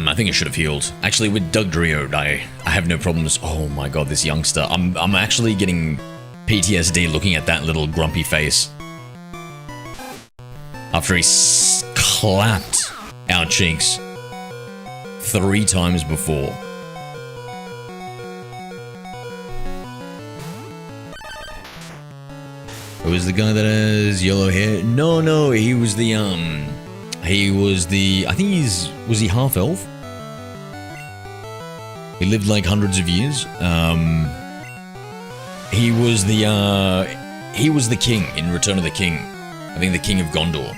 I think it should have healed. Actually, with Dugtrio, I have no problems. Oh my god, this youngster. I'm actually getting PTSD looking at that little grumpy face. After he clapped our cheeks 3 times before. Who was the guy that has yellow hair? No, he was the, I think was he half elf? He lived like hundreds of years. He was the king in Return of the King. I think the King of Gondor.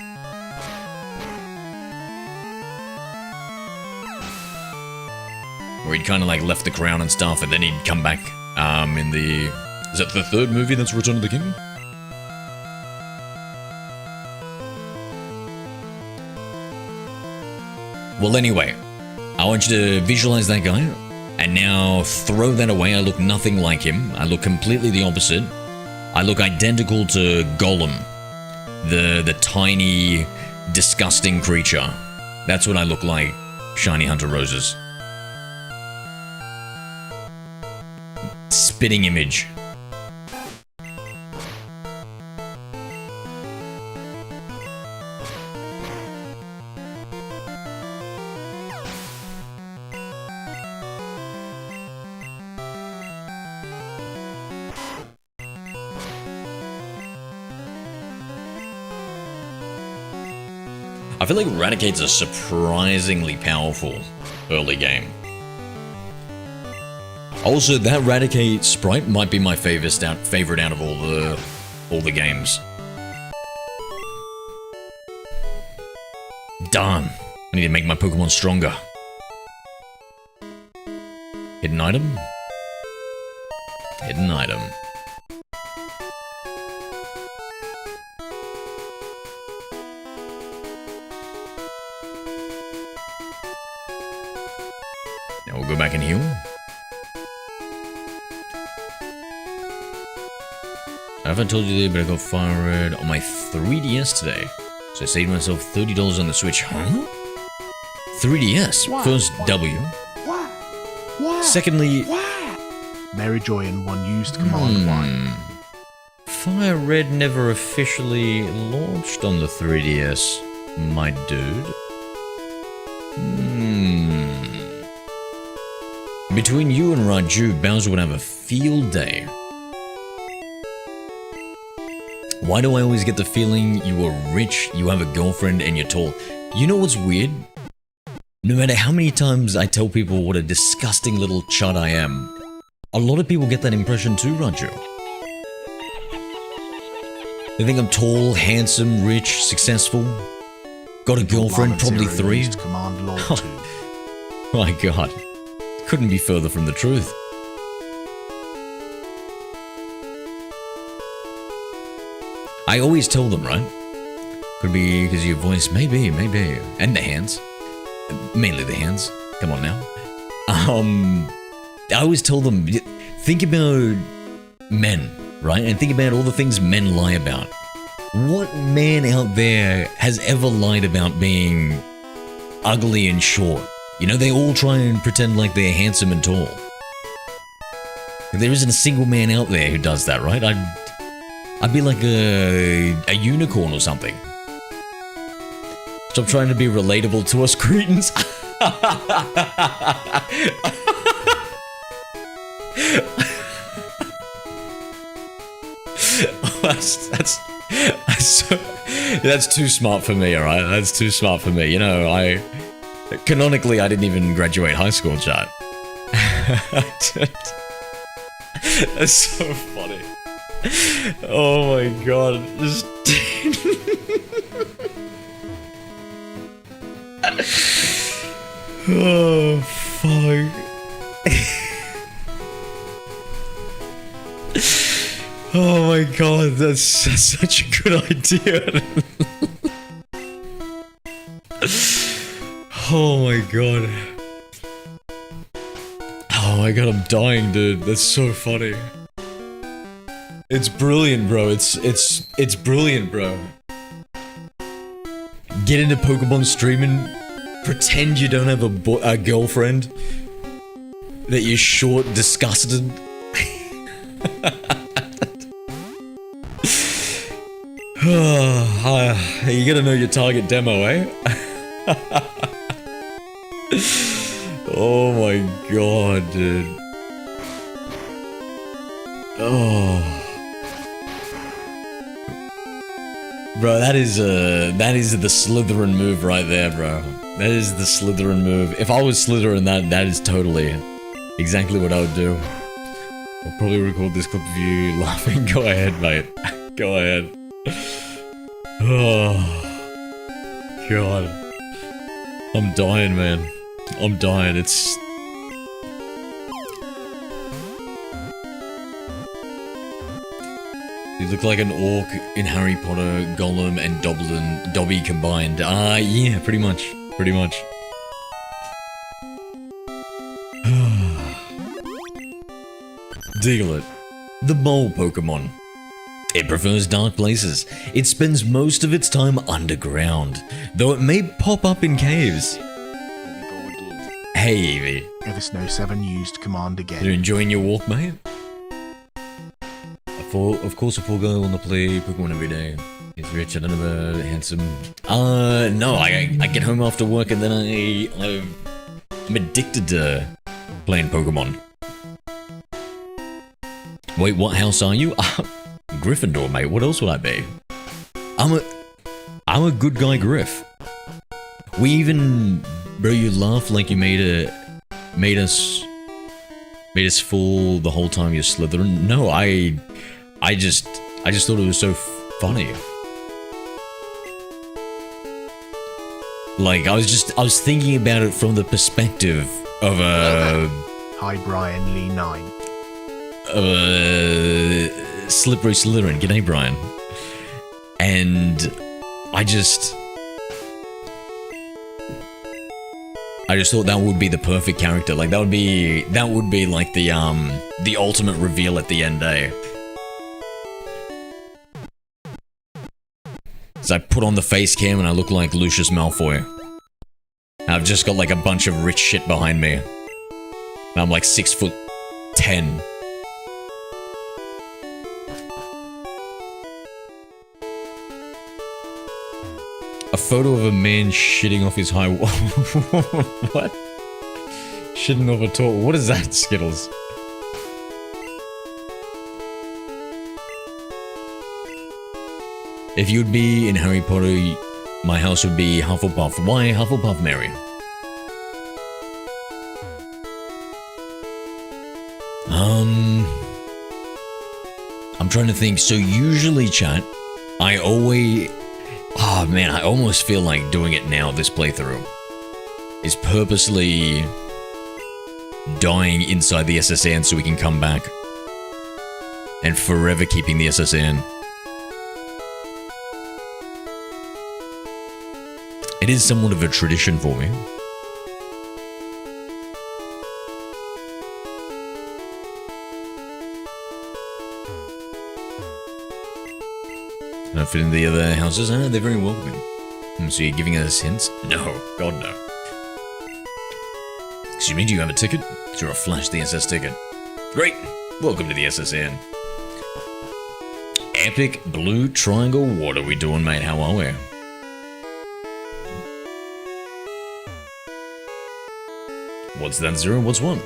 Where he'd kind of like left the crown and stuff, and then he'd come back in the... Is that the 3rd movie that's Return of the King? Well, anyway, I want you to visualize that guy, and now throw that away. I look nothing like him. I look completely the opposite. I look identical to Gollum, the tiny, disgusting creature. That's what I look like, Shiny Hunter Roses. Spitting image. I feel like Raticate's a surprisingly powerful early game. Also, that Raticate sprite might be my favorite out of all the games. Darn, I need to make my Pokemon stronger. Hidden item? Hidden item. Now we'll go back and heal. I haven't told you that, but I got Fire Red on my 3DS today. So I saved myself $30 on the Switch. Huh? 3DS. What? First W. What? Secondly... Mary Joy and one used command Y. Fire Red never officially launched on the 3DS, my dude. Between you and Raju, Bowser would have a field day. Why do I always get the feeling you are rich, you have a girlfriend, and you're tall? You know what's weird? No matter how many times I tell people what a disgusting little chud I am, a lot of people get that impression too, Raju. They think I'm tall, handsome, rich, successful. Got a girlfriend, probably 3. Used command Lord 2. My god. Couldn't be further from the truth. I always tell them, right? Could be because your voice, maybe. And the hands. Mainly the hands. Come on now. I always tell them, think about men, right? And think about all the things men lie about. What man out there has ever lied about being ugly and short? You know, they all try and pretend like they're handsome and tall. There isn't a single man out there who does that, right? I'd be like a unicorn or something. Stop trying to be relatable to us cretins. That's too smart for me, alright? That's too smart for me. You know, canonically, I didn't even graduate high school, chat. That's so funny. Oh my god. Just... oh, fuck. Oh my god, that's such a good idea. Oh my god. Oh my god, I'm dying, dude. That's so funny. It's brilliant, bro. It's brilliant, bro. Get into Pokemon streaming pretend you don't have a girlfriend? That you're short, disgusted? You gotta know your target demo, eh? Oh my god, dude. Oh. Bro, that is the Slytherin move right there, bro. That is the Slytherin move. If I was Slytherin, that is totally exactly what I would do. I'll probably record this clip of you laughing. Go ahead, mate. Go ahead. Oh. God. I'm dying, man. I'm dying. It's... You look like an orc in Harry Potter, Gollum, and Dobby combined. Yeah, pretty much. Pretty much. Diglett, the mole Pokémon. It prefers dark places. It spends most of its time underground, though it may pop up in caves. Here we go again. Hey, Eevee. EverSnow7 used command again. You enjoying your walk, mate? Of course, a poor guy will not play Pokemon every day. He's rich and handsome. No, I get home after work and then I'm addicted to playing Pokemon. Wait, what house are you? Gryffindor, mate. What else would I be? I'm a good guy, Griff. We even, bro, you laugh like you made us fool the whole time you're Slytherin. No, I just thought it was so funny. Like I was thinking about it from the perspective of a Hi Brian Lee 9. Slippery Slytherin. G'day, Brian. And I just thought that would be the perfect character. Like that would be like the ultimate reveal at the end, eh? So I put on the face cam and I look like Lucius Malfoy. I've just got like a bunch of rich shit behind me. And I'm like 6'10". A photo of a man shitting off his high wall. What? Shitting off a tall. What is that, Skittles? If you'd be in Harry Potter, my house would be Hufflepuff. Why Hufflepuff, Mary? I'm trying to think. So usually, chat, I always... Oh man, I almost feel like doing it now, this playthrough. Is purposely dying inside the SSN so we can come back. And forever keeping the SSN. It is somewhat of a tradition for me. Don't fit in the other houses? They're very welcoming. So you're giving us hints? No, God no. Excuse me, do you have a ticket? Sure, I'll flash the SS ticket. Great! Welcome to the SSN. Epic Blue Triangle, what are we doing, mate? How are we? What's that 0? What's 1?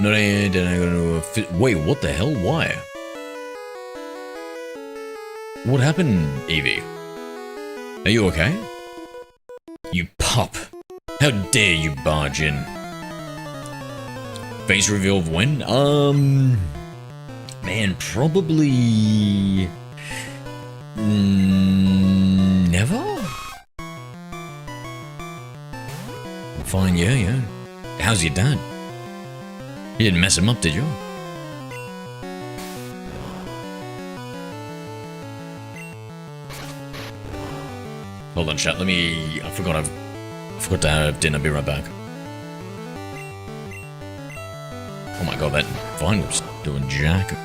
No, then I go to wait, what the hell? Why? What happened, Eevee? Are you okay? You pup. How dare you barge in? Face reveal of when? Man, probably... never? Fine, yeah. How's your dad? You didn't mess him up, did you? Hold on, chat, let me... I forgot to have dinner, be right back. Oh my god, that vine was doing jack.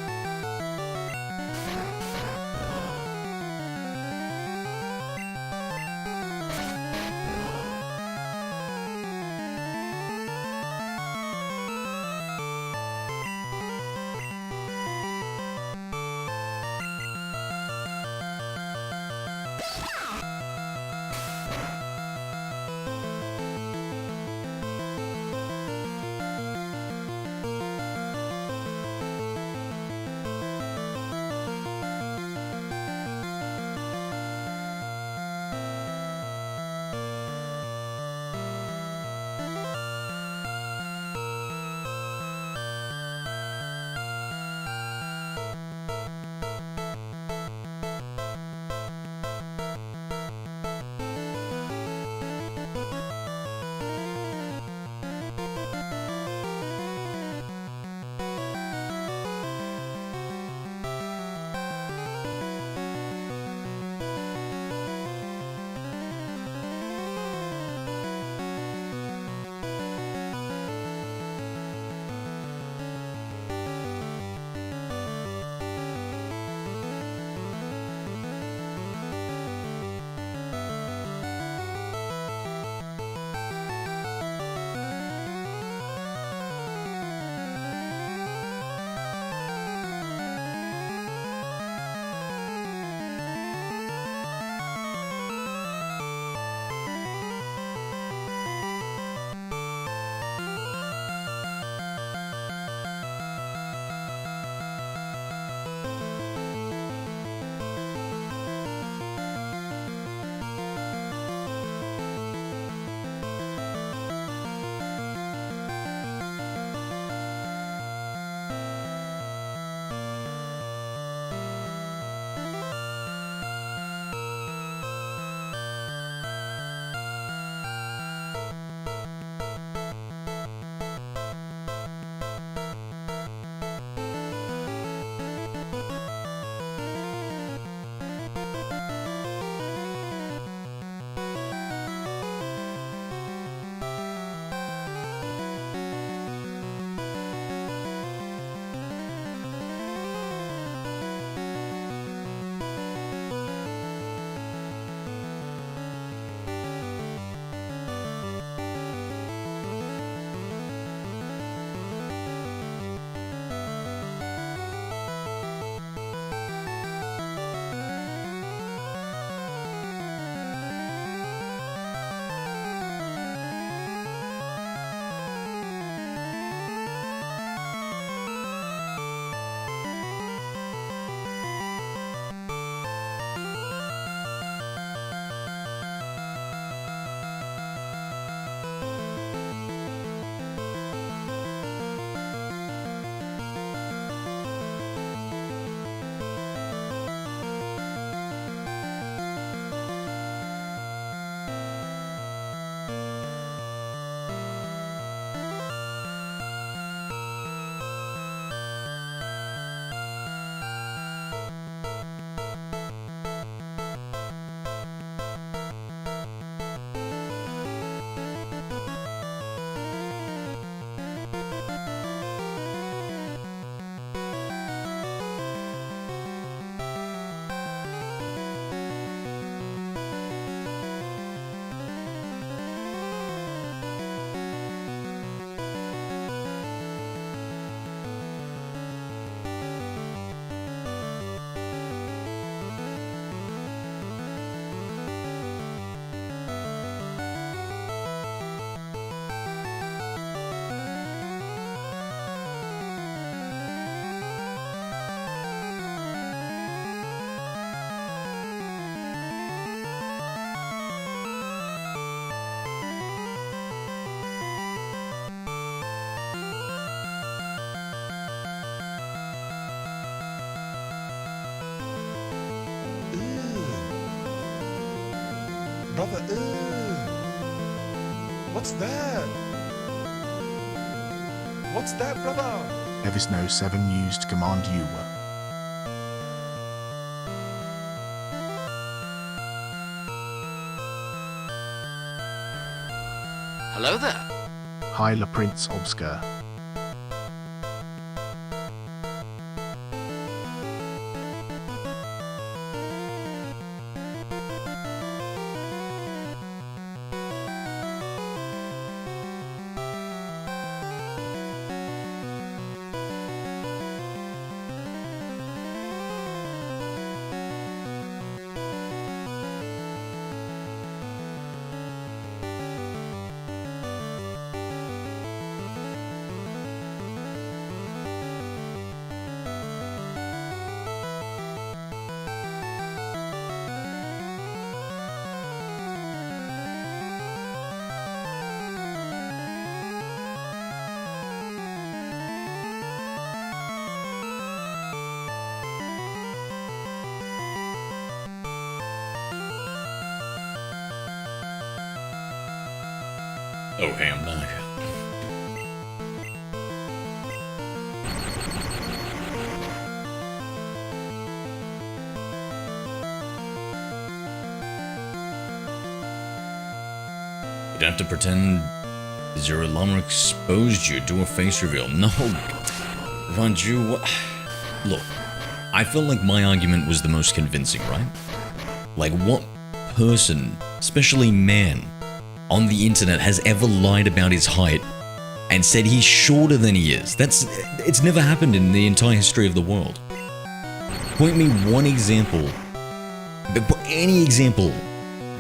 brother. What's that? What's that, brother? Evis No 7 used to command you. Hello there. Hi, Le Prince Obscur. Okay, I'm back. You don't have to pretend Zero Llama exposed you. Do a face reveal. No, Ranju, what? Look, I felt like my argument was the most convincing, right? Like, what person, especially man, on the internet has ever lied about his height and said he's shorter than he is? It's never happened in the entire history of the world. Point me one example, any example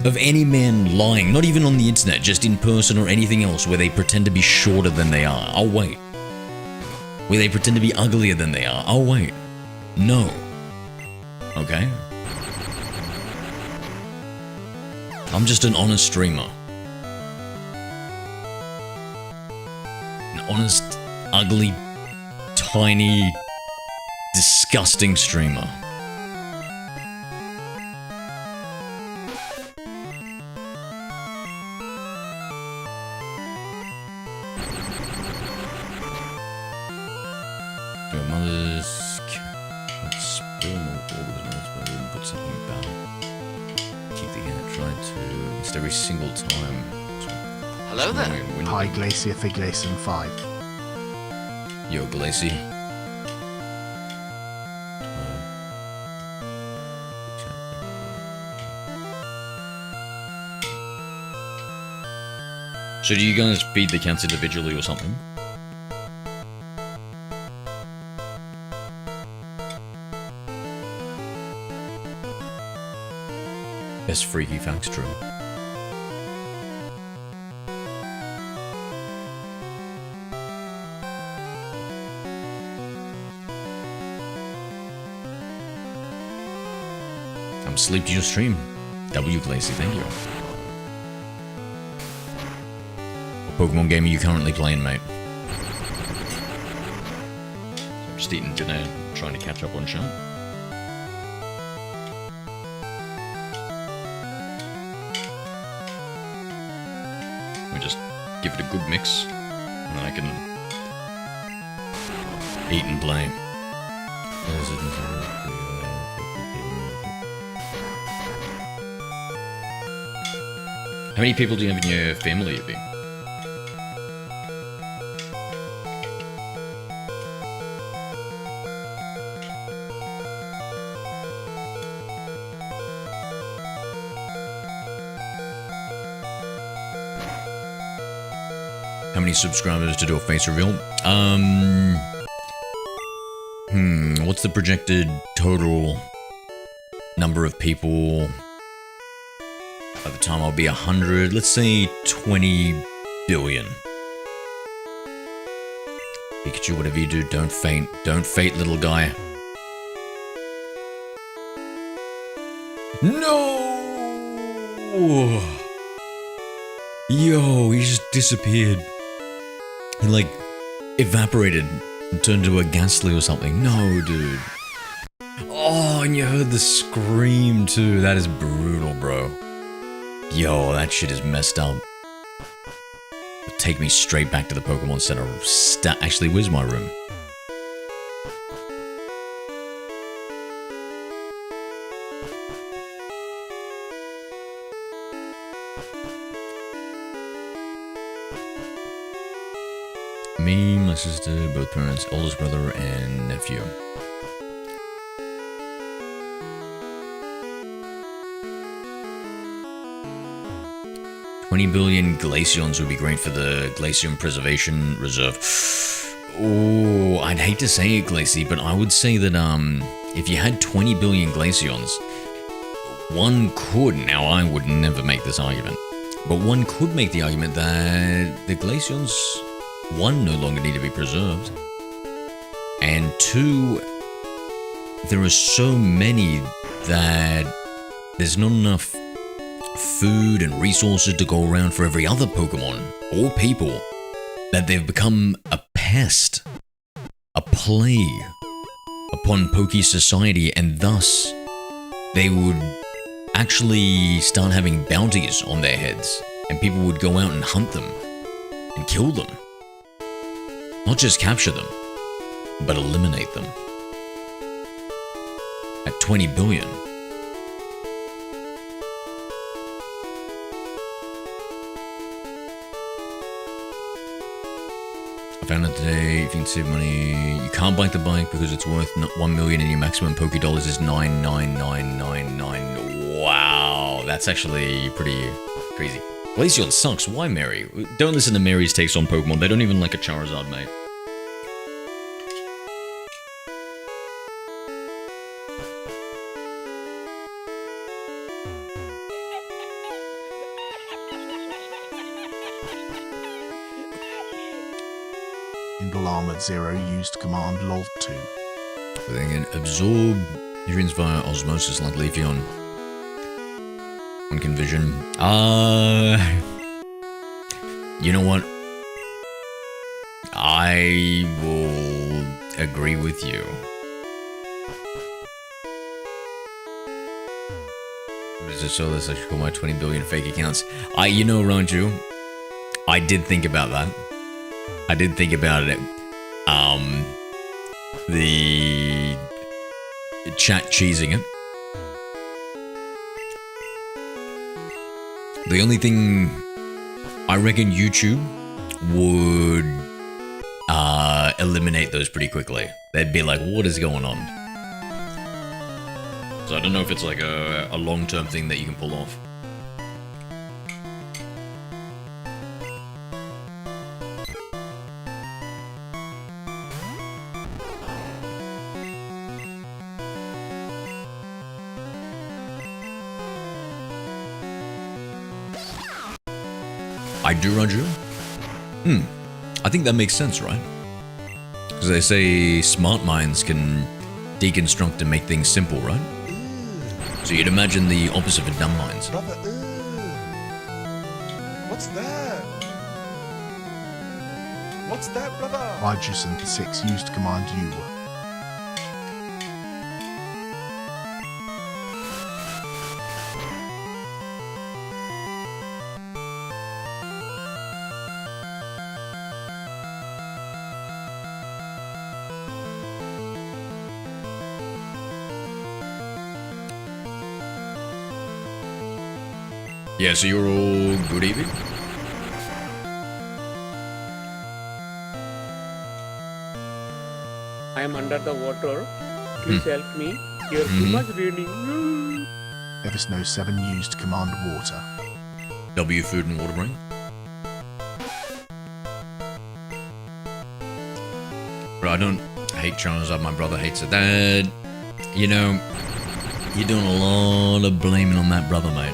of any man lying, not even on the internet, just in person or anything else, where they pretend to be shorter than they are. I'll wait. Where they pretend to be uglier than they are. I'll wait. No. Okay? I'm just an honest streamer. Honest, ugly, tiny, disgusting streamer. Your mother's spill more organised, but I didn't put something about it. Keep the cat trying to almost every single time. Hello there. Hi, Glacier Thiglason 5. Yo, Glacy. So do you guys feed the cats individually or something? Best freaky facts true. I'm asleep to your stream. W Glacy, thank you. What Pokemon game are you currently playing, mate? I'm just eating dinner, trying to catch up on chat. We just give it a good mix, and then I can eat and play. How many people do you have in your family, Eevee? How many subscribers to do a face reveal? What's the projected total number of people? By the time I'll be 100, let's say 20 billion. Pikachu, whatever you do, don't faint. Don't faint, little guy. No! Yo, he just disappeared. He, like, evaporated and turned into a ghastly or something. No, dude. Oh, and you heard the scream, too. That is brutal, bro. Yo, that shit is messed up. Take me straight back to the Pokemon Center. Actually, where's my room? Me, my sister, both parents, oldest brother, and nephew. $20 billion Glaceons would be great for the Glaceon Preservation Reserve. Oh, I'd hate to say it, Glacie, but I would say that if you had 20 billion Glaceons, one could, now I would never make this argument, but one could make the argument that the Glaceons, one, no longer need to be preserved, and two, there are so many that there's not enough food and resources to go around for every other Pokemon or people, that they've become a pest, a plague upon Poke society, and thus they would actually start having bounties on their heads, and people would go out and hunt them and kill them. Not just capture them, but eliminate them. At 20 billion. I found out today, if you can save money, you can't bike the bike because it's worth 1 million and your maximum Poké dollars is 99999. Wow, that's actually pretty crazy. Glaceon sucks. Why, Mary? Don't listen to Mary's takes on Pokemon. They don't even like a Charizard, mate. Single Armored Zero used command LOL2. They can absorb nutrients via osmosis like Leafeon. One can vision. You know what? I will agree with you. Is it so that I should call my 20 billion fake accounts? You know, Ranju, I did think about that. I did think about it. The chat cheesing it. The only thing I reckon YouTube would eliminate those pretty quickly. They'd be like, what is going on? So I don't know if it's like a long-term thing that you can pull off. I do, Ranju? I think that makes sense, right? Because they say smart minds can deconstruct and make things simple, right? So you'd imagine the opposite for dumb minds. Brother, what's that? What's that, brother? Veggies 6 used command U. Yeah, so you're all good, Eevee? I am under the water. Please help me. Here too much raining. Eversnow 7 used command water. W food and water bring. Bro, I don't hate Charizard, my brother hates it. That, you know, you're doing a lot of blaming on that brother, mate.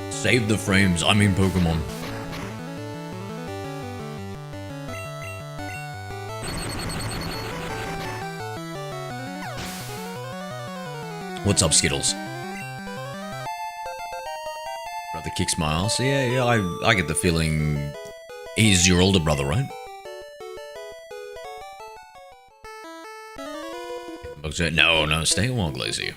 Save the frames, I mean Pokemon. What's up, Skittles? kicks my ass. Yeah, I get the feeling he's your older brother, right? No, stay a while, Glazy.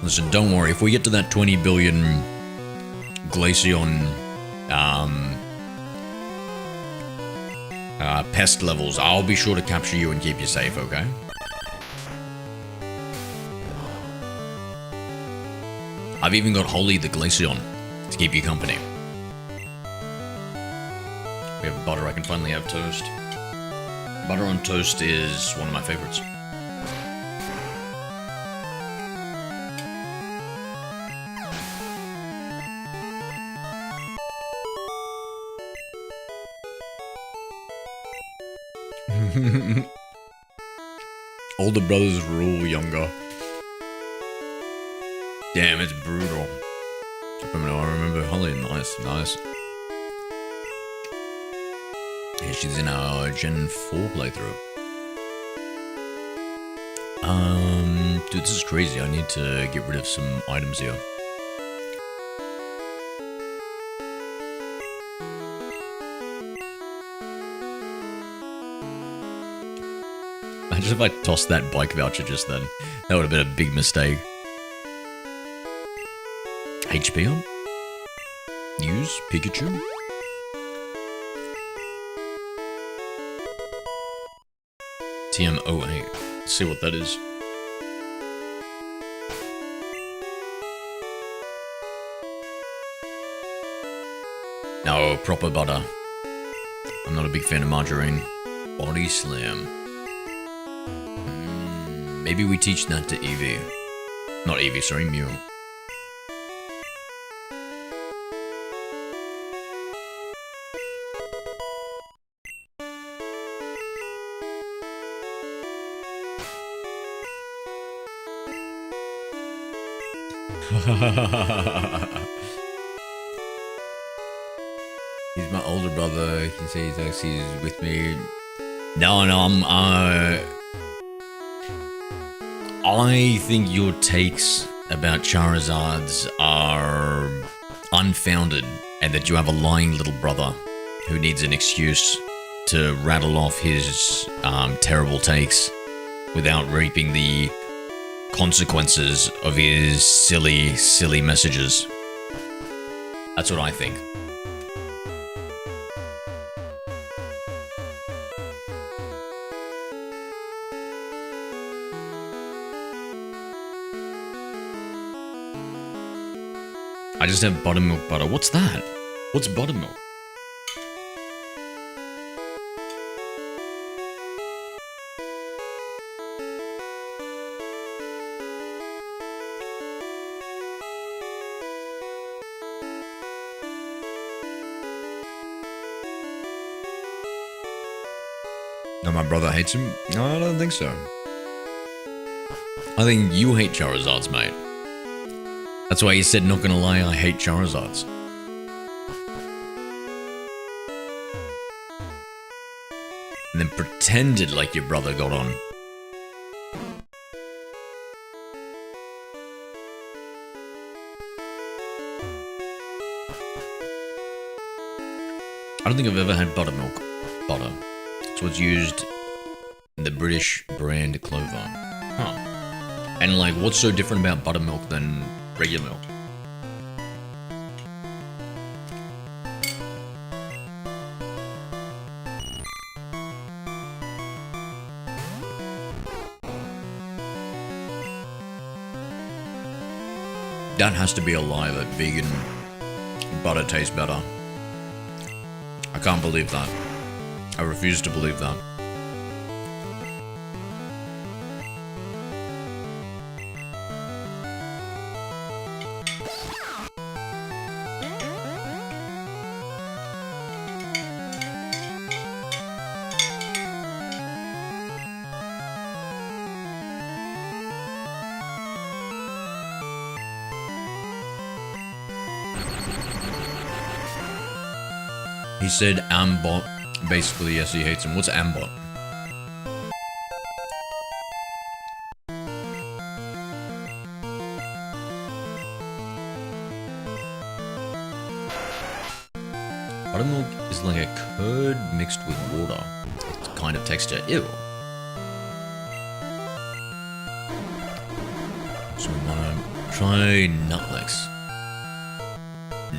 Listen, don't worry. If we get to that 20 billion Glaceon pest levels, I'll be sure to capture you and keep you safe, okay? I've even got Holly the Glaceon to keep you company. We have butter. I can finally have toast. Butter on toast is one of my favorites. Older brothers rule younger. Damn, it's brutal. I remember Holly. Nice. Yeah, she's in our Gen 4 playthrough. Dude, this is crazy. I need to get rid of some items here. Imagine if I tossed that bike voucher just then. That would have been a big mistake. HP on? Use Pikachu? TM08. Let's see what that is. No, proper butter. I'm not a big fan of margarine. Body Slam. Maybe we teach that to Eevee. Not Eevee, sorry, Mew. He's my older brother. He says he's with me. No, I think your takes about Charizards are unfounded, and that you have a lying little brother who needs an excuse to rattle off his terrible takes without reaping the consequences of his silly messages. That's what I think. I just have buttermilk butter. What's that? What's buttermilk? No, my brother hates him? No, I don't think so. I think you hate Charizards, mate. That's why you said, not gonna lie, I hate Charizards. And then pretended like your brother got on. I don't think I've ever had buttermilk butter. So it's used in the British brand Clover. Huh. And like, what's so different about buttermilk than regular milk? That has to be a lie that vegan butter tastes better. I can't believe that. I refuse to believe that. He said Ambot. Basically, yes, he hates him. What's Ambot? Buttermilk is like a curd mixed with water. It's kind of texture. Ew. So we want to try Nutlex.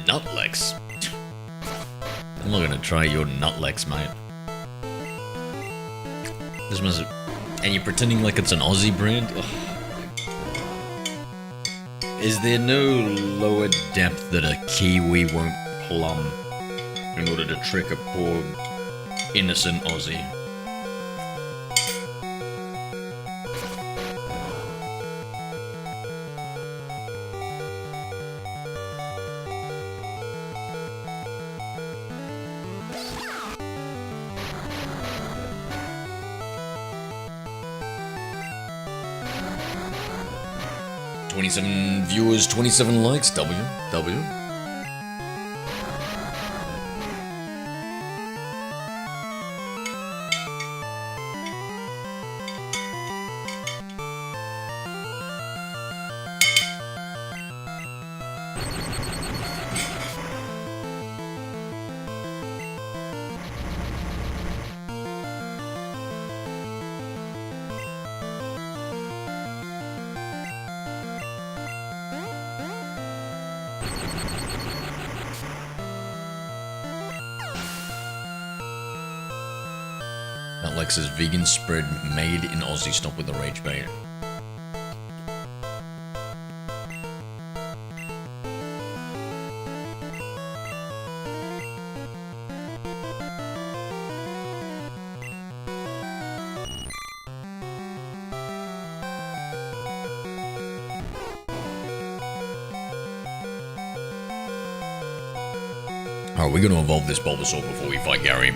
Nutlex? I'm not gonna try your Nutlex, mate. This must have... And you're pretending like it's an Aussie brand? Ugh. Is there no lower depth that a Kiwi won't plumb in order to trick a poor, innocent Aussie? "27 viewers, 27 likes, W. Lex's vegan spread made in Aussie. Stop with the rage bait. Alright, we're gonna evolve this Bulbasaur before we fight Gary.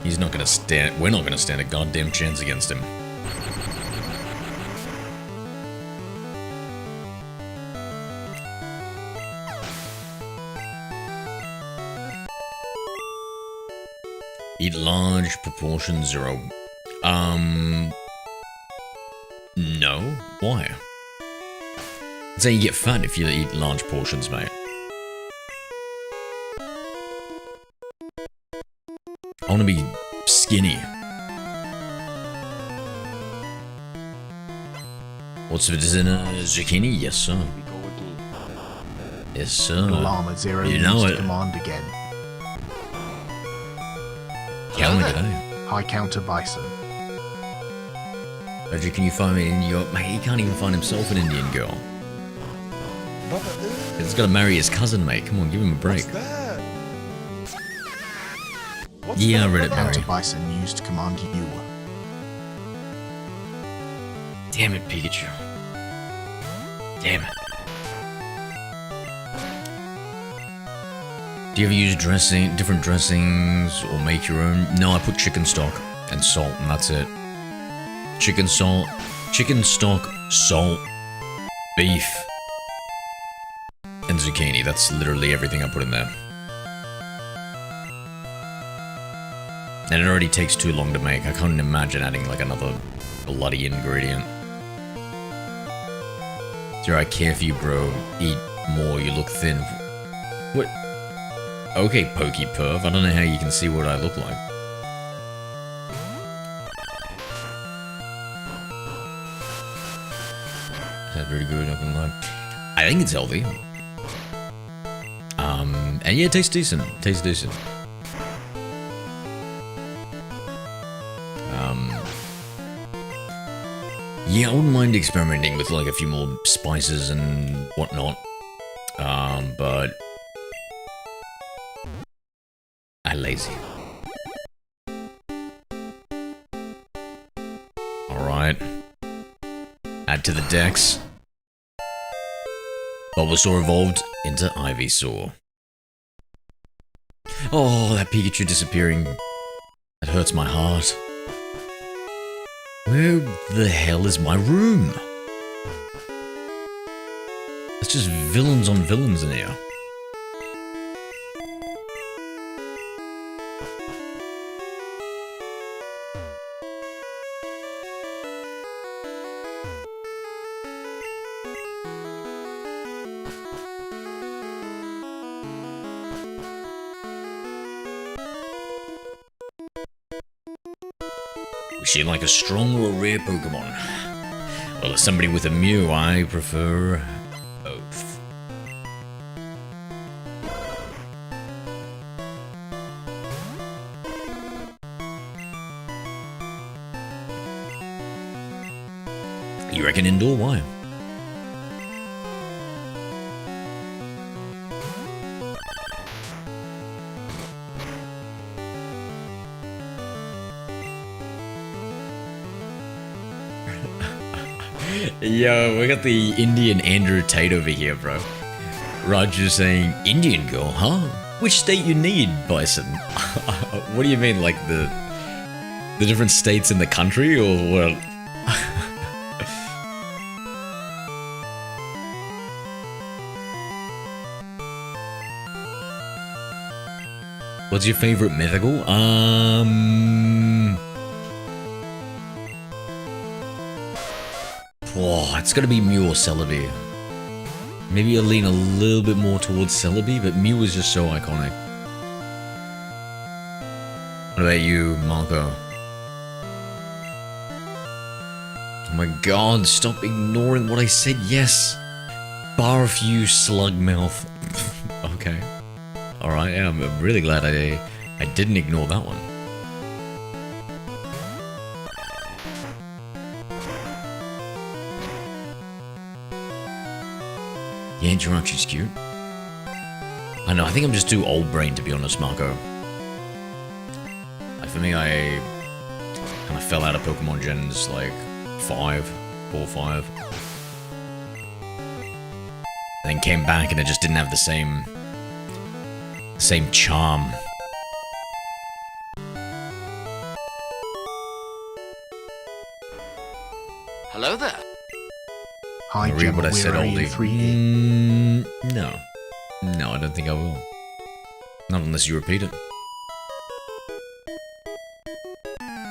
He's not gonna stand. We're not gonna stand a goddamn chance against him. Eat large proportion 0. No. Why? That's how you get fat if you eat large portions, mate. I want to be skinny. What's it in a zucchini? Yes, sir. We go again. Yes, sir. Llama 0 You know used it. command again. Counting Hello there. today. High counter bison. Roger, can you find me in your... Mate, he can't even find himself an Indian girl. He's got to marry his cousin, mate. Come on, give him a break. What's that? What's Yeah, I that, read it, brother? Barry. Counter bison used command U. Damn it, Pikachu. Damn it. Do you ever use different dressings, or make your own? No, I put chicken stock and salt, and that's it. Chicken stock, salt, beef, and zucchini. That's literally everything I put in there. And it already takes too long to make. I can't imagine adding like another bloody ingredient. Do I care for you, bro? Eat more, you look thin. What? Okay, Pokey Perv. I don't know how you can see what I look like. That's pretty good, not gonna lie. I think it's healthy. And yeah, it tastes decent. Tastes decent. Yeah, I wouldn't mind experimenting with like a few more spices and whatnot. But I'm lazy. Alright. Add to the Dex. Bulbasaur evolved into Ivysaur. Oh, that Pikachu disappearing. That hurts my heart. Where the hell is my room? It's just villains on villains in here. Was she like a strong or a rare Pokemon? Well, as somebody with a Mew, I prefer both. You reckon indoor? Why? Yo, we got the Indian Andrew Tate over here, bro. Roger saying, Indian girl, huh? Which state you need, Bison? What do you mean, like the different states in the country, or what? What's your favorite mythical? Oh, it's gotta be Mew or Celebi. Maybe I'll lean a little bit more towards Celebi, but Mew is just so iconic. What about you, Marco? Oh my god, stop ignoring what I said, yes! Barf you, slugmouth. Okay. Alright, yeah, I'm really glad I didn't ignore that one. Yeah, Jirachi's cute. I know, I think I'm just too old brain to be honest, Marco. Like, for me, I kind of fell out of Pokemon Gens like 4 or 5. Then came back and it just didn't have the same charm. Hello there. Hi, Read Gemma, what I we're said, in oldie. 3D. No. No, I don't think I will. Not unless you repeat it.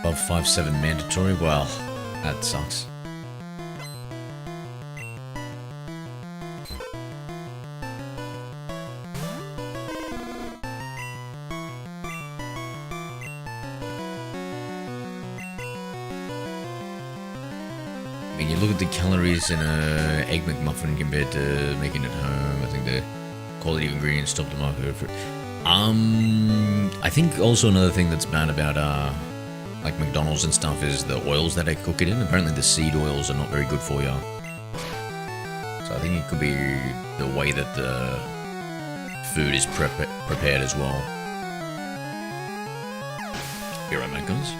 Above 5'7" mandatory? Well, that sucks. I mean, you look at the calories in a Egg McMuffin compared to making it home. I think the quality of ingredients top the market for. I think also another thing that's bad about like McDonald's and stuff is the oils that they cook it in. Apparently, the seed oils are not very good for you. So I think it could be the way that the food is prepared as well. Here I make guys.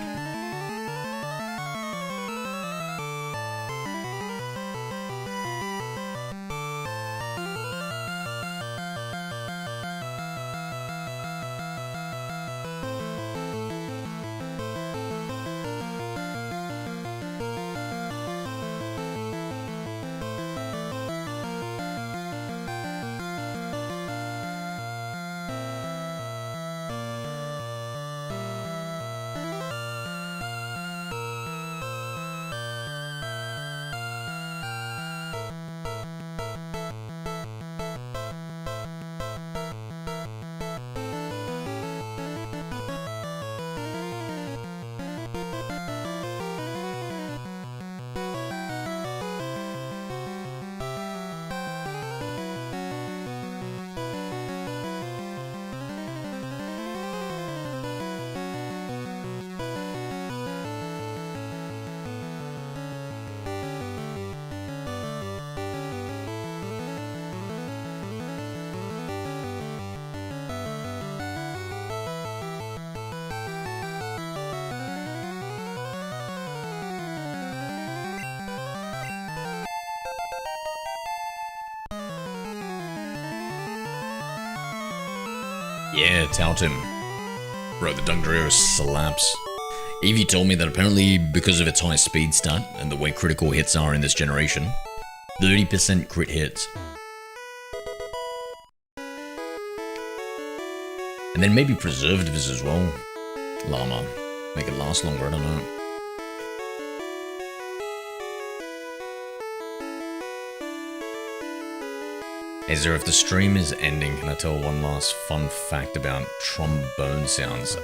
Yeah, tout him. Bro, the Dugtrio slaps. Eevee told me that apparently because of its high speed stat and the way critical hits are in this generation, 30% crit hits. And then maybe preservatives as well. Llama. Make it last longer, I don't know. Ezra, if the stream is ending, can I tell one last fun fact about trombone sounds?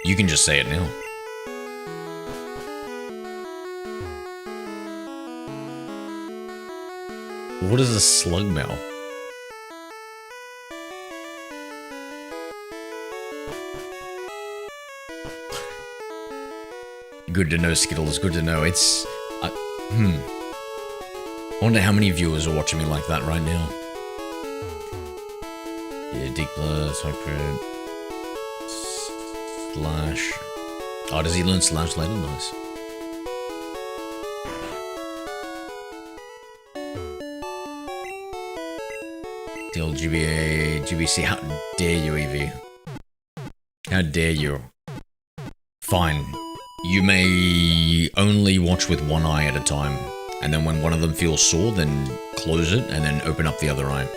You can just say it now. What is a slugmouth? Good to know, Skittles. Good to know. It's... I wonder how many viewers are watching me like that right now. Yeah, Diglett, Hagrid... Slash... Oh, does he learn Slash later? Nice. The old GBC, how dare you, Eevee? How dare you? Fine. You may only watch with one eye at a time, and then when one of them feels sore, then close it, and then open up the other eye.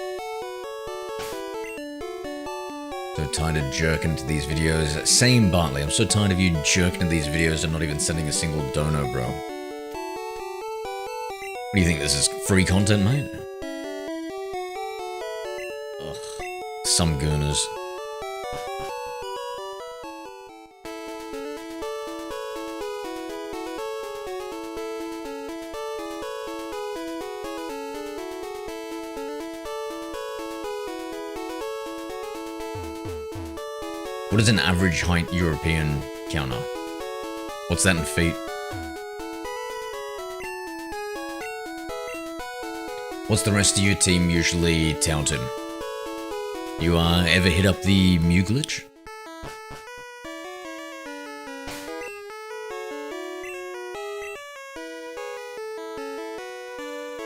So tired of jerking to these videos. Same, Bartley, I'm so tired of you jerking to these videos and not even sending a single dono, bro. What do you think, this is free content, mate? Ugh, some gooners. What is an average height European counter? What's that in feet? What's the rest of your team usually tout him? You ever hit up the Mew glitch?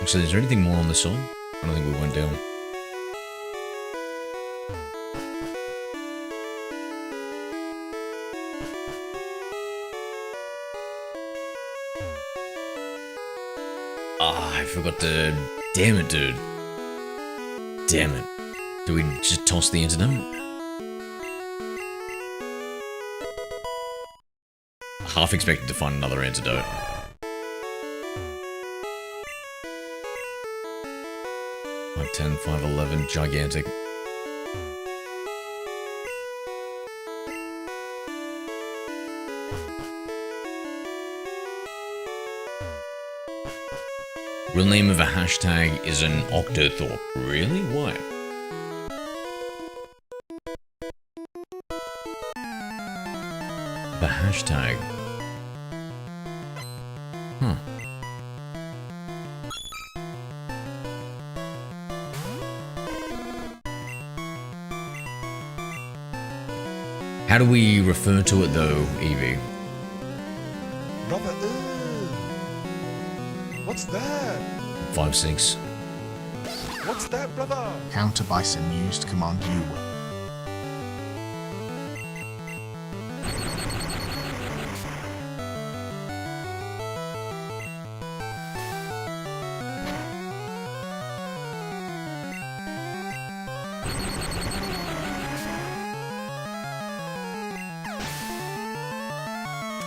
Actually, is there anything more on this side? I don't think we went down. Ah, I forgot to... Damn it, dude. Damn it. Do we just toss the antidote? Half expected to find another antidote. Like 10, 5, 11, gigantic. Real name of a hashtag is an octothorpe. Really? Why? The hashtag. Huh. How do we refer to it though, Eevee? Brother, what's that? 5, 6. What's that, brother? Counter by some used command U.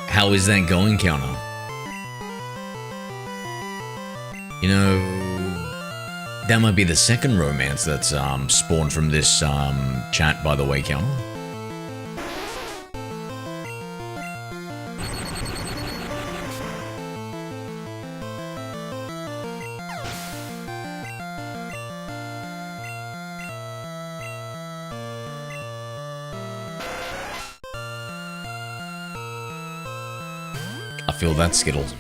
How is that going, counter? You know, that might be the second romance that's spawned from this chat, by the way, counter. I feel that, Skittles.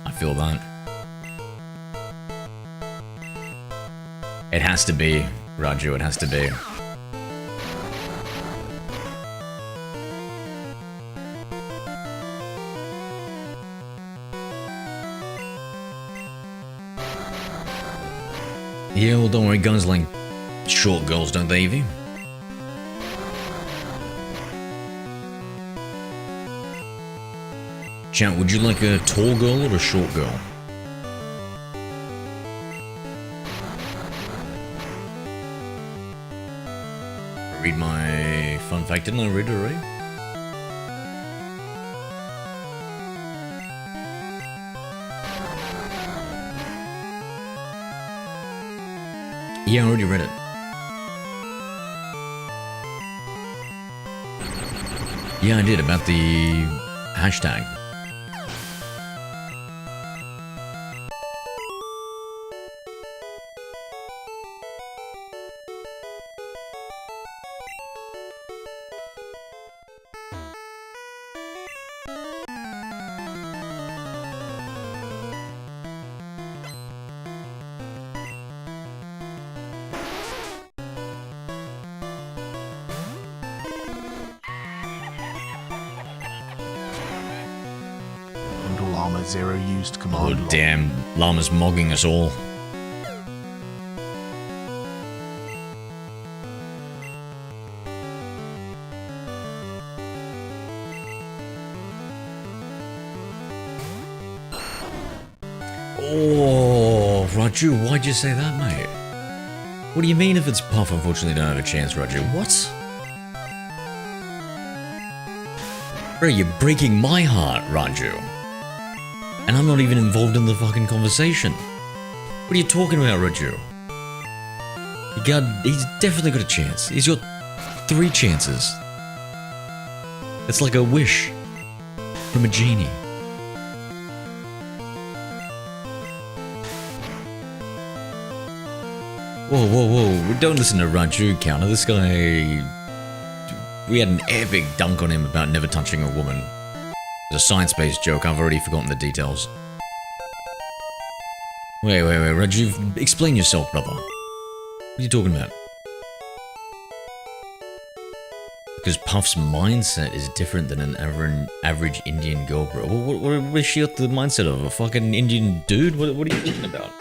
I feel that. It has to be, Raju, it has to be. Yeah, well, don't worry, guns like short girls, don't they, Eevee? Chat, would you like a tall girl or a short girl? Read my fun fact, didn't I read it already? Yeah, I already read it. Yeah, I did, about the hashtag. Llama Zero used command Oh, log. damn. Llama's mogging us all. Oh, Raju, why'd you say that, mate? What do you mean if it's Puff? Unfortunately, don't have a chance, Raju. What? Bro, you're breaking my heart, Raju. And I'm not even involved in the fucking conversation. What are you talking about, Raju? He's definitely got a chance. He's got 3 chances. It's like a wish from a genie. Whoa, whoa, whoa. Don't listen to Raju, Counter. This guy... We had an epic dunk on him about never touching a woman. It's a science-based joke. I've already forgotten the details. Wait, Raju, explain yourself, brother. What are you talking about? Because Puff's mindset is different than an average Indian girl, bro. What is she got the mindset of? A fucking Indian dude? What are you talking about?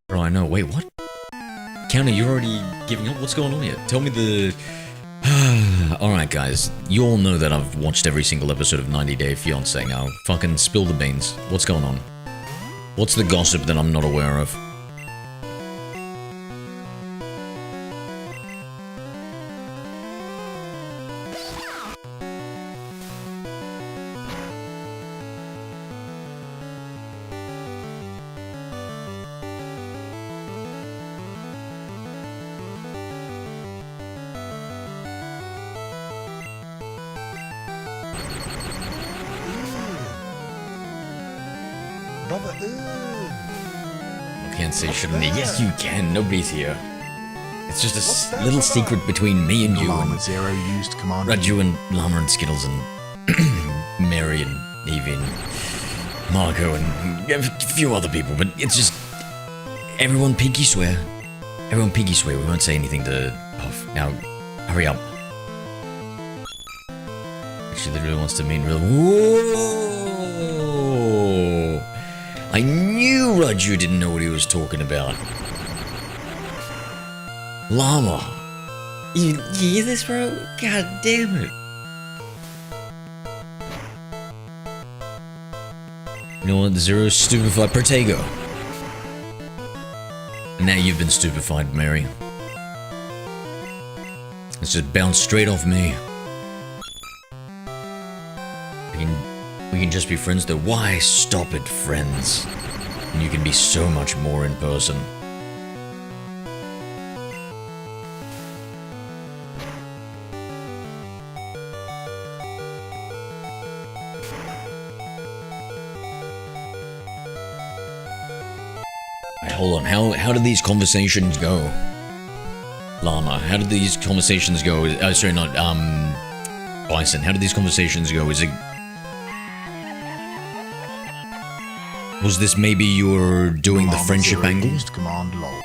Bro, I know. Wait, what? Counter, you're already giving up? What's going on here? Tell me the... Alright, guys. You all know that I've watched every single episode of 90 Day Fiancé now. Fucking spill the beans. What's going on? What's the gossip that I'm not aware of? Brother, I can't say shouldn't he? Yes, you can. Nobody's here. It's just a What's that, little brother? secret between me and you Llama and Zero used command Raju and Llama and Skittles and Mary and Eevee and Marco and a few other people, but it's just everyone pinky swear. Everyone pinky swear. We won't say anything to Puff. Now, hurry up. She literally wants to meet real. Whoa! I knew Raju didn't know what he was talking about. Llama. You hear this, bro? God damn it. You know what? Zero stupefied Protego. Now you've been stupefied, Mary. It's just bounced straight off me. We can just be friends though. Why stop it, friends? And you can be so much more in person. Wait, hold on. How do these conversations go? Llama, how did these conversations go? Sorry, not Bison. How did these conversations go? Is it... Was this maybe you were doing the Llama friendship Zero angle? used command log.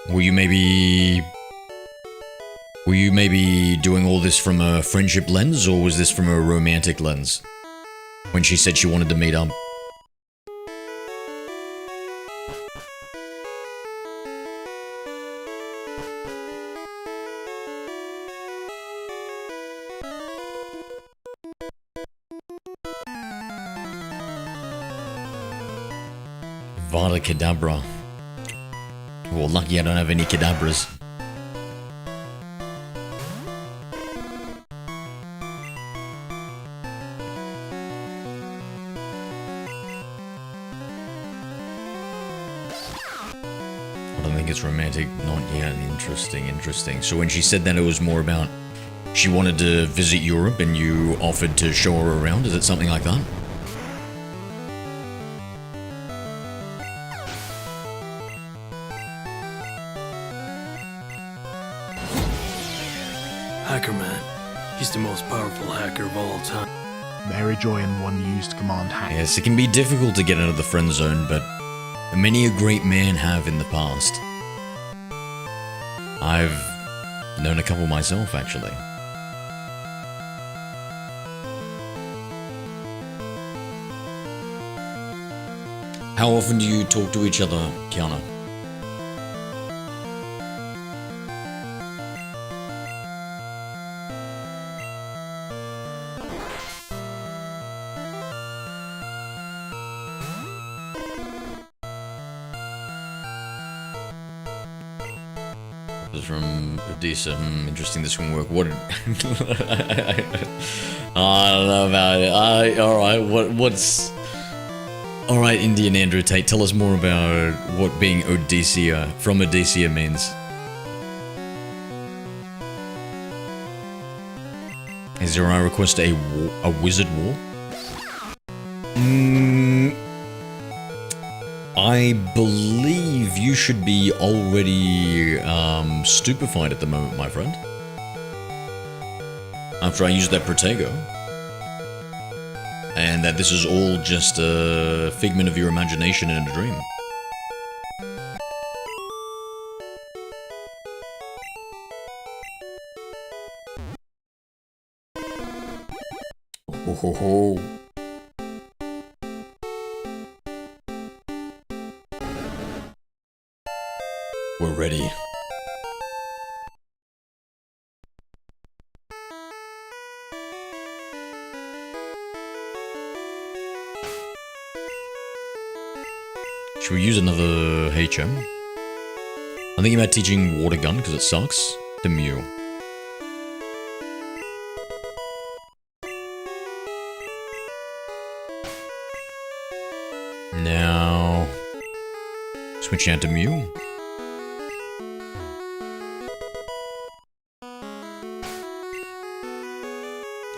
Were you maybe doing all this from a friendship lens, or was this from a romantic lens? When she said she wanted to meet up. Vada Kedavra. Well, lucky I don't have any Kedavras. I don't think it's romantic. Not yet. Interesting. So when she said that, it was more about she wanted to visit Europe and you offered to show her around. Is it something like that? Hacker Man. He's the most powerful hacker of all time. Mary Joy and one used command Hack. Yes, it can be difficult to get out of the friend zone, but many a great man have in the past. I've known a couple myself, actually. How often do you talk to each other, Kiana? This is from Odessa. Interesting, this can work. What? I don't know about it. Alright, what's... Alright, Indian Andrew Tate, tell us more about what being Odysseus from Odysseus means. Is there a request a wizard war? I believe you should be already stupefied at the moment, my friend. After I used that Protego. And that this is all just a figment of your imagination in a dream. Ho ho ho. We're ready. Should we use another HM? I'm thinking about teaching Water Gun because it sucks. To Mew. Now... switch out to Mew.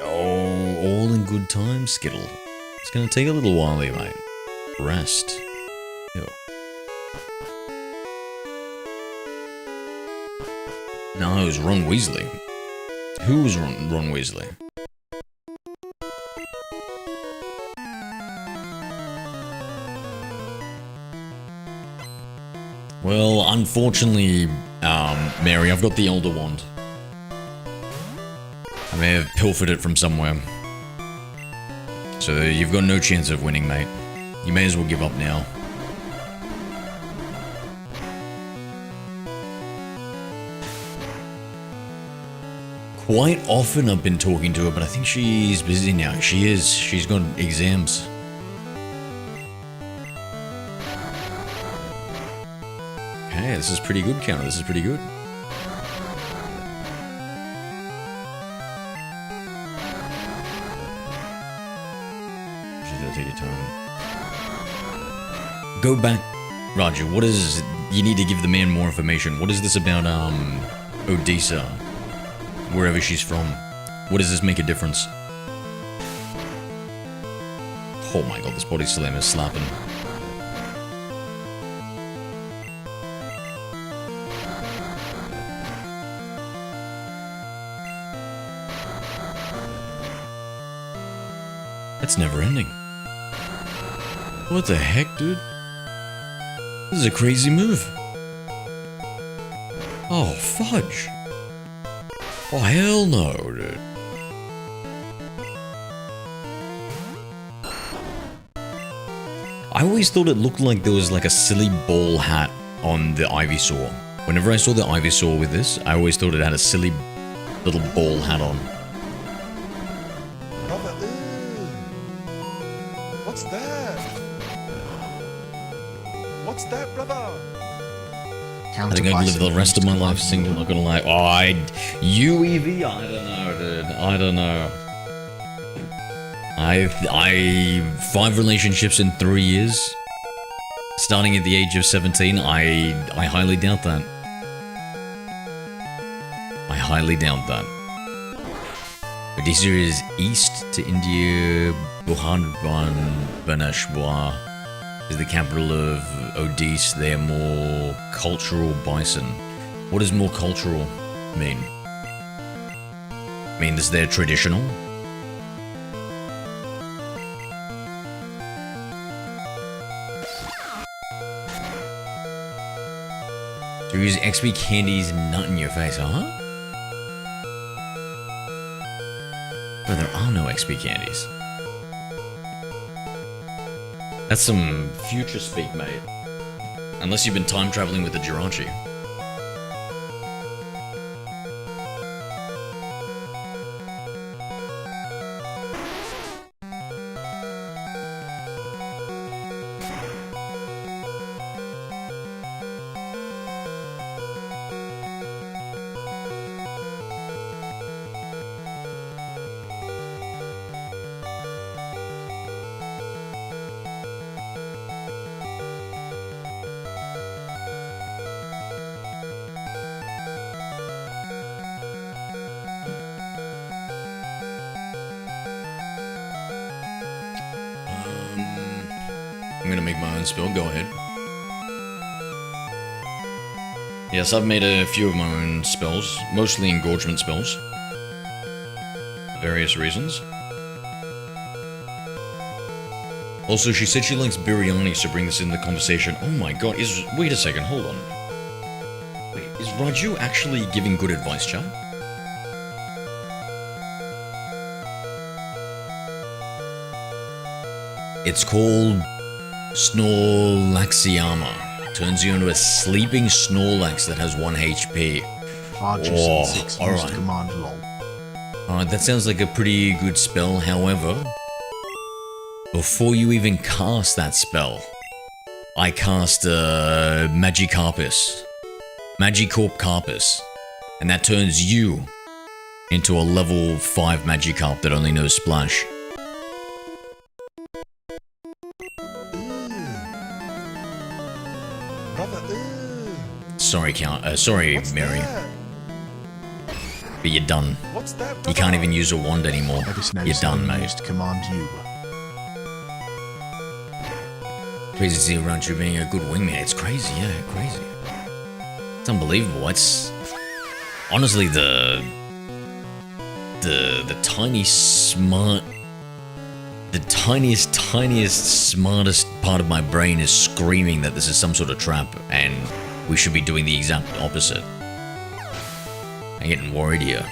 Oh, all in good time, Skittle. It's gonna take a little while here, mate. Rest. Yo. No, it was Ron Weasley. Who was Ron Weasley? Well, unfortunately, Mary, I've got the Elder Wand. I may have pilfered it from somewhere. So you've got no chance of winning, mate. You may as well give up now. Quite often I've been talking to her, but I think she's busy now. She is. She's got exams. Okay, this is pretty good, Counter. This is pretty good. She's gonna take your time. Go back, Roger. What is... You need to give the man more information. What is this about, Odessa? Wherever she's from. What does this make a difference? Oh my god, this body slam is slapping. That's never ending. What the heck, dude? This is a crazy move. Oh, fudge. Oh, hell no, dude. I always thought it looked like there was like a silly ball hat on the Ivysaur. Whenever I saw the Ivysaur with this, I always thought it had a silly little ball hat on. Brother, what's that? What's that, brother? I think I'd live the rest of my life single, not gonna lie. Oh, you, Eevee? I don't know, dude. I don't know. I 5 relationships in 3 years. Starting at the age of 17, I highly doubt that. I highly doubt that. Odisha is east to India. Bhubaneswar is the capital of Odisha. They are more cultural bison. What does more cultural mean? Means they're traditional? So use XP candies nut in your face, huh? But there are no XP candies. That's some future speak, mate. Unless you've been time traveling with the Jirachi. I'm gonna make my own spell, go ahead. Yes, I've made a few of my own spells, mostly engorgement spells. For various reasons. Also, she said she likes biryani, so bring this in the conversation. Oh my god, wait a second, hold on. Wait, is Raju actually giving good advice, chat? It's called Snorlaxiama. Turns you into a sleeping Snorlax that has 1 HP. Arjusen 6 used alright. command lol. Alright, that sounds like a pretty good spell, however, before you even cast that spell, I cast Magikarpus. Magicorp Carpus. And that turns you into a level 5 Magikarp that only knows Splash. Brother, Sorry, sorry, what's Mary, that? but you're done. What's that, You brother? can't even use a wand anymore. You're done, mate. Used command U. Crazy to see around you being a good wingman. It's crazy, yeah, crazy. It's unbelievable. It's honestly the tiny smart, the tiniest smartest part of my brain is screaming that this is some sort of trap and we should be doing the exact opposite. I'm getting worried here.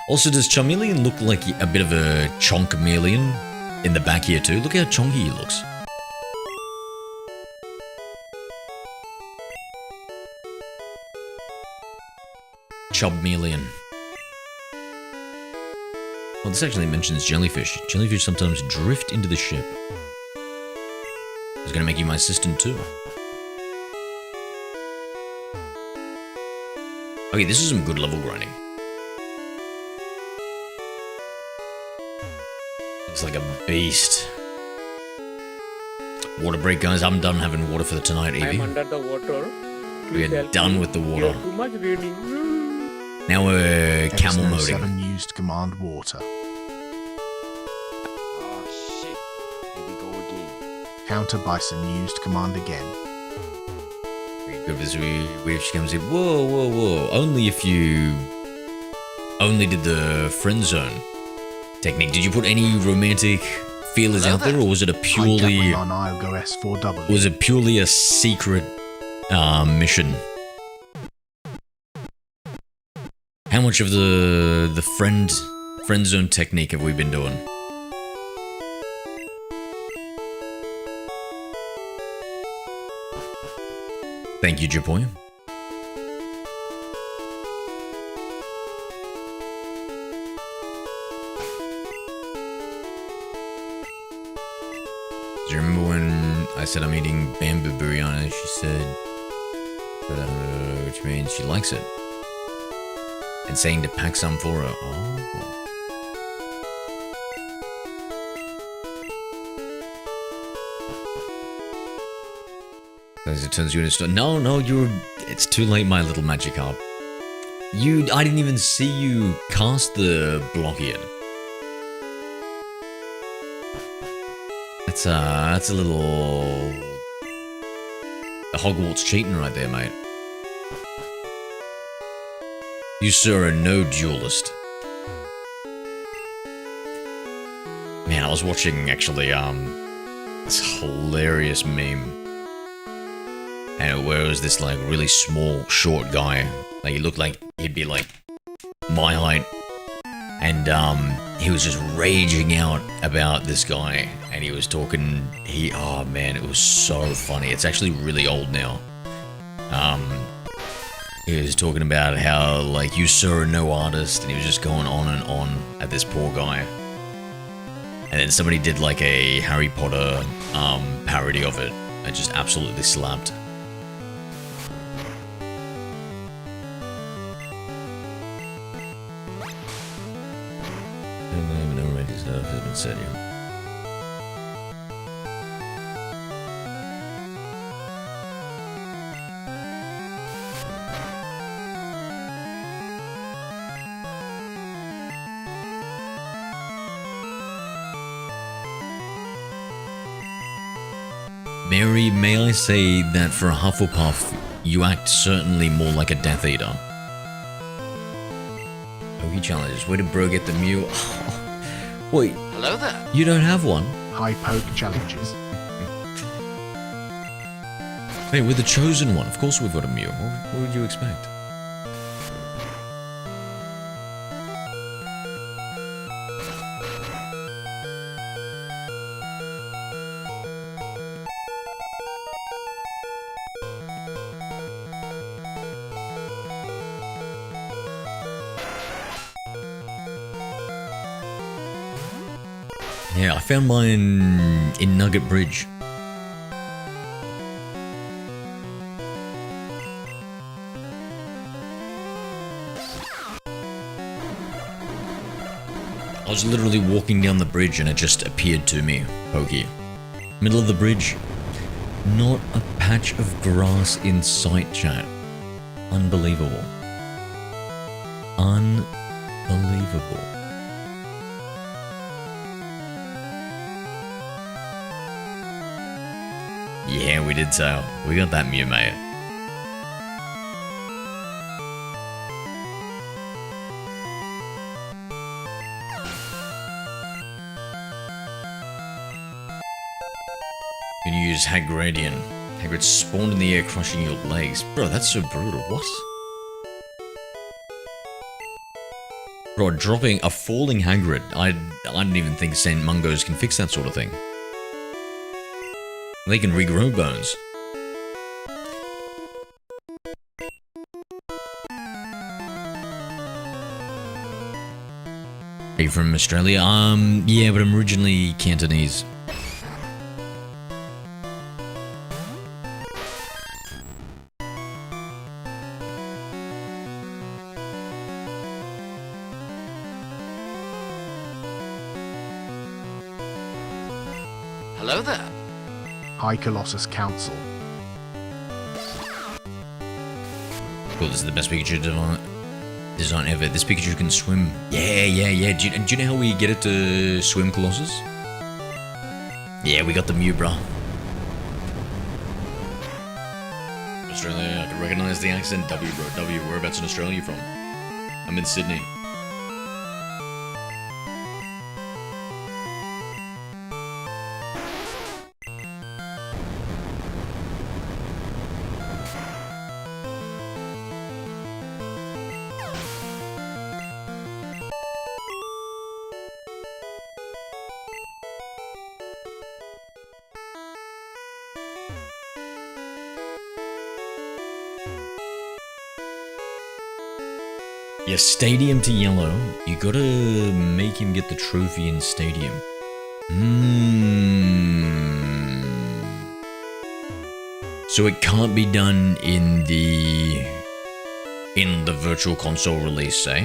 Also, does Charmeleon look like a bit of a Chonkmeleon in the back here too? Look how chonky he looks. Chubmeleon. Well, this actually mentions jellyfish. Jellyfish sometimes drift into the ship. It's gonna make you my assistant too. Okay, this is some good level grinding. Looks like a beast. Water break, guys. I'm done having water for tonight, I am Eevee. under the water. We Please are help done me. with the Here water. too much raining. Now we're camel Episode moding. 7 used command water. Oh shit. Here we go again. Counter Bison used command again. Good as we she comes in. Whoa, whoa, whoa. Only if you only did the friend zone technique. Did you put any romantic feelers Hello out there, there. or was it a purely on I'll go S4W. was it purely a secret mission? How much of the friend zone technique have we been doing? Thank you, Japoy. Do you remember when I said I'm eating bamboo biryani? She said, which means she likes it. And saying to pack some for her. Oh. As it turns you into no, it's too late, my little Magikarp. I didn't even see you cast the block yet. That's a little Hogwarts cheating right there, mate. You, sir, are no duelist. Man, I was watching, actually, this hilarious meme. and where it was this like really small, short guy. Like he looked like he'd be like my height, and he was just raging out about this guy, and he was talking. Oh man, it was so funny. It's actually really old now. He was talking about how like you sir are no artist, and he was just going on and on at this poor guy. And then somebody did like a Harry Potter parody of it. I just absolutely slapped. Has been said here. Mary, may I say that for a Hufflepuff, you act certainly more like a Death Eater. Poke challenges. Way to bro get the Mew. Wait. Hello there. You don't have one? High poke challenges. Hey, we're the chosen one. Of course we've got a Mew. What would you expect? Yeah, I found mine in Nugget Bridge. I was literally walking down the bridge and it just appeared to me, Pokey. Middle of the bridge. Not a patch of grass in sight, chat. Unbelievable. Unbelievable. Yeah, we did so. We got that Mew, mate. You can use Hagridian. Hagrid spawned in the air, crushing your legs. Bro, that's so brutal. What? Bro, dropping a falling Hagrid. I didn't even think St. Mungos can fix that sort of thing. They can regrow bones. Are you from Australia? Yeah, but I'm originally Cantonese. Hello there. High Colossus Council. Cool, this is the best Pikachu design ever. This Pikachu can swim. Yeah. Do you know how we get it to swim, Colossus? Yeah, we got the Mew, bro. Australia, I can recognize the accent. W, bro. W, whereabouts in Australia are you from? I'm in Sydney. Yeah, Stadium to Yellow. You gotta make him get the trophy in Stadium. So it can't be done in the Virtual Console release, eh?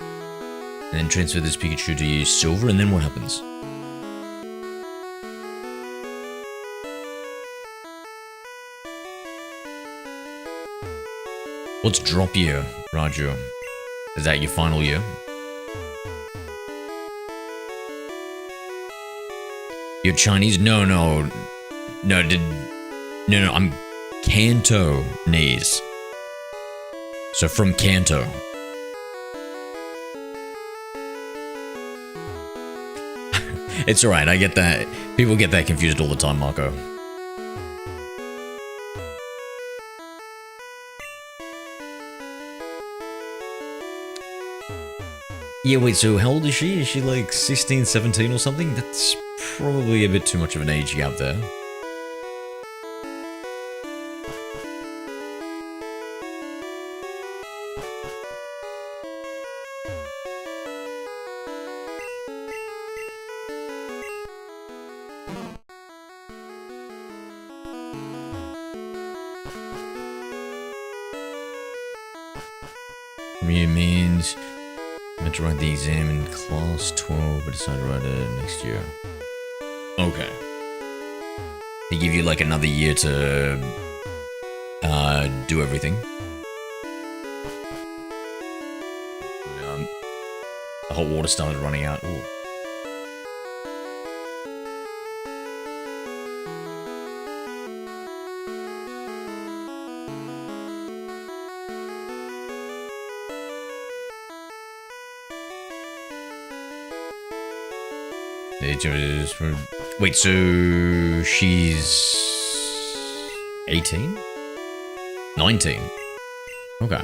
And then transfer this Pikachu to Silver, and then what happens? What's drop year, Raju? Is that your final year? You're Chinese? No, I'm Cantonese. So from Kanto. It's alright, I get that. People get that confused all the time, Marco. Yeah, wait, so how old is she? Is she like 16, 17 or something? That's probably a bit too much of an age gap there. Means meant to write the exam in class 12, but decided to write it next year. Okay. They give you like another year to do everything. The hot water started running out. Ooh. Wait, so she's 18? 19? Okay.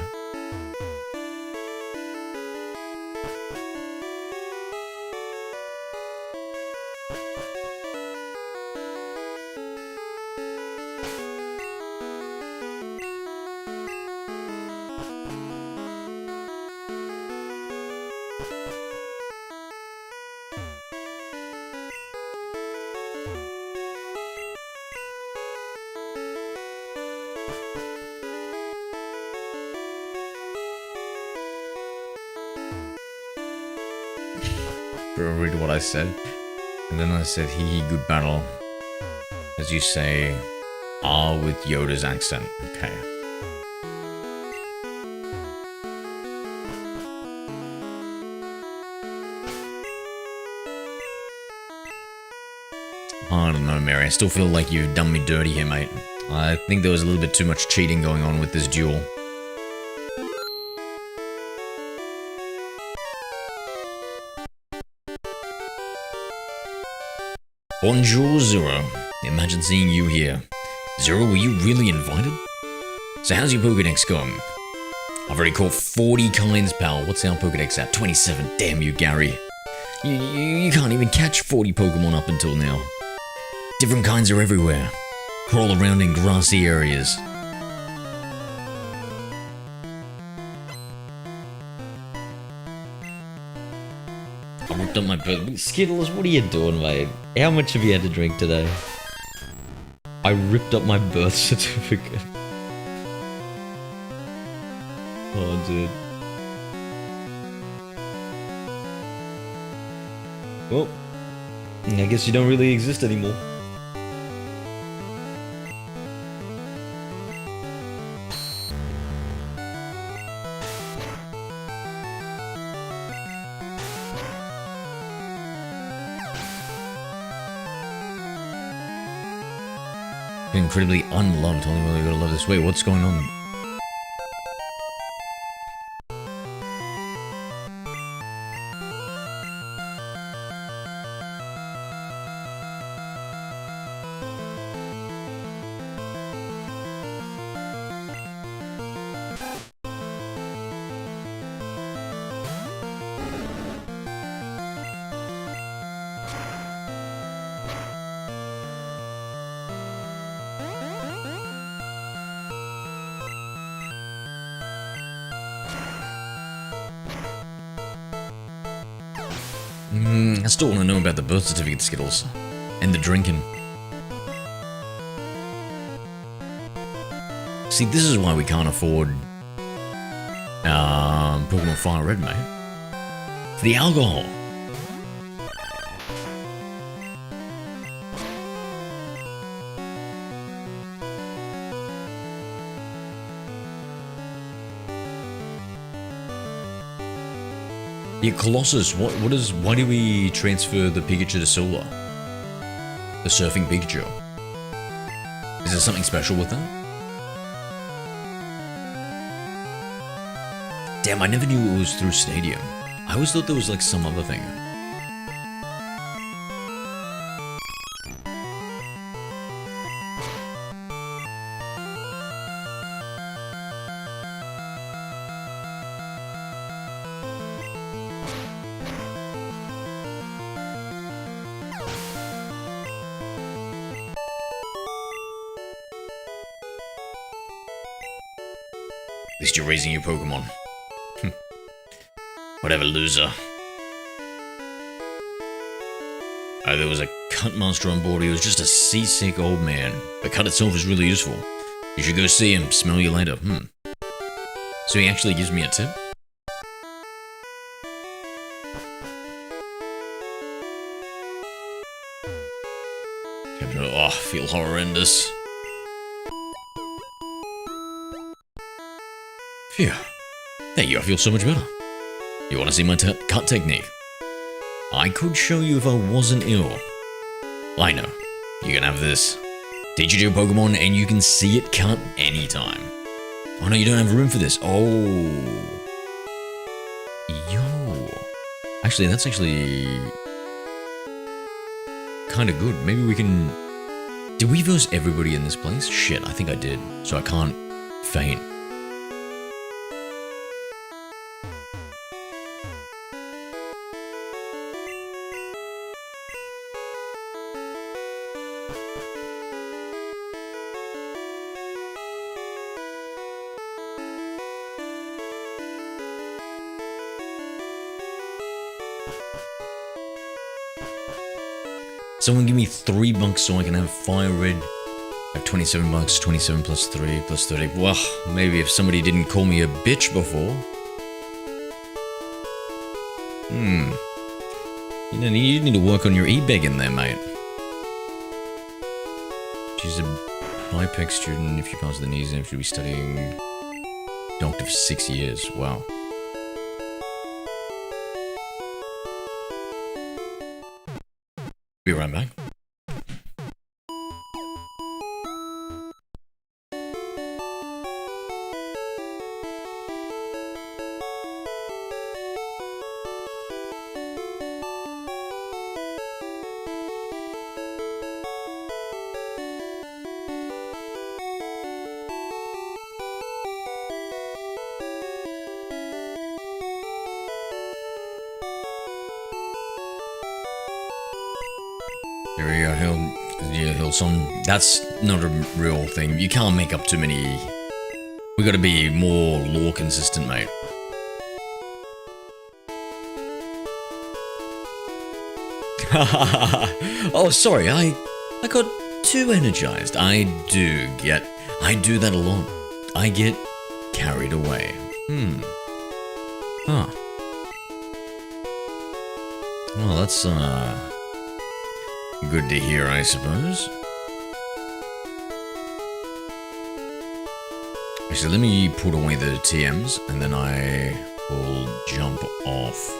Read what I said. And then I said, hee hee, good battle. As you say, with Yoda's accent. Okay. I don't know, Mary. I still feel like you've done me dirty here, mate. I think there was a little bit too much cheating going on with this duel. Bonjour, Zero. Imagine seeing you here. Zero, were you really invited? So how's your Pokédex going? I've already caught 40 kinds, pal. What's our Pokédex at? 27. Damn you, Gary. You can't even catch 40 Pokemon up until now. Different kinds are everywhere. Crawl around in grassy areas. I ripped up my birth. Skittles, what are you doing, mate? How much have you had to drink today? I ripped up my birth certificate. Oh, dude. Well, I guess you don't really exist anymore. Incredibly unloved. Only way we gotta love this. Wait, what's going on? I still want to know about the birth certificate, Skittles. And the drinking. See, this is why we can't afford Pokemon Fire Red, mate. For the alcohol. Yeah, Colossus, why do we transfer the Pikachu to Silver? The surfing Pikachu. Is there something special with that? Damn, I never knew it was through Stadium. I always thought there was like some other thing. At least you're raising your Pokemon. Whatever, loser. There was a cut master on board. He was just a seasick old man. The cut itself is really useful. You should go see him. Smell you later. So he actually gives me a tip? Oh, I feel horrendous. Phew. Thank you, I feel so much better. You want to see my cut technique? I could show you if I wasn't ill. I know. You can have this. Teach it to your Pokemon and you can see it cut anytime. Oh no, you don't have room for this. Oh. Yo. Actually, that's actually kind of good. Maybe we can... Did we verse everybody in this place? Shit, I think I did. So I can't faint. Someone give me $3 so I can have Fire Red. I have $27, 27 plus 3 plus 30. Well, maybe if somebody didn't call me a bitch before. You need to work on your e-begging there, mate. She's a BIPEC student. If she passes the knees, she'll be studying doctor for 6 years. Wow. Be right back. There we go, Hillson. That's not a real thing. You can't make up too many. We gotta be more lore consistent, mate. Oh, sorry, I got too energized. I do that a lot. I get carried away. Huh. Well, that's, good to hear, I suppose. Actually, let me put away the TMs, and then I will jump off.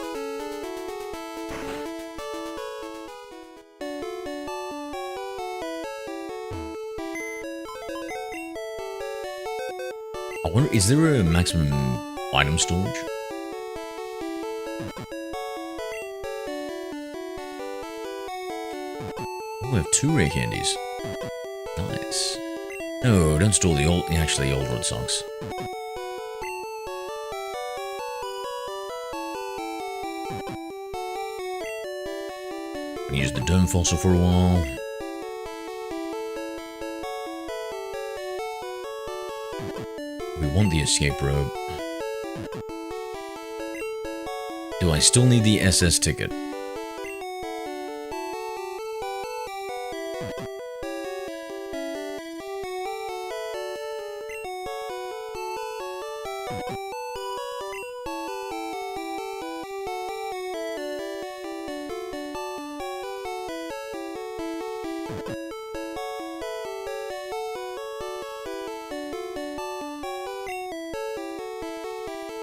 I wonder, is there a maximum item storage? Oh, we have 2 rare candies. Nice. No, don't store the old... Actually, old Red Sox. Use the Dome Fossil for a while. We want the escape rope. Do I still need the SS ticket?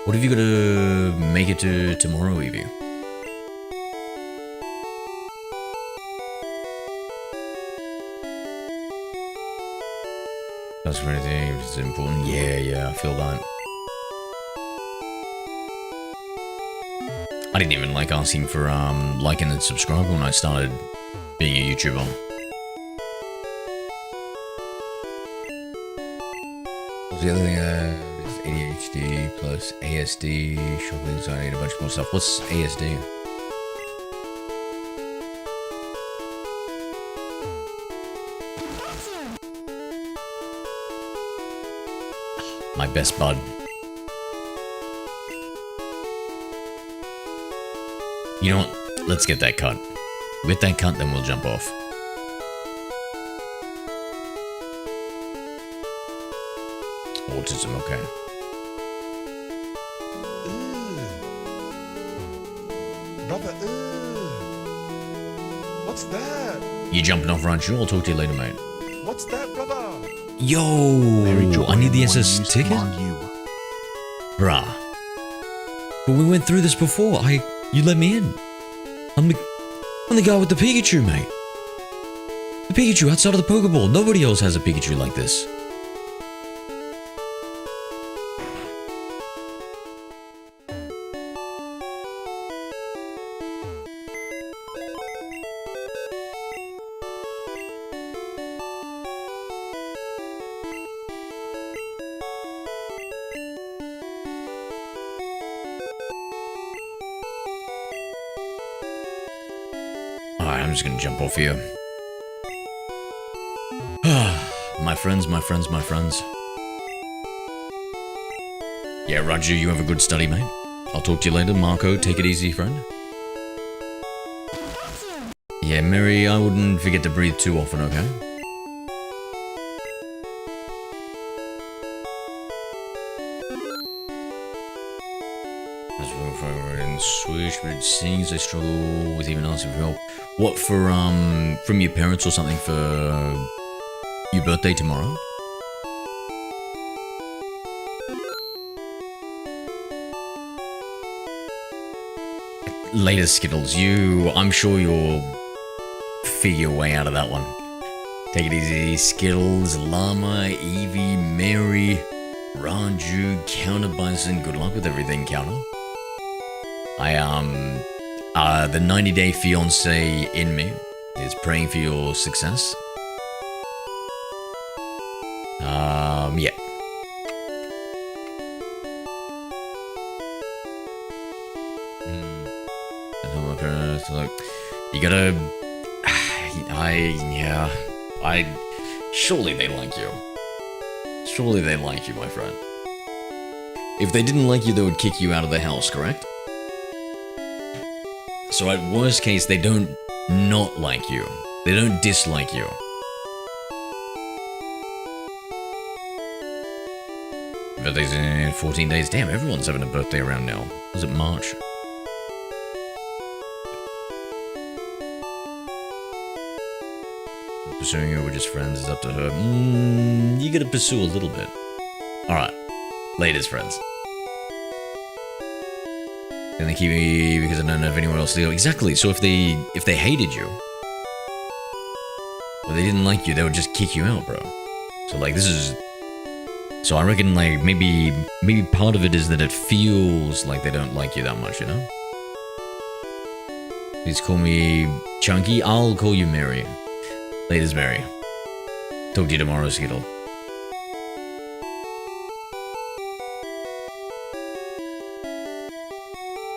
What have you got to make it to tomorrow, Eevee? That's for anything, if it's important. Yeah, I feel that. I didn't even like asking for liking and subscribe when I started being a YouTuber. What's the other thing? ADHD plus ASD, shopping anxiety, and a bunch of cool stuff. What's ASD? My best bud. You know what? Let's get that cut. Get that cut, then we'll jump off. Autism, okay. Brother, what's that? You jumping off, aren't you? I'll talk to you later, mate. What's that, brother? Yo! Very I need the when SS used ticket? Command U. Bruh. But we went through this before. You let me in. I'm the guy with the Pikachu, mate. The Pikachu outside of the Pokeball. Nobody else has a Pikachu like this. Alright, I'm just gonna jump off here. My friends, my friends, my friends. Yeah, Roger, you have a good study, mate. I'll talk to you later. Marco, take it easy, friend. Yeah, Mary, I wouldn't forget to breathe too often, okay? As well forward and swish, but it seems I struggle with even asking for help. What, from your parents or something for your birthday tomorrow? Later, Skittles, I'm sure you'll figure your way out of that one. Take it easy, Skittles, Llama, Eevee, Mary, Ranju, Counter Bison. Good luck with everything, Counter. The 90-day fiance in me is praying for your success. Yeah. Look, you gotta. Surely they like you. Surely they like you, my friend. If they didn't like you, they would kick you out of the house, correct? So at worst case, they don't not like you. They don't dislike you. Birthday's in 14 days. Damn, everyone's having a birthday around now. Was it March? Pursuing her, we're just friends, it's up to her. You gotta pursue a little bit. Alright. Laters, friends. And they keep me because I don't know if anyone else will. Exactly, so if they hated you, or they didn't like you, they would just kick you out, bro. So like this is. So I reckon like maybe part of it is that it feels like they don't like you that much, you know? Please call me Chunky. I'll call you Mary. Laters, Mary. Talk to you tomorrow, Skittle.